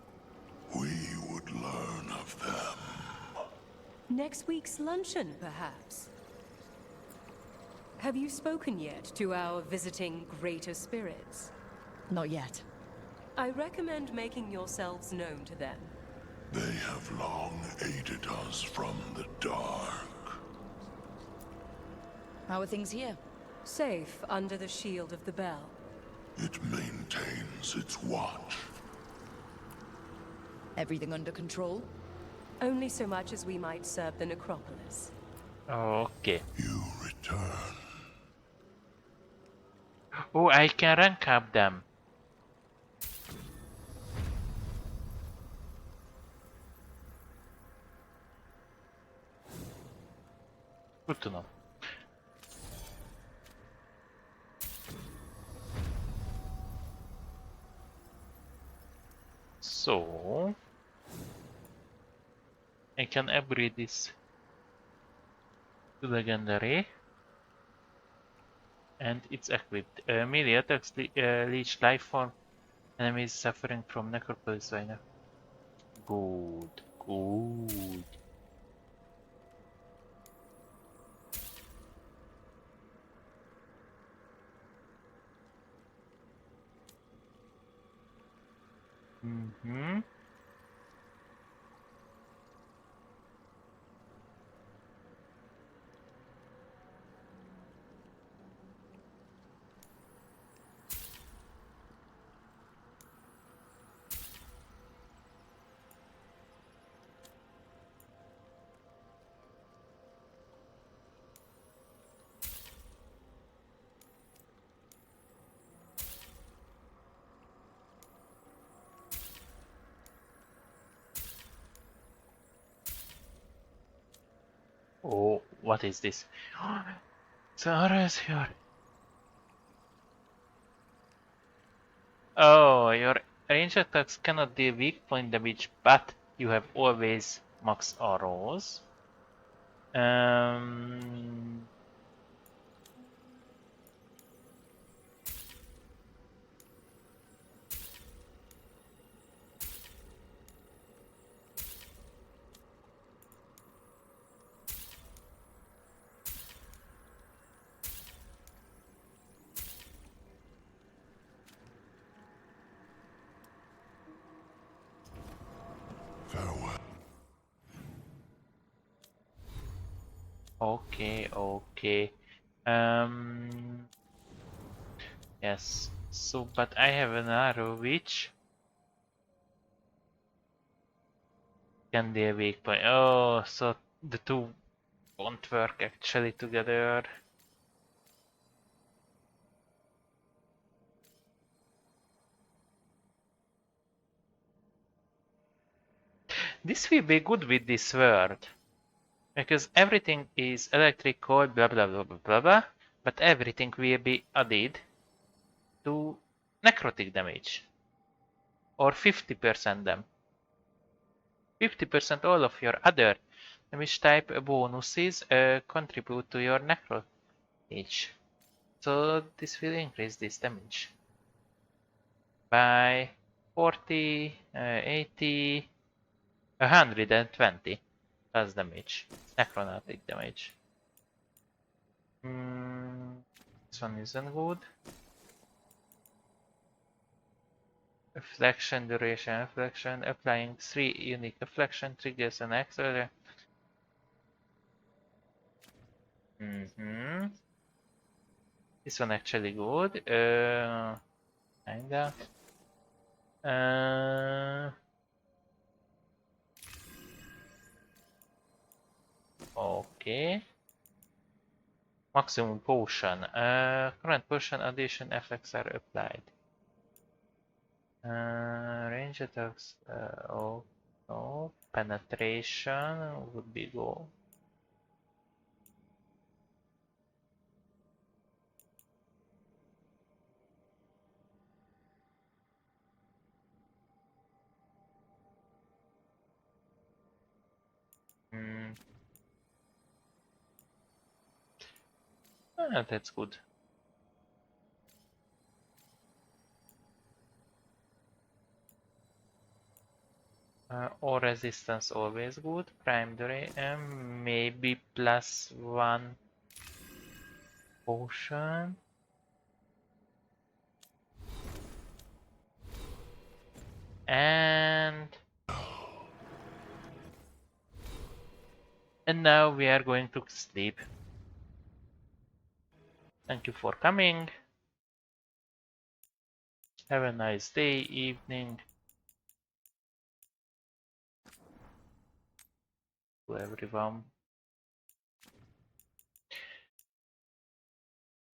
We would learn of them. Next week's luncheon, perhaps? Have you spoken yet to our visiting greater spirits? Not yet. I recommend making yourselves known to them. They have long aided us from the dark. How are things here? Safe under the shield of the bell. It maintains its watch. Everything under control? Only so much as we might serve the necropolis. Okay. You return. Oh, I can rank up them. Good to know. So I can upgrade this to legendary, and it's equipped. Melee attacks leech life form enemies suffering from necropolis vein. Good, good. Mm-hmm. Oh, what is this? Zara is here. Oh, your range attacks cannot deal weak point damage, but you have always max arrows. Um, Farewell. okay, okay. Yes. So, but I have an arrow which can be a weak point. Oh, so the two won't work actually together. This will be good with this word. Because everything is electrical, blah blah blah blah blah blah, but everything will be added to necrotic damage. Or 50% them. 50% all of your other damage type bonuses contribute to your necro damage. So this will increase this damage by 40, 80, 120. That's damage. Necrotic damage. This one isn't good. Affliction duration, affliction, applying 3 unique affliction triggers an extra. This one actually good. Kinda. Okay. Maximum potion. Current potion addition effects are applied. Range attacks. Oh, no. Penetration would be low. Hmm. That's good. Or resistance always good. Prime duration, maybe +1 potion. And now we are going to sleep. Thank you for coming. Have a nice day, evening to everyone.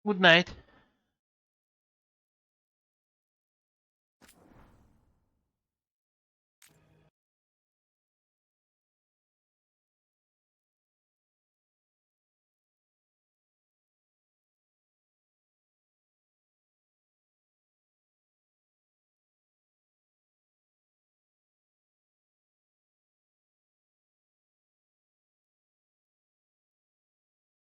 Good night.